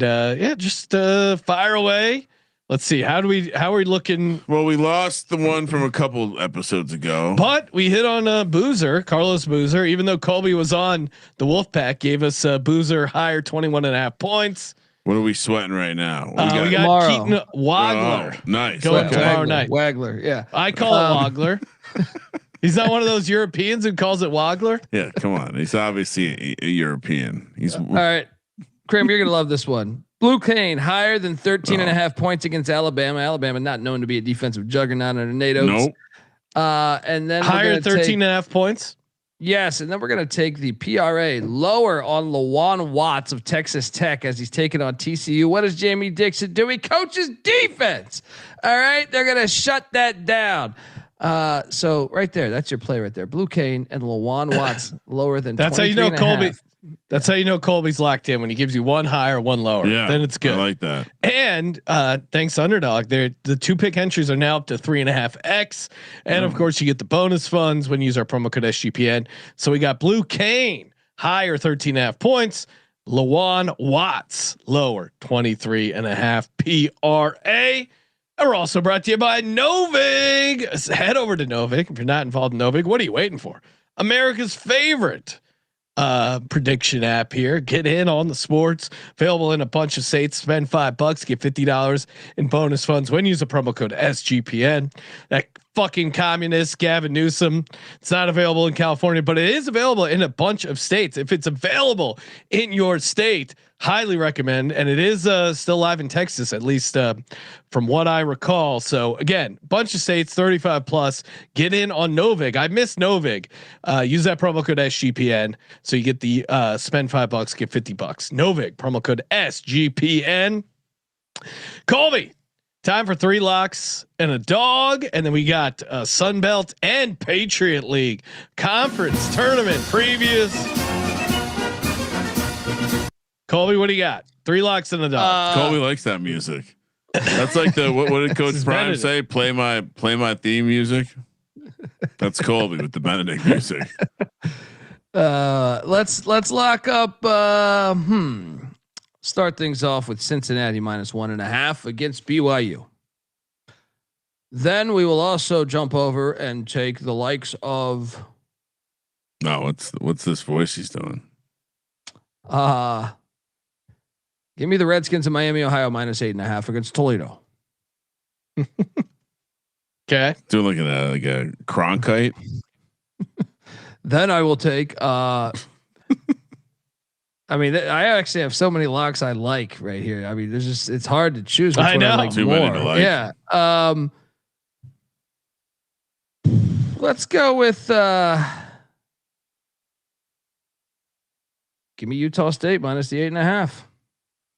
just fire away. Let's see. How are we looking? Well, we lost the one from a couple episodes ago, but we hit on Boozer, Carlos Boozer, even though Colby was on the Wolfpack, gave us Boozer higher 21.5 points. What are we sweating right now? We got Keaton Wagler. Oh, nice. Going tomorrow night. Wagler. Yeah. I call it Wagler. He's not one of those Europeans who calls it Wagler. Yeah. Come on. He's obviously a European. He's all right. Kramer, you're going to love this one. Blue Cane higher than 13.5 points against Alabama. Alabama not known to be a defensive juggernaut under NATO. Nope. And then higher 13.5 points. Yes, and then we're going to take the PRA lower on Lawan Watts of Texas Tech as he's taking on TCU. What does Jamie Dixon do? He coaches defense. All right, they're going to shut that down. So right there, that's your play right there. Blue Cane and Lawan Watts lower than. That's how you know Colby. That's how you know Colby's locked in when he gives you one higher, one lower. Yeah, then it's good. I like that. And thanks to Underdog, the 2 pick entries are now up to 3.5x, and of course you get the bonus funds when you use our promo code SGPN. So we got Blue Cane higher 13.5 points, Lawan Watts lower 23.5 PRA. And we're also brought to you by Novig. Head over to Novig if you're not involved in Novig. What are you waiting for? America's favorite prediction app here. Get in on the sports. Available in a bunch of states. Spend $5, get $50 in bonus funds when you use the promo code SGPN. That fucking communist Gavin Newsom. It's not available in California, but it is available in a bunch of states. If it's available in your state, highly recommend. And it is still live in Texas, at least from what I recall. So again, bunch of states, 35 plus. Get in on Novig. I miss Novig. Use that promo code SGPN so you get the spend $5, get $50. Novig promo code SGPN. Colby, time for 3 locks and a dog, and then we got Sunbelt and Patriot League conference tournament previews. Colby, what do you got? 3 locks and a dog. Colby likes that music. That's like the what did Coach Prime say? Play my theme music. That's Colby with the Benedict music. Let's lock up. Start things off with Cincinnati -1.5 against BYU. Then we will also jump over and take the likes of. No, what's this voice he's doing? Give me the Redskins in Miami, Ohio -8.5 against Toledo. Okay, doing like a Cronkite. Then I will take. I mean, I actually have so many locks I like right here. I mean, it's hard to choose. Which I know. one I like Too more. many to like. Yeah. Let's go with. Give me Utah State -8.5.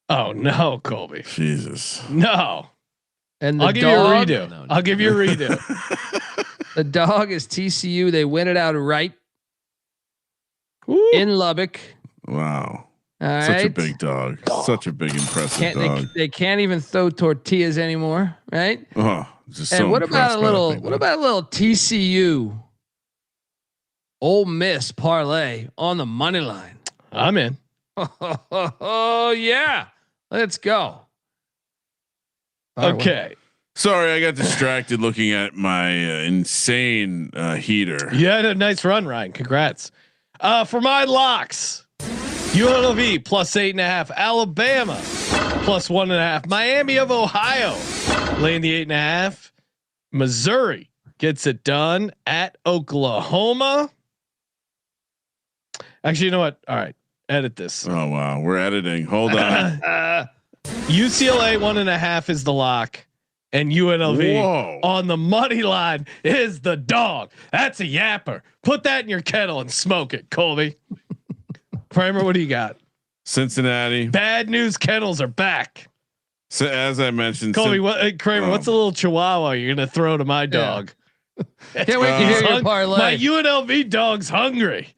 Oh no, Colby. Jesus. No. And I'll give you a redo. I'll give you a redo. The dog is TCU. They win it outright in Lubbock. Wow. All Such right. a big dog. Such a big impressive dog. They can't even throw tortillas anymore, right? Oh, just And so what about impressed by that big what dog. about a little TCU Ole Miss parlay on the money line? I'm in. Oh yeah. Let's go. Okay. Sorry, I got distracted looking at my insane heater. You had a nice run, Ryan. Congrats. For my locks, UNLV +8.5, Alabama +1.5, Miami of Ohio laying the 8.5, Missouri gets it done at Oklahoma. Actually, you know what? All right, edit this. Oh wow, we're editing. Hold on. UCLA 1.5 is the lock, and UNLV on the money line is the dog. That's a yapper. Put that in your kettle and smoke it, Colby. Kramer, what do you got? Cincinnati. Bad news kennels are back. So as I mentioned, Colby, Kramer, what's a little chihuahua you're gonna throw to my dog? Can't wait to hear your parlay. My UNLV dog's hungry,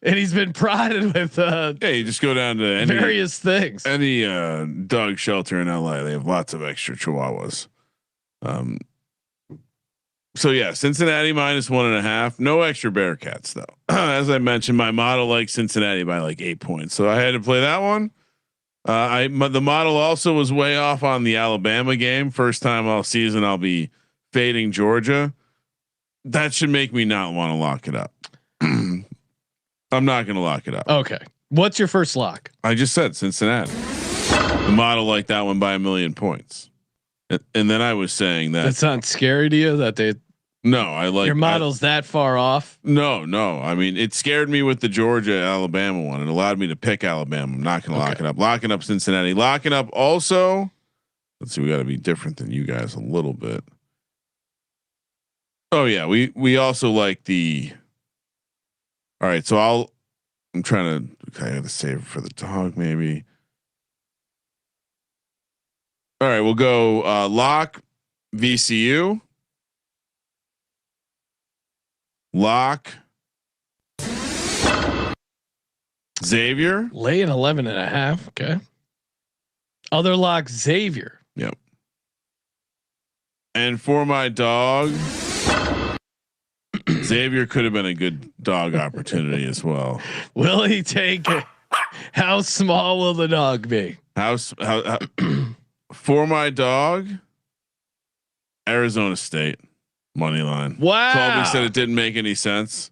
and he's been prodded with you just go down to various things. Any dog shelter in LA, they have lots of extra chihuahuas. So yeah, Cincinnati -1.5. No extra Bearcats though. As I mentioned, my model likes Cincinnati by like 8 points, so I had to play that one. The model also was way off on the Alabama game. First time all season, I'll be fading Georgia. That should make me not want to lock it up. I'm not going to lock it up. Okay. What's your first lock? I just said Cincinnati. The model like that one by 1 million points. And then I was saying that sounds scary to you that they. No, I like your model's that far off. No. I mean, it scared me with the Georgia Alabama one. It allowed me to pick Alabama. I'm not going to lock it up. Locking up Cincinnati. Locking up also. Let's see. We got to be different than you guys a little bit. Oh yeah, we also like the. All right, so I'm trying to. I got to save it for the dog maybe. All right, we'll go lock VCU. Lock Xavier. Laying 11.5. Okay. Other lock Xavier. Yep. And for my dog, Xavier could have been a good dog opportunity as well. Will he take it? How small will the dog be? How for my dog, Arizona State. Money line. Wow. Colby said it didn't make any sense,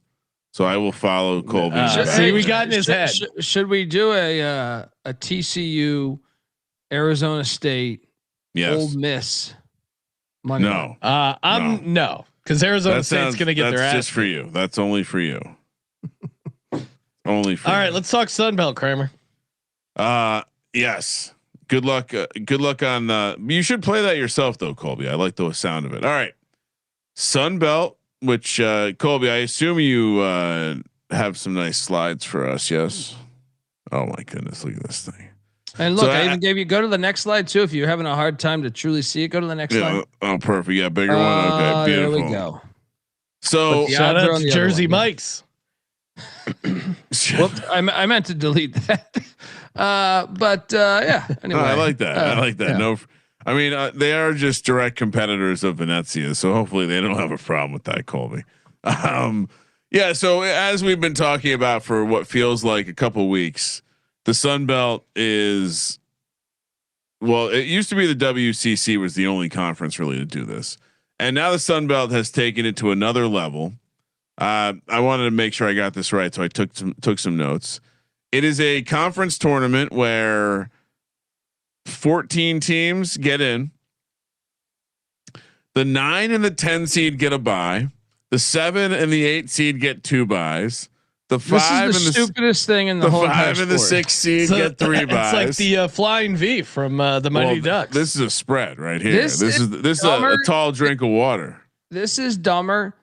so I will follow Colby. See, we got in his head. Should we do a TCU, Arizona State, Ole Miss? Money no. No, because Arizona State's going to get their ass. That's just for you. That's only for you. Only for. All you. right, let's talk Sunbelt, Kramer. Yes. Good luck. Good luck on. You should play that yourself, though, Colby. I like the sound of it. All right. Sun Belt, which Colby, I assume you have some nice slides for us. Yes. Oh my goodness, look at this thing. And look, I even gave you go to the next slide too. If you're having a hard time to truly see it, go to the next slide. Oh, perfect. Yeah, bigger one. Okay, beautiful. There we go. So shout out to Jersey Mike's. Whoops, I meant to delete that. But yeah. Anyway, I like that. I like that. Yeah. No. I mean, they are just direct competitors of Venezia, so hopefully they don't have a problem with that, Colby. Yeah. So as we've been talking about for what feels like a couple weeks, the Sun Belt is. Well, it used to be the WCC was the only conference really to do this, and now the Sun Belt has taken it to another level. I wanted to make sure I got this right, so I took some notes. It is a conference tournament where 14 teams get in. The 9 and the 10 seed get a bye. The 7 and the 8 seed get 2 buys. The 5 this is the stupidest thing in the whole 5 and the 6 seed get 3 buys. It's like the Flying V from the Mighty Ducks. This is a spread right here. This is a tall drink of water. This is dumber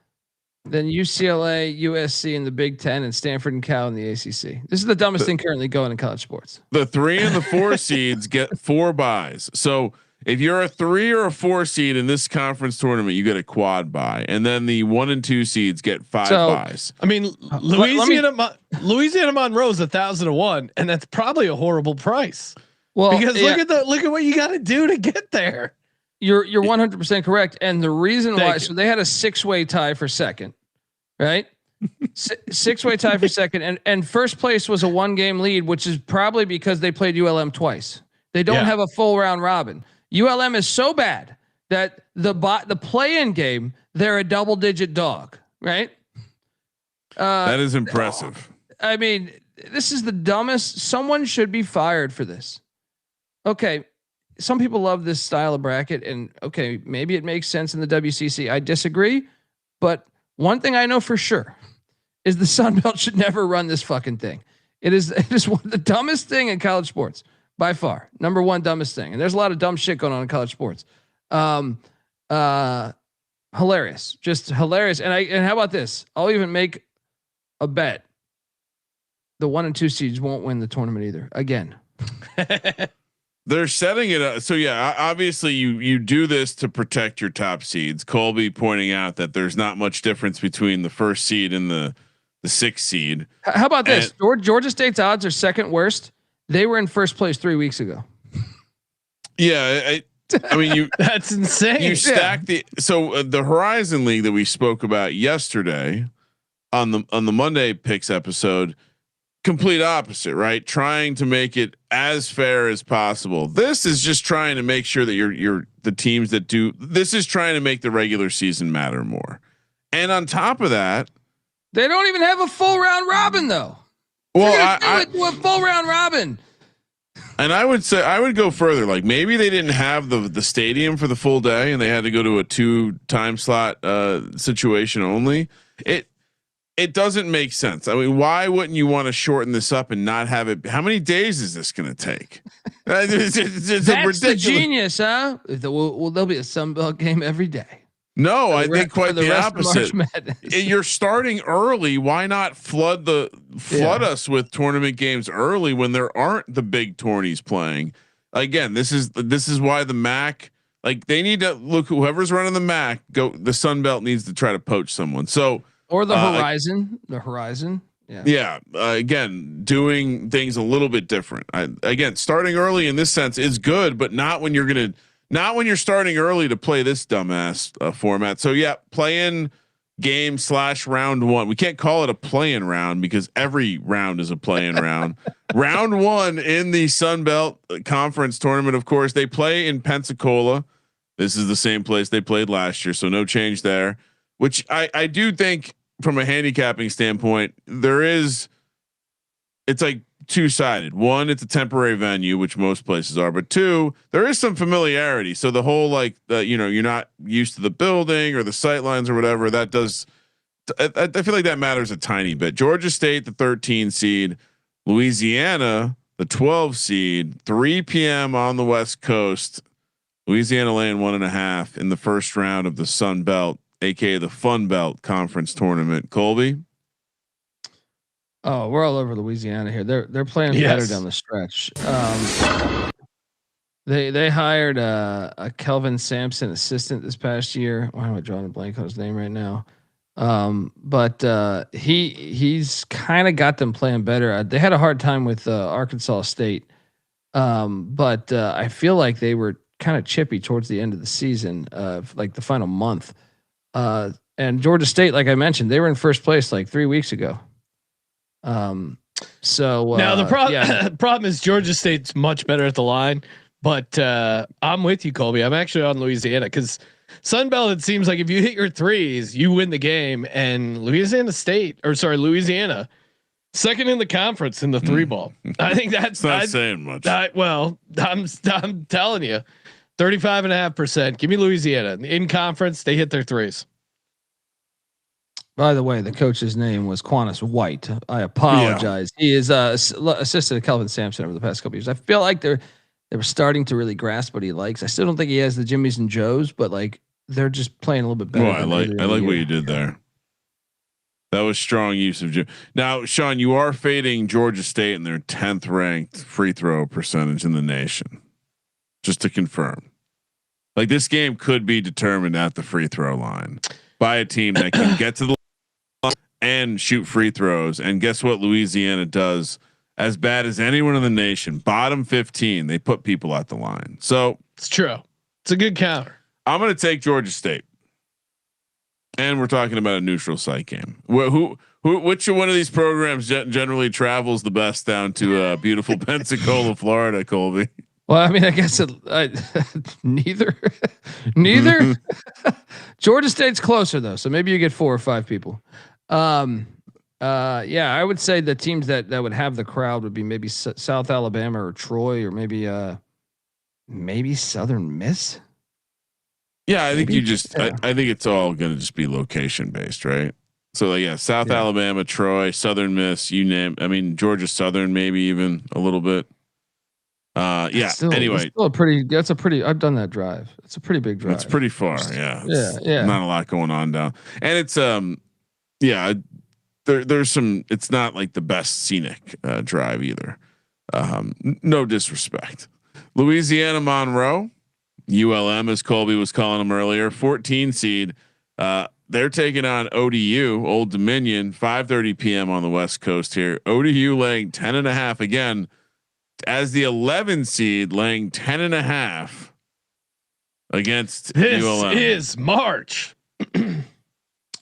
than UCLA, USC in the Big Ten, and Stanford and Cal in the ACC. This is the dumbest thing currently going in college sports. The 3 and the 4 seeds get 4 buys. So if you're a 3 or a 4 seed in this conference tournament, you get a quad bye, and then the 1 and 2 seeds get 5 buys. I mean, Louisiana Monroe's 1,001, and that's probably a horrible price. Well, because look at what you got to do to get there. You're 100% correct, and the reason why so they had a 6-way tie for second, right? 6-way tie for second, and first place was a 1-game lead, which is probably because they played ULM twice. They don't have a full round robin. ULM is so bad that the play-in game they're a double-digit dog, right? That is impressive. I mean, this is the dumbest. Someone should be fired for this. Okay. Some people love this style of bracket, and okay, maybe it makes sense in the WCC. I disagree, but one thing I know for sure is the Sun Belt should never run this fucking thing. It is one of the dumbest thing in college sports by far. Number one dumbest thing, and there's a lot of dumb shit going on in college sports. Hilarious, just hilarious. And how about this? I'll even make a bet: the 1 and 2 seeds won't win the tournament either. Again. They're setting it up. So yeah, obviously you do this to protect your top seeds. Colby pointing out that there's not much difference between the first seed and the 6th seed. How about this? Georgia State's odds are second worst. They were in first place 3 weeks ago. Yeah. I mean, that's insane. You stack the Horizon League that we spoke about yesterday on the Monday picks episode. complete opposite, right? Trying to make it as fair as possible. This is just trying to make sure that you're the teams that do this is trying to make the regular season matter more. And on top of that, they don't even have a full round robin though. Well, I do a full round robin. And I would say I would go further. Like maybe they didn't have the stadium for the full day, and they had to go to a 2 time slot situation only. It doesn't make sense. I mean, why wouldn't you want to shorten this up and not have it? How many days is this going to take? It's That's the genius, huh? There'll be a Sunbelt game every day. No, I think quite the opposite. You're starting early. Why not flood us with tournament games early when there aren't the big tourneys playing? Again, this is why the MAC, like they need to look, whoever's running the MAC, the Sun Belt needs to try to poach someone. So, or the horizon. Yeah. Again, doing things a little bit different. Again, starting early in this sense is good, but not when you're starting early to play this dumbass format. So yeah, play-in game / round 1. We can't call it a play-in round because every round is a play-in round. Round 1 in the Sun Belt Conference tournament. Of course, they play in Pensacola. This is the same place they played last year, so no change there. Which I do think, from a handicapping standpoint, it's like 2-sided. One, it's a temporary venue, which most places are, but 2, there is some familiarity. So the whole you're not used to the building or the sight lines or whatever. That does. I feel like that matters a tiny bit. Georgia State, the 13 seed, Louisiana, the 12 seed, 3 p.m. on the West Coast. Louisiana laying 1.5 in the first round of the Sun Belt, aka the Fun Belt Conference tournament. Colby. Oh, we're all over Louisiana here. They're playing better down the stretch. They hired a Kelvin Sampson assistant this past year. Why am I drawing a blank on his name right now? But he's kind of got them playing better. They had a hard time with Arkansas State, but I feel like they were kind of chippy towards the end of the season, like the final month. And Georgia State, like I mentioned, they were in first place like 3 weeks ago. So now the problem is Georgia State's much better at the line, but I'm with you, Colby. I'm actually on Louisiana because Sunbelt, it seems like if you hit your threes, you win the game. And Louisiana, second in the conference in the 3-ball. I think that's not saying much. I'm telling you, 35.5%. Give me Louisiana in conference. They hit their threes. By the way, the coach's name was Quantus White. I apologize. Yeah. He is assistant to Kelvin Sampson over the past couple of years. I feel like they were starting to really grasp what he likes. I still don't think he has the Jimmies and Joes, but like they're just playing a little bit better. I like what you did there. That was strong use of Jim. Now, Sean, you are fading Georgia State in their 10th ranked free throw percentage in the nation. Just to confirm, like this game could be determined at the free throw line by a team that can get to the line and shoot free throws. And guess what? Louisiana does as bad as anyone in the nation. Bottom 15, they put people at the line. So it's true. It's a good counter. I'm going to take Georgia State. And we're talking about a neutral site game. Which one of these programs generally travels the best down to beautiful Pensacola, Florida, Colby? Well, I mean, I guess neither. Georgia State's closer though, so maybe you get 4 or 5 people. Yeah, I would say the teams that would have the crowd would be maybe South Alabama or Troy, or maybe Southern Miss. Yeah, I think I think it's all going to just be location based, right? So South Alabama, Troy, Southern Miss, you name. I mean, Georgia Southern, maybe even a little bit. Anyway, I've done that drive. It's a pretty big drive. It's pretty far. Yeah. Yeah. Not a lot going on down. And it's, there's some, it's not like the best scenic drive either. No disrespect. Louisiana Monroe, ULM, as Colby was calling them earlier, 14 seed. They're taking on ODU, Old Dominion, 5:30 p.m. on the West Coast here. ODU laying 10.5 again. As the 11 seed, laying 10.5 against ULM. This is March.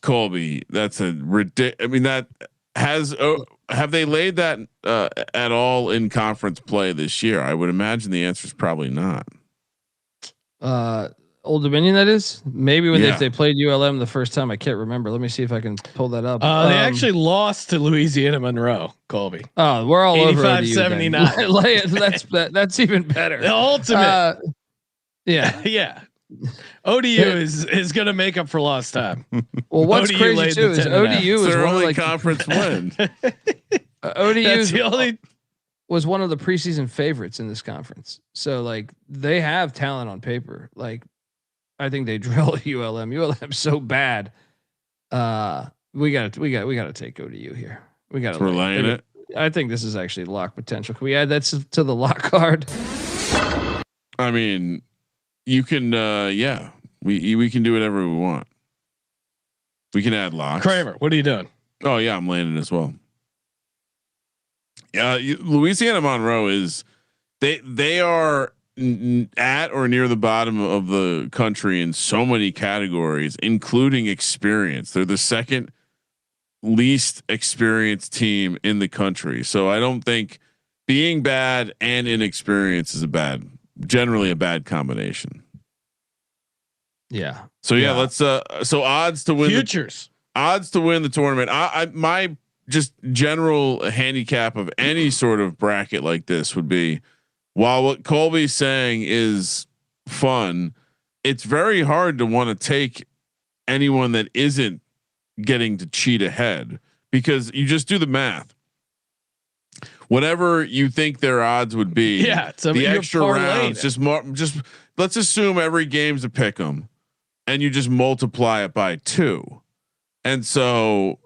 Colby, that's a ridiculous. I mean, Have they laid that at all in conference play this year? I would imagine the answer is probably not. Old Dominion, that is. Maybe if they played ULM the first time, I can't remember. Let me see if I can pull that up. They actually lost to Louisiana Monroe, Colby. Oh, we're all over 85-79. That's even better. The ultimate. Yeah. Yeah. ODU is going to make up for lost time. Well, what's ODU crazy too is ODU is their one only of conference win. ODU was one of the preseason favorites in this conference. So like they have talent on paper. Like I think they drill ULM. ULM's so bad. We got to take ODU here. We got to laying it. I think this is actually lock potential. Can we add that to the lock card? I mean, you can. We can do whatever we want. We can add locks. Kramer, what are you doing? Oh yeah, I'm laying it as well. Louisiana Monroe is they are at or near the bottom of the country in so many categories, including experience. They're the second least experienced team in the country. So I don't think being bad and inexperienced is generally a bad combination. Yeah. So let's so odds to win odds to win the tournament. My just general handicap of any sort of bracket like this would be, while what Colby's saying is fun, it's very hard to want to take anyone that isn't getting to cheat ahead, because you just do the math. Whatever you think their odds would be, the extra rounds, just let's assume every game's a pick 'em, and you just multiply it by 2. And so,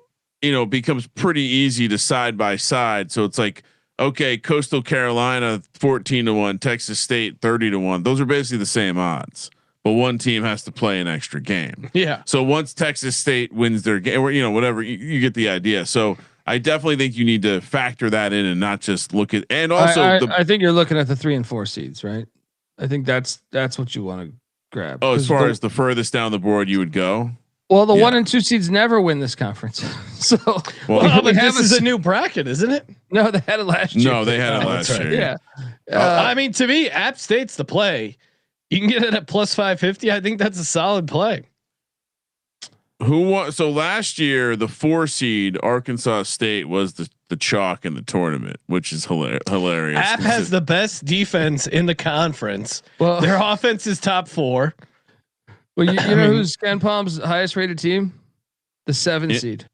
it becomes pretty easy to side by side. So it's like, okay, Coastal Carolina 14-1, Texas State 30-1. Those are basically the same odds, but one team has to play an extra game. Yeah. So once Texas State wins their game, or whatever, you get the idea. So I definitely think you need to factor that in and not just look at. And also, I think you're looking at the 3 and 4 seeds, right? I think that's what you want to grab. Oh, as far as the furthest down the board you would go. Well, the 1 and 2 seeds never win this conference. So but this is a new bracket, isn't it? No, they had it last year. No, they had it last year. Yeah. I mean, to me, App State's the play. You can get it at plus 550. I think that's a solid play. Who won? So last year, the 4 seed Arkansas State was the chalk in the tournament, which is hilarious. App has the best defense in the conference. Well, their offense is top 4. Well, you know who's Ken Palm's highest rated team? The 7 seed.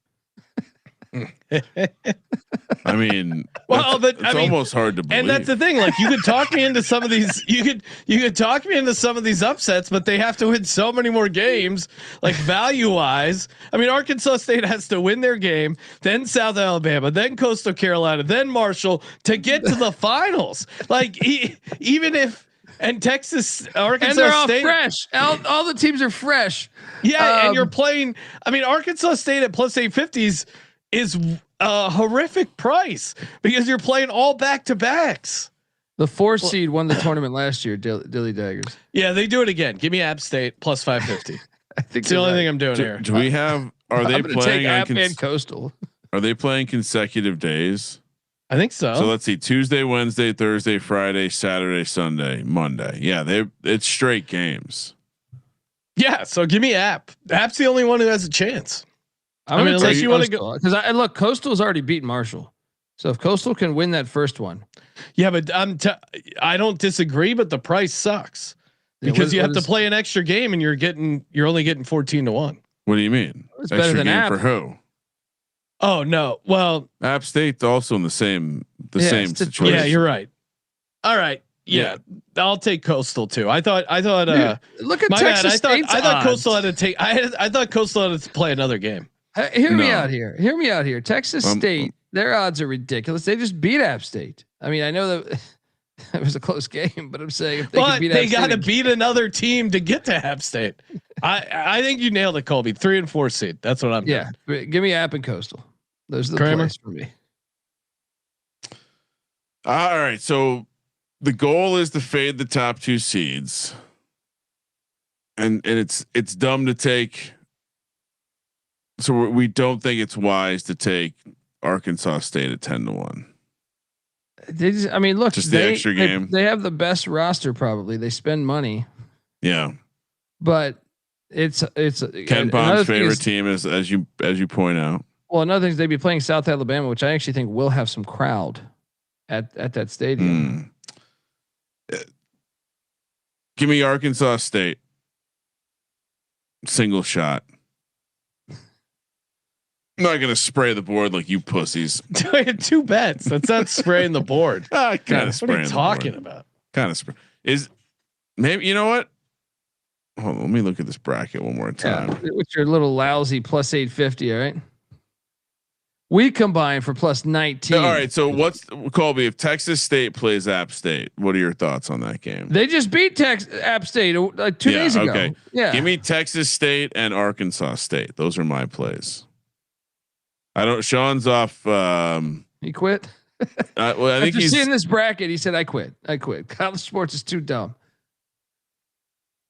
I mean, it's almost hard to believe. And that's the thing. Like, you could talk me into some of these. You could talk me into some of these upsets, but they have to win so many more games. Like, value wise, I mean, Arkansas State has to win their game, then South Alabama, then Coastal Carolina, then Marshall to get to the finals. Like, even if. And Texas, Arkansas and they're all State, fresh. All the teams are fresh. Yeah, and you're playing. I mean, Arkansas State at plus 850s is a horrific price because you're playing all back-to-backs. The 4 seed won the tournament last year. Dilly Daggers. Yeah, they do it again. Give me App State plus 550. I think it's the only thing I'm doing here. Do we have? Are they playing App and Coastal? Are they playing consecutive days? I think so. So let's see: Tuesday, Wednesday, Thursday, Friday, Saturday, Sunday, Monday. Yeah, it's straight games. Yeah, so give me App. App's the only one who has a chance. I mean, unless you want to go, because look, Coastal's already beat Marshall. So if Coastal can win that first one, yeah, but I don't disagree, but the price sucks because you have to play an extra game and you're only getting 14-1. What do you mean? It's better than App. For who? Oh no! Well, App State's also in the same situation. Yeah, you're right. All right. Yeah, I'll take Coastal too. I thought. Look at Texas State. I thought Coastal had to take. I thought Coastal had to play another game. Hear me out here. Texas State, their odds are ridiculous. They just beat App State. I mean, I know that it was a close game, but I'm saying if they can beat App State, they got to beat another team to get to App State. I think you nailed it, Colby. 3 and 4 seed. That's what I'm doing. Yeah, give me App and Coastal. Those are the plays for me. All right, so the goal is to fade the top 2 seeds, and it's dumb to take. So we don't think it's wise to take Arkansas State at 10-1. They just, I mean, look, just the extra game. They have the best roster. Probably they spend money. Yeah, but it's Ken Palm's favorite team is as you point out. Well, another thing is they'd be playing South Alabama, which I actually think will have some crowd at that stadium. Give me Arkansas State. Single shot. I'm not gonna spray the board like you pussies. 2 bets. That's not spraying the board. Kind of spraying. What are you talking about? Kind of spray. Is maybe you know what? Hold on, let me look at this bracket one more time. Yeah, with your little lousy plus 850, all right? We combine for plus 19. All right, so what's Colby? If Texas State plays App State, what are your thoughts on that game? They just beat App State like 2 days ago. Okay. Yeah, give me Texas State and Arkansas State. Those are my plays. I don't. Sean's off. He quit. Well, I think he's seeing this bracket. He said, "I quit. College sports is too dumb."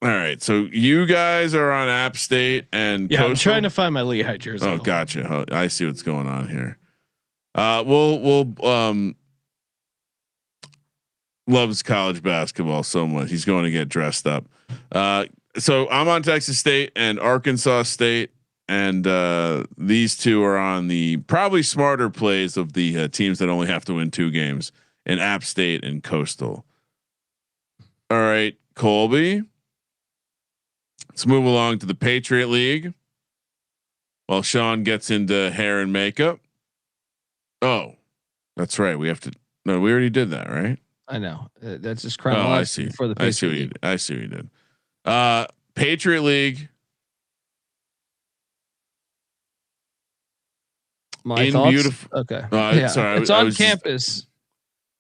All right, so you guys are on App State and Coastal? I'm trying to find my Lehigh jersey. Oh, gotcha. I see what's going on here. We'll loves college basketball so much. He's going to get dressed up. So I'm on Texas State and Arkansas State, and these two are on the probably smarter plays of the teams that only have to win 2 games, in App State and Coastal. All right, Colby. Let's move along to the Patriot League while Sean gets into hair and makeup. Oh, that's right. We have to. No, we already did that, right? I know. That's just chronological. I see. For the Patriot League. I see what you did. Patriot League. My thoughts? Beautiful. Okay. Yeah. Sorry, it's on campus.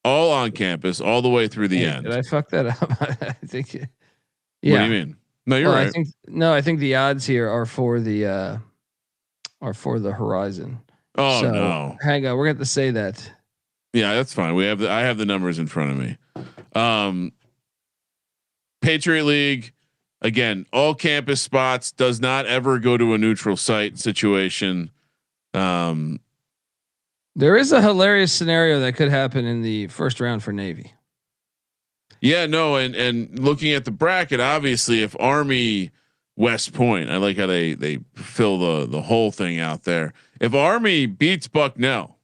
All on campus, all the way through the end. Did I fuck that up? I think. Yeah. What do you mean? No, you're right. I think the odds here are for the horizon. Oh no! Hang on, we're going to say that. Yeah, that's fine. I have the numbers in front of me. Patriot League, again, all campus spots, does not ever go to a neutral site situation. There is a hilarious scenario that could happen in the first round for Navy. Yeah, no, and looking at the bracket, obviously, if Army West Point, I like how they fill the whole thing out there. If Army beats Bucknell,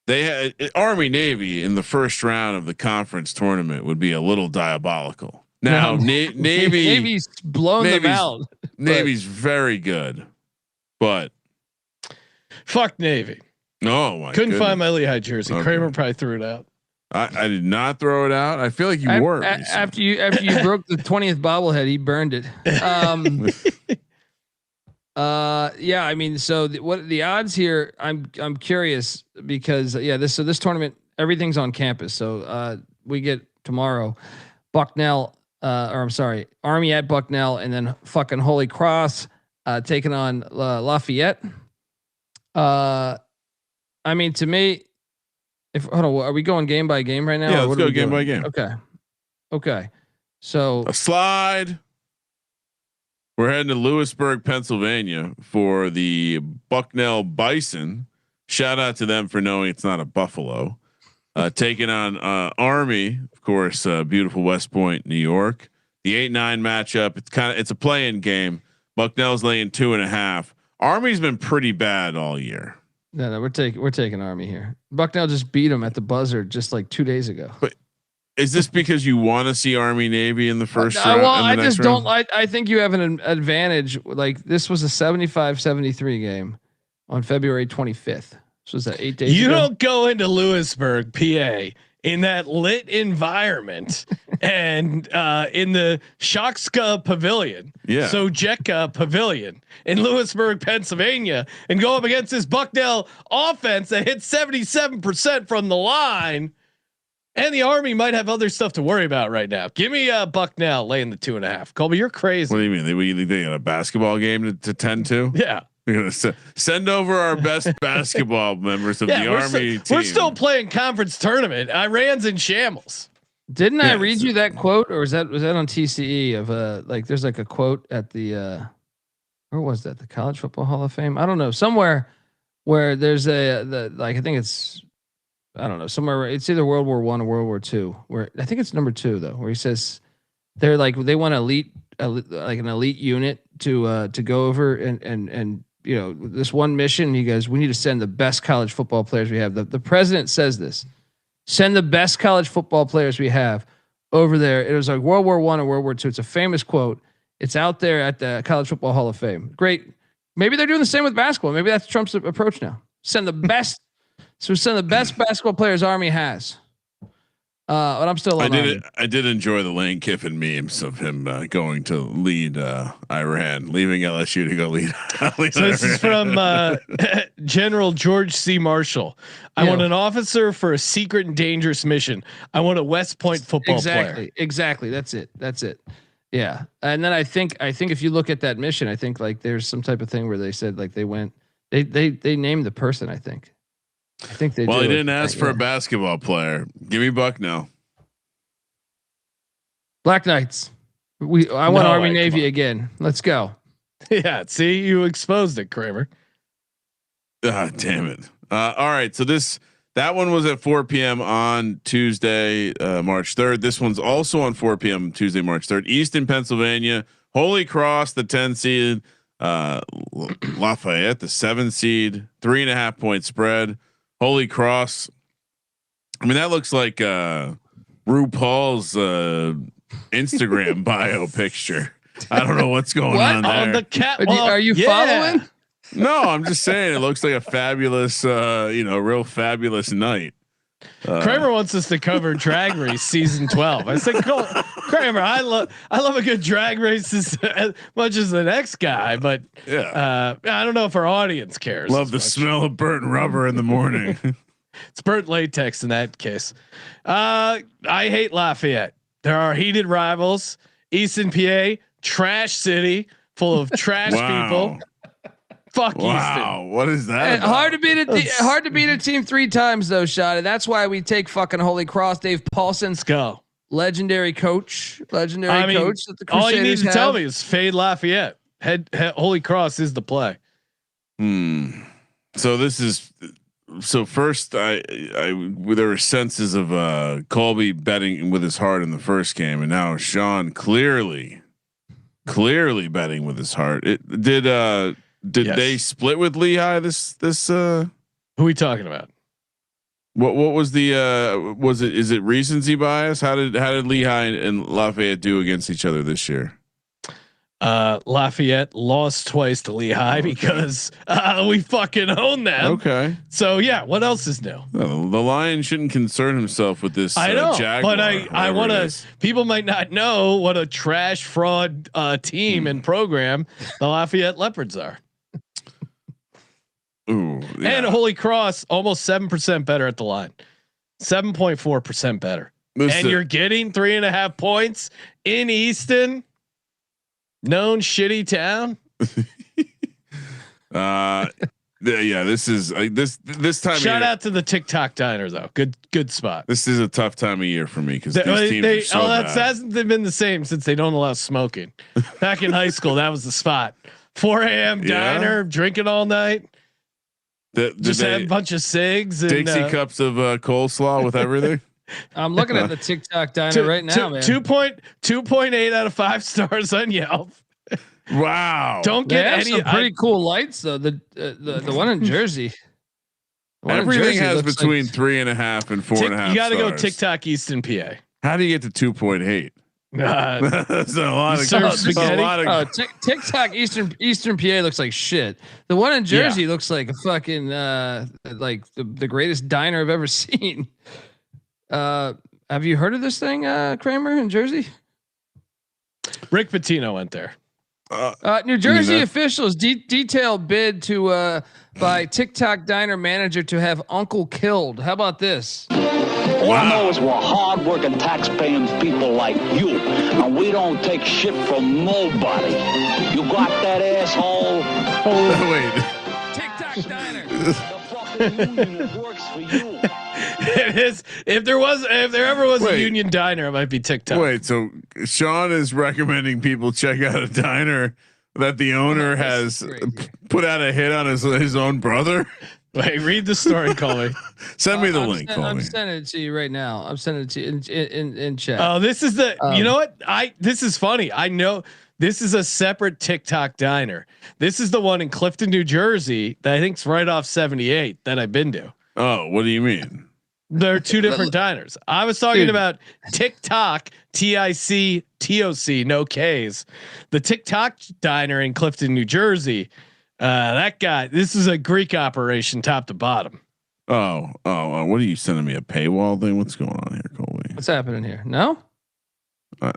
they had Army Navy in the first round of the conference tournament would be a little diabolical. Now Navy's blown them out. Navy's very good, but fuck Navy. No, my couldn't goodness. find my Lehigh jersey. Okay. Kramer probably threw it out. I did not throw it out. I feel like you were. After you broke the 20th bobblehead, he burned it. Yeah, I mean, so what the odds here? I'm curious because this tournament, everything's on campus. So we get tomorrow, Bucknell, Army at Bucknell, and then fucking Holy Cross taking on Lafayette. I mean, to me. Hold on, are we going game by game right now? Yeah, let's go game by game. Okay. So a slide. We're heading to Lewisburg, Pennsylvania for the Bucknell Bison. Shout out to them for knowing it's not a buffalo. Taking on Army, of course, beautiful West Point, New York. The 8-9 matchup. It's a play-in game. Bucknell's laying 2.5. Army's been pretty bad all year. No, we're taking Army here. Bucknell just beat them at the buzzer just like 2 days ago. But is this because you want to see Army Navy in the first round? Well, I just don't. I think you have an advantage. Like this was a 75-73 game on February 25th. So was that 8 days? You ago? don't go into Lewisburg, PA, in that lit environment and in the Shakska Pavilion, Sojeka Pavilion in Lewisburg, Pennsylvania, and go up against this Bucknell offense that hits 77% from the line. And the Army might have other stuff to worry about right now. Give me Bucknell laying the 2.5. Colby, you're crazy. What do you mean? They got a basketball game to tend to? Yeah. We're gonna send over our best basketball members of the Army team. We're still playing conference tournament. Iran's in shambles. Didn't I read you that quote, or was that on TCE of like there's like a quote at the where was that, the College Football Hall of Fame? I don't know, somewhere where there's I think it's, I don't know, somewhere it's either World War I or World War II, where I think it's number 2 though, where he says they're like, they want like an elite unit to go over and this one mission. He goes, we need to send the best college football players we have. The president says this, send the best college football players we have over there. It was like World War I or World War II. It's a famous quote. It's out there at the College Football Hall of Fame. Great. Maybe they're doing the same with basketball. Maybe that's Trump's approach now. Send the best. So send the best basketball players Army has. But I'm still. I did enjoy the Lane Kiffin memes of him going to lead Iran, leaving LSU to go lead. So this is from General George C. Marshall. I want an officer for a secret and dangerous mission. I want a West Point football player. Exactly. That's it. Yeah. And then I think if you look at that mission, I think like there's some type of thing where they said like they named the person. I think they. Well, he didn't ask for a basketball player. Give me Bucknell. Black Knights. I want Army Navy again. Let's go. Yeah. See, you exposed it, Kramer. Damn it. All right. So that one was at 4 p.m. on Tuesday, March 3rd. This one's also on 4 p.m. Tuesday, March 3rd. Easton, Pennsylvania. Holy Cross, the 10 seed. Lafayette, the 7 seed. 3.5 point spread. Holy Cross. I mean, that looks like RuPaul's Instagram bio picture. I don't know what's going on there. On the cat. Are you following? No, I'm just saying it looks like a fabulous, real fabulous night. Kramer wants us to cover Drag Race season 12. I said, Kramer, I love a good drag race as much as the next guy, but I don't know if our audience cares. Love the smell of burnt rubber in the morning. It's burnt latex in that case. I hate Lafayette. There are heated rivals. Easton, PA, trash city full of trash people. Fuck Easton. What is that? Hard to beat a team 3 times though, Shot. That's why we take fucking Holy Cross. Dave Paulson. Let's go. Legendary coach. Coach that the Crusaders all you need to have. tell me is fade Lafayette. Holy Cross is the play. So first there were senses of Colby betting with his heart in the first game, and now Sean clearly betting with his heart. Did they split with Lehigh? This who are we talking about? What was the is it recency bias? How did Lehigh and Lafayette do against each other this year? Lafayette lost twice to Lehigh because we fucking own them. Okay. So yeah, what else is new? The Lion shouldn't concern himself with this. I know, Jaguar, but I want to. People might not know what a trash fraud team and program the Lafayette Leopards are. Ooh, yeah. And Holy Cross almost 7% better at the line, 7.4% better, and you're getting 3.5 points in Easton. Known shitty town. This is this time. Shout out to the TikTok diner though. Good spot. This is a tough time of year for me because these teams are so bad. Hasn't been the same since they don't allow smoking. Back in high school, that was the spot. 4 a.m. diner, drinking all night. Just have a bunch of cigs and Dixie cups of coleslaw with everything. I'm looking at the TikTok diner right now, man. 2.8 out of 5 stars on Yelp. Wow! Don't get any some pretty cool lights though. The one in Jersey. Everything has between 3.5 and 4.5. You got to go TikTok Easton, PA. How do you get to 2.8? That's a lot of TikTok Eastern PA looks like shit. The one in Jersey looks like a fucking like the greatest diner I've ever seen. Have you heard of this thing, Kramer, in Jersey? Rick Pitino went there. New Jersey officials detailed bid to by TikTok diner manager to have uncle killed. How about this? All I know is we're hard-working, tax-paying people like you, and we don't take shit from nobody. You got that, asshole? Oh, wait. TikTok diner. The fucking union works for you. It is. If there ever was a union diner, it might be TikTok. Wait, so Sean is recommending people check out a diner that the owner has put out a hit on his own brother? Wait, read the story, Colby. Send me the link, Colby. I'm sending it to you right now. I'm sending it to you in chat. Oh, this is the. You know what? This is funny. I know this is a separate TikTok diner. This is the one in Clifton, New Jersey, that I think's right off 78 that I've been to. Oh, what do you mean? There are two different diners. I was talking about TikTok, TICTOC, no K's. The TikTok diner in Clifton, New Jersey. That guy. This is a Greek operation, top to bottom. Oh, what are you sending me, a paywall thing? What's going on here, Colby? What's happening here? No, I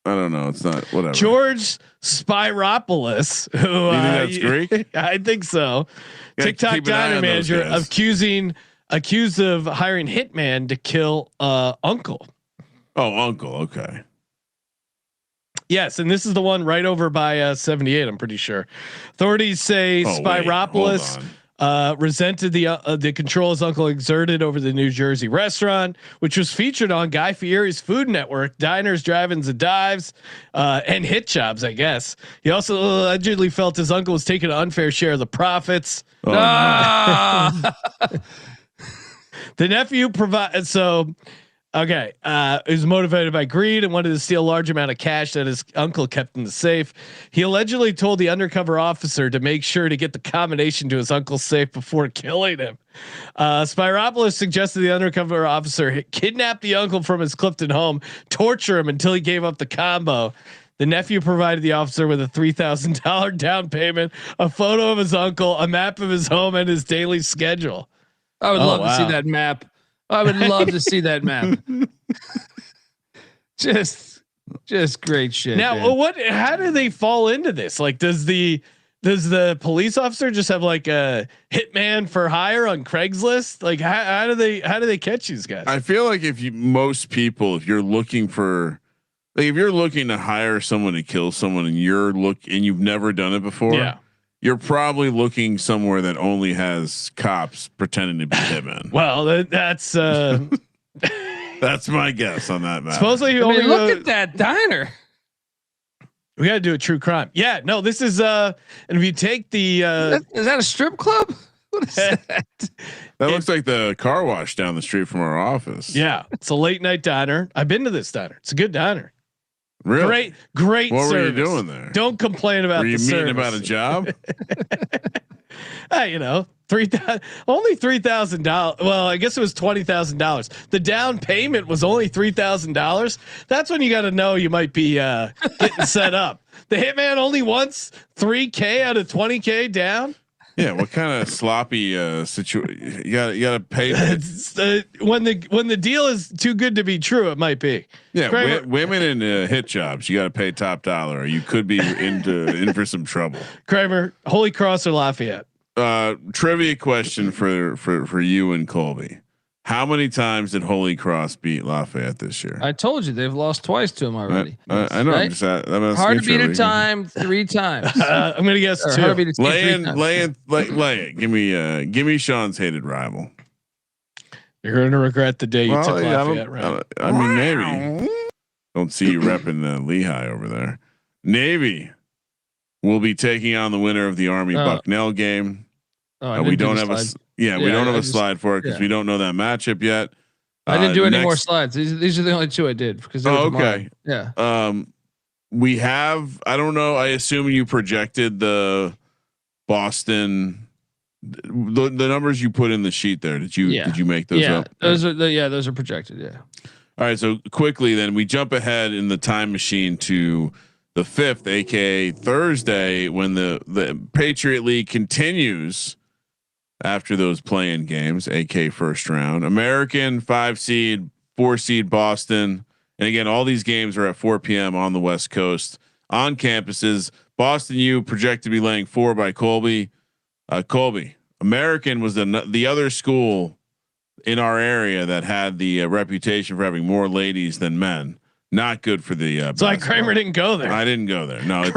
don't know. It's not whatever. George Spyropoulos, who you think that's Greek? I think so. TikTok diner manager accused of hiring hitman to kill uncle. Oh, uncle. Okay. Yes, and this is the one right over by 78. I'm pretty sure. Authorities say Spyropoulos resented the control his uncle exerted over the New Jersey restaurant, which was featured on Guy Fieri's Food Network, diners, drive-ins, and dives, and hit jobs. I guess he also allegedly felt his uncle was taking an unfair share of the profits. The nephew provided is motivated by greed and wanted to steal a large amount of cash that his uncle kept in the safe. He allegedly told the undercover officer to make sure to get the combination to his uncle's safe before killing him. Spyropoulos suggested the undercover officer kidnap the uncle from his Clifton home, torture him until he gave up the combo. The nephew provided the officer with a $3,000 down payment, a photo of his uncle, a map of his home, and his daily schedule. I would love to see that map. I would love to see that map. Just great shit. Now, how do they fall into this? Like, does the police officer just have like a hitman for hire on Craigslist? Like, how do they catch these guys? I feel like if you're looking to hire someone to kill someone and you've never done it before, you're probably looking somewhere that only has cops pretending to be hitmen. Well, that's that's my guess on that matter. Supposedly, look at that diner. We got to do a true crime. Yeah, no, this is and if you take the is that a strip club? What is that? That looks like the car wash down the street from our office. Yeah, it's a late night diner. I've been to this diner. It's a good diner. Really? Great. What service. were you doing there? Don't complain about. Were you meeting about a job? Hey, only $3,000. Well, I guess it was $20,000. The down payment was only $3,000. That's when you got to know you might be getting set up. The hitman only wants $3K out of $20K down. Yeah, what kind of sloppy situation? You got to pay. When the deal is too good to be true, it might be. Yeah, women in hit jobs, you got to pay top dollar, or you could be in for some trouble. Kramer, Holy Cross or Lafayette? Trivia question for you and Colby. How many times did Holy Cross beat Lafayette this year? I told you they've lost twice to him already. I know. Right? I'm hard to beat a time 3 times. I'm gonna guess 2. Lay it. Give me Sean's hated rival. You're gonna regret the day you took Lafayette. Right? I mean, maybe. Don't see you repping Lehigh over there. Navy will be taking on the winner of the Army Bucknell game. We don't have a slide for it because we don't know that matchup yet. I didn't do any more slides. These are the only 2 I did because okay. Yeah. We have. I don't know. I assume you projected the Boston. The numbers you put in the sheet there. Did you make those up? Those are projected. Yeah. All right. So quickly, then we jump ahead in the time machine to the 5th, aka Thursday, when the Patriot League continues. After those play-in games, AK first round, American 5 seed, 4 seed Boston, and again, all these games are at 4 p.m. on the West Coast on campuses. Boston U projected to be laying 4 by Colby. Colby, American was the other school in our area that had the reputation for having more ladies than men. Not good for the. It's like Kramer didn't go there. I didn't go there. No, it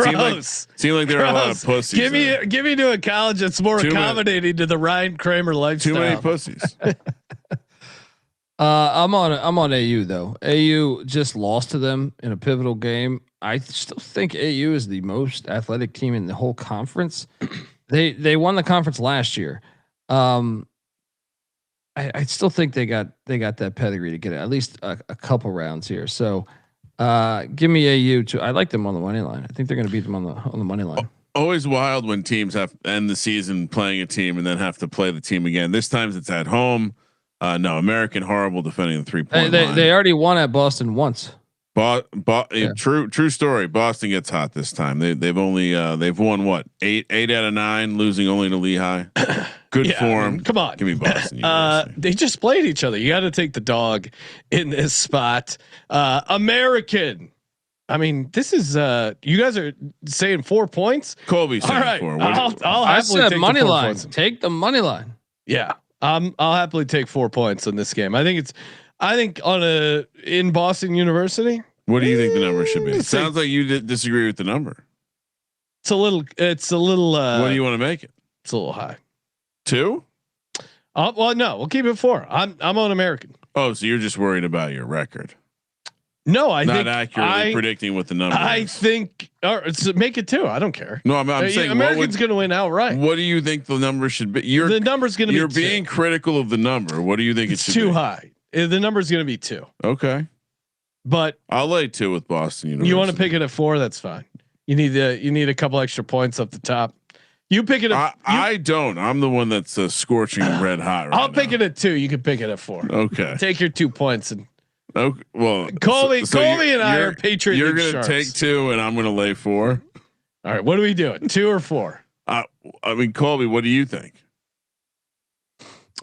seemed like there were a lot of pussies. Give me to a college that's more accommodating to the Ryan Kramer lifestyle. Too many pussies. I'm on AU though. AU just lost to them in a pivotal game. I still think AU is the most athletic team in the whole conference. They won the conference last year. I still think they got that pedigree to get it at least a couple rounds here. So give me AU too. I like them on the money line. I think they're going to beat them on the money line. Always wild when teams have end the season playing a team and then have to play the team again. This time it's at home. No, American horrible defending the 3-point line. They already won at Boston once. Yeah. True story. Boston gets hot this time. They've only they've won what 8 out of 9, losing only to Lehigh. Good form. I mean, come on, give me Boston. They just played each other. You got to take the dog in this spot. American. I mean, this is you guys are saying 4 points. Colby's saying all right. 4. I'll happily take money the 4 line. points. Take the money line. Yeah, I'll happily take 4 points in this game. I think in Boston University. What do you think the number should be? It sounds like you disagree with the number. It's a little. What do you want to make it? It's a little high. 2? Well, no, we'll keep it 4. I'm on American. Oh, so you're just worried about your record? No, I not think accurately predicting what the number. I think, so make it 2. I don't care. No, I'm saying American's going to win outright. What do you think the number should be? The number's going to be. You're being critical of the number. What do you think it's it should be? Too high. The number's going to be 2. Okay, but I'll lay 2 with Boston University. You want to pick it at 4? That's fine. You need a couple extra points up the top. You pick it at. I don't. I'm the one that's scorching red hot. I'll pick it at 2. You can pick it at 4. Okay. Take your 2 points and. Okay. Well, Colby and I are Patriot League You're going to take 2, and I'm going to lay 4. All right. What are we doing? 2 or 4? I mean, Colby, what do you think?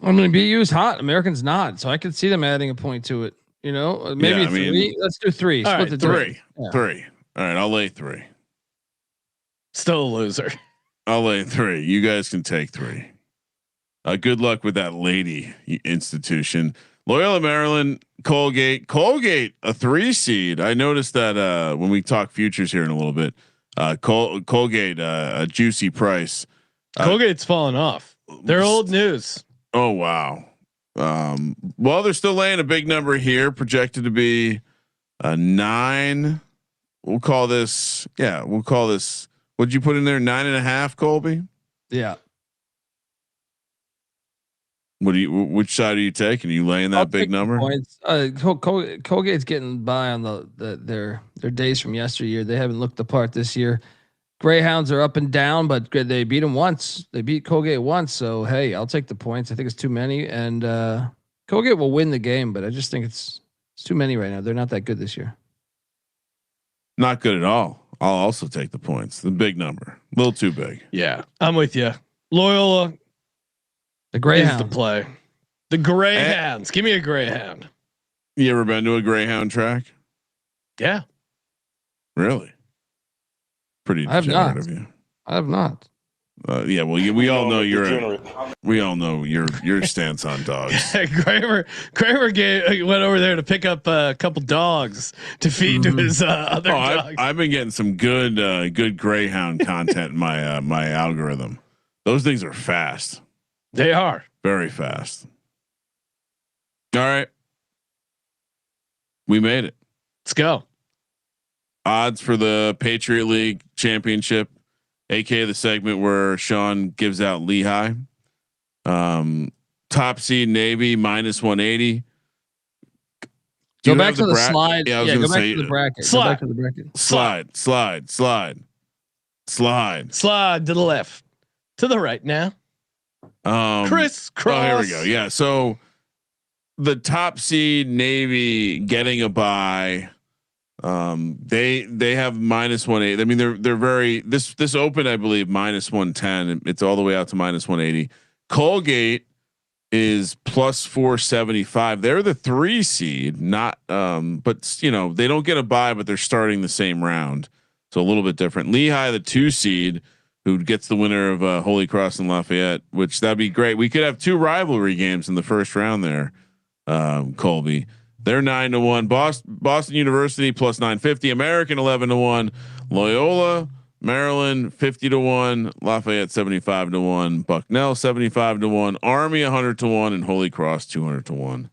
I mean, BU's hot. American's not, so I could see them adding a point to it. You know, maybe 3. Let's do 3. Split the 3. Yeah. 3. All right, I'll lay 3. Still a loser. I'll lay 3. You guys can take 3. Good luck with that lady institution. Loyola Maryland, Colgate, a 3 seed. I noticed that when we talk futures here in a little bit, Colgate, a juicy price. Colgate's falling off. They're old news. Oh wow. Well, they're still laying a big number here, projected to be a 9. We'll call this. Yeah, we'll call this. What'd you put in there? 9.5, Colby. Yeah. Which side are you taking? Are you laying that big number? Points. Colgate's getting by on their days from yesteryear. They haven't looked the part this year. Greyhounds are up and down, but they beat them once. They beat Colgate once. So, hey, I'll take the points. I think it's too many, and Colgate will win the game, but I just think it's too many right now. They're not that good this year. Not good at all. I'll also take the points. The big number, a little too big. Yeah, I'm with you. Loyola. The Greyhound. Is the play. The Greyhounds. Give me a Greyhound. You ever been to a Greyhound track? Yeah. Really? Pretty. I have not. Of you. I have not. Yeah. Well, we all know we all know your stance on dogs. Kramer went over there to pick up a couple dogs to feed to his other dogs. I've been getting some good Greyhound content in my algorithm. Those things are fast. They are very fast. All right. We made it. Let's go. Odds for the Patriot League Championship, aka the segment where Sean gives out Lehigh. Top seed Navy -180. Go back to the slide. Yeah, go back to the bracket. Slide. Slide to the left, to the right now. Crisscross. Oh, here we go. Yeah. So the top seed Navy getting a bye. They have -180. I mean, they're very this open, I believe, -110. It's all the way out to -180. Colgate is +475. They're the 3 seed, not but you know, they don't get a bye, but they're starting the same round. So a little bit different. Lehigh, the 2 seed, who gets the winner of Holy Cross and Lafayette, which that'd be great. We could have 2 rivalry games in the first round there. Colby, they're 9-1. Boston University +950. American 11-1. Loyola Maryland 50-1. Lafayette 75-1. Bucknell 75-1. Army 100-1, and Holy Cross 200-1.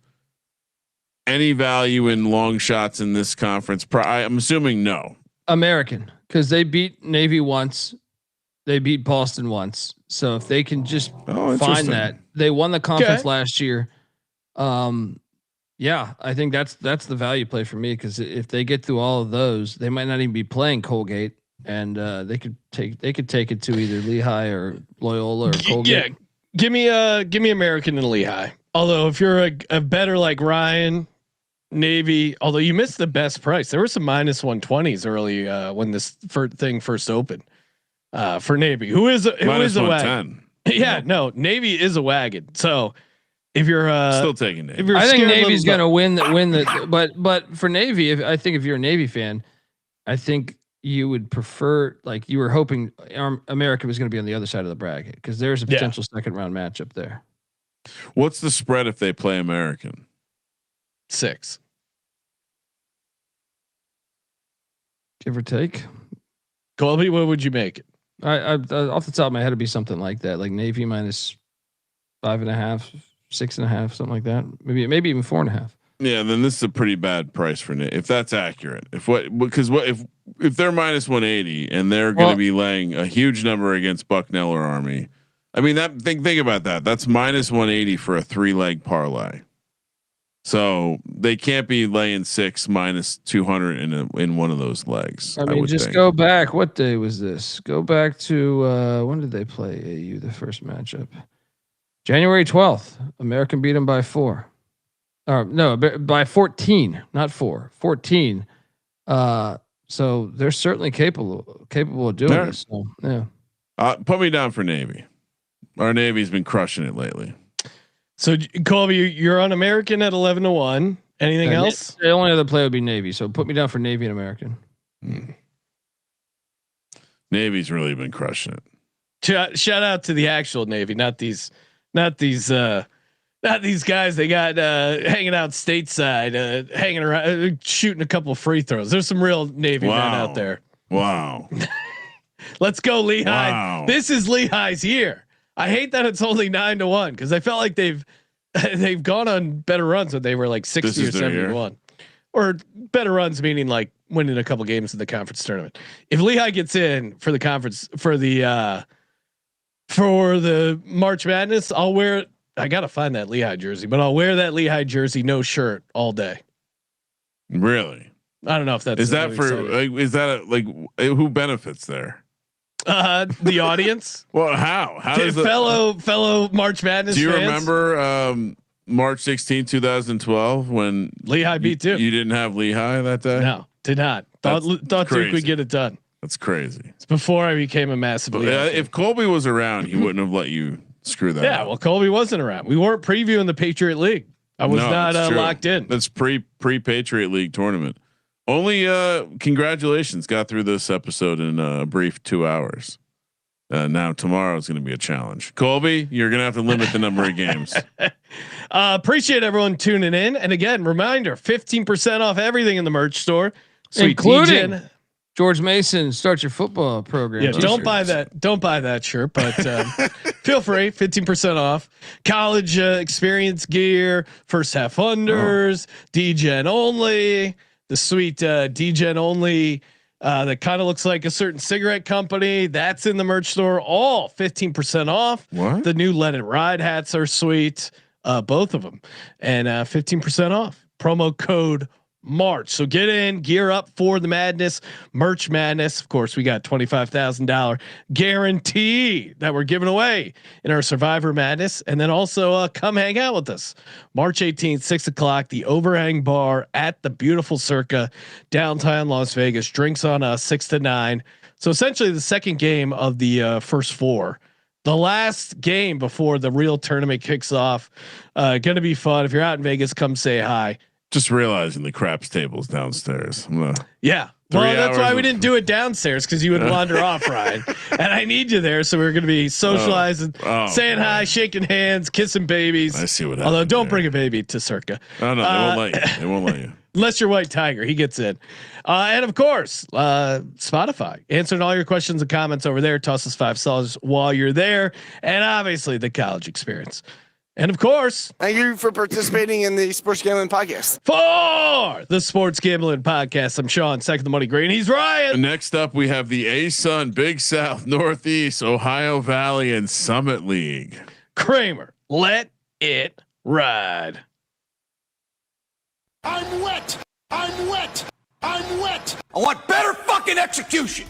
Any value in long shots in this conference? I'm assuming no. American, because they beat Navy once. They beat Boston once. So if they can just find that, they won the conference last year. Yeah, I think that's the value play for me, because if they get through all of those, they might not even be playing Colgate, and they could take it to either Lehigh or Loyola or Colgate. Yeah, give me American and Lehigh. Although if you're a better like Ryan, Navy, although you missed the best price, there were some -120s early when this thing first opened for Navy, who is a wagon. Yeah, no, Navy is a wagon. So if you're still taking Navy, I think Navy's going to win the. But for Navy, I think if you're a Navy fan, I think you would prefer, like you were hoping America was going to be on the other side of the bracket, because there's a potential second round matchup there. What's the spread if they play American? 6. Give or take. Colby, what would you make it? I off the top of my head, it'd be something like that, like Navy -5.5, 6.5, something like that. Maybe even 4.5. Yeah, then this is a pretty bad price for Navy, if that's accurate. If they're -180 and they're going to be laying a huge number against Bucknell or Army. I mean, think about that. That's -180 for a 3-leg parlay. So they can't be laying 6 -200 in one of those legs. I mean, just go back. What day was this? Go back to when did they play AU the first matchup? January 12th. American beat them by 4. No, by 14, not 4. 14. So they're certainly capable of doing this. So, yeah. Put me down for Navy. Our Navy's been crushing it lately. So Colby, you're on American at 11-1. Anything else? The only other play would be Navy. So put me down for Navy and American. Navy's really been crushing it. Shout out to the actual Navy, not these guys they got hanging out stateside, hanging around, shooting a couple of free throws. There's some real Navy men out there. Wow. Let's go Lehigh. Wow. This is Lehigh's year. I hate that it's only 9-1, because I felt like they've gone on better runs when they were like 60 or 71, or better runs meaning like winning a couple games in the conference tournament. If Lehigh gets in for the conference for the March Madness, I'll wear it. I gotta find that Lehigh jersey, but I'll wear that Lehigh jersey, no shirt, all day. Really? I don't know if that's is that who benefits there? The audience. Well, how does fellow March Madness? Do you fans? Remember March 16, 2012 when Lehigh beat Duke? You didn't have Lehigh that day? No, did not. Thought Duke would get it done. That's crazy. It's before I became a massive. If Colby was around, he wouldn't have let you screw that. Yeah, well, Colby wasn't around. We weren't previewing the Patriot League. I was not locked in. That's pre Patriot League tournament. Only congratulations, got through this episode in a brief 2 hours. Now tomorrow is going to be a challenge. Colby, you're going to have to limit the number of games. Appreciate everyone tuning in. And again, reminder, 15% off everything in the merch store, including George Mason Start Your Football program. Yeah, don't buy that shirt, but feel free. 15% off. College experience gear, first half unders, D-Gen only. The sweet D-Gen only that kind of looks like a certain cigarette company. That's in the merch store. All 15% off. What? The new Let It Ride hats are sweet. Both of them. And 15% off. Promo code March. So get in, gear up for the madness, merch madness. Of course, we got $25,000 guarantee that we're giving away in our Survivor Madness. And then also come hang out with us March 18th, 6:00, the Overhang Bar at the beautiful Circa downtown Las Vegas. Drinks on us 6 to 9. So essentially the second game of the first 4. The last game before the real tournament kicks off. Going to be fun. If you're out in Vegas, come say hi. Just realizing the craps table's downstairs. Yeah. Well, that's why we didn't do it downstairs, because you would wander off, Ryan. And I need you there, so we're going to be socializing, saying hi, shaking hands, kissing babies. I see what happened. Although don't bring a baby to Circa. Oh, no, they won't let you. They won't let you. Unless you're White Tiger, he gets in. And of course, Spotify, answering all your questions and comments over there. Toss us $5 while you're there. And obviously the college experience. And of course, thank you for participating in the Sports Gambling Podcast. For the Sports Gambling Podcast, I'm Sean, second the money green. He's Ryan. Next up, we have the ASUN, Big South, Northeast, Ohio Valley, and Summit League. Kramer, let it ride. I'm wet. I'm wet. I'm wet. I want better fucking execution.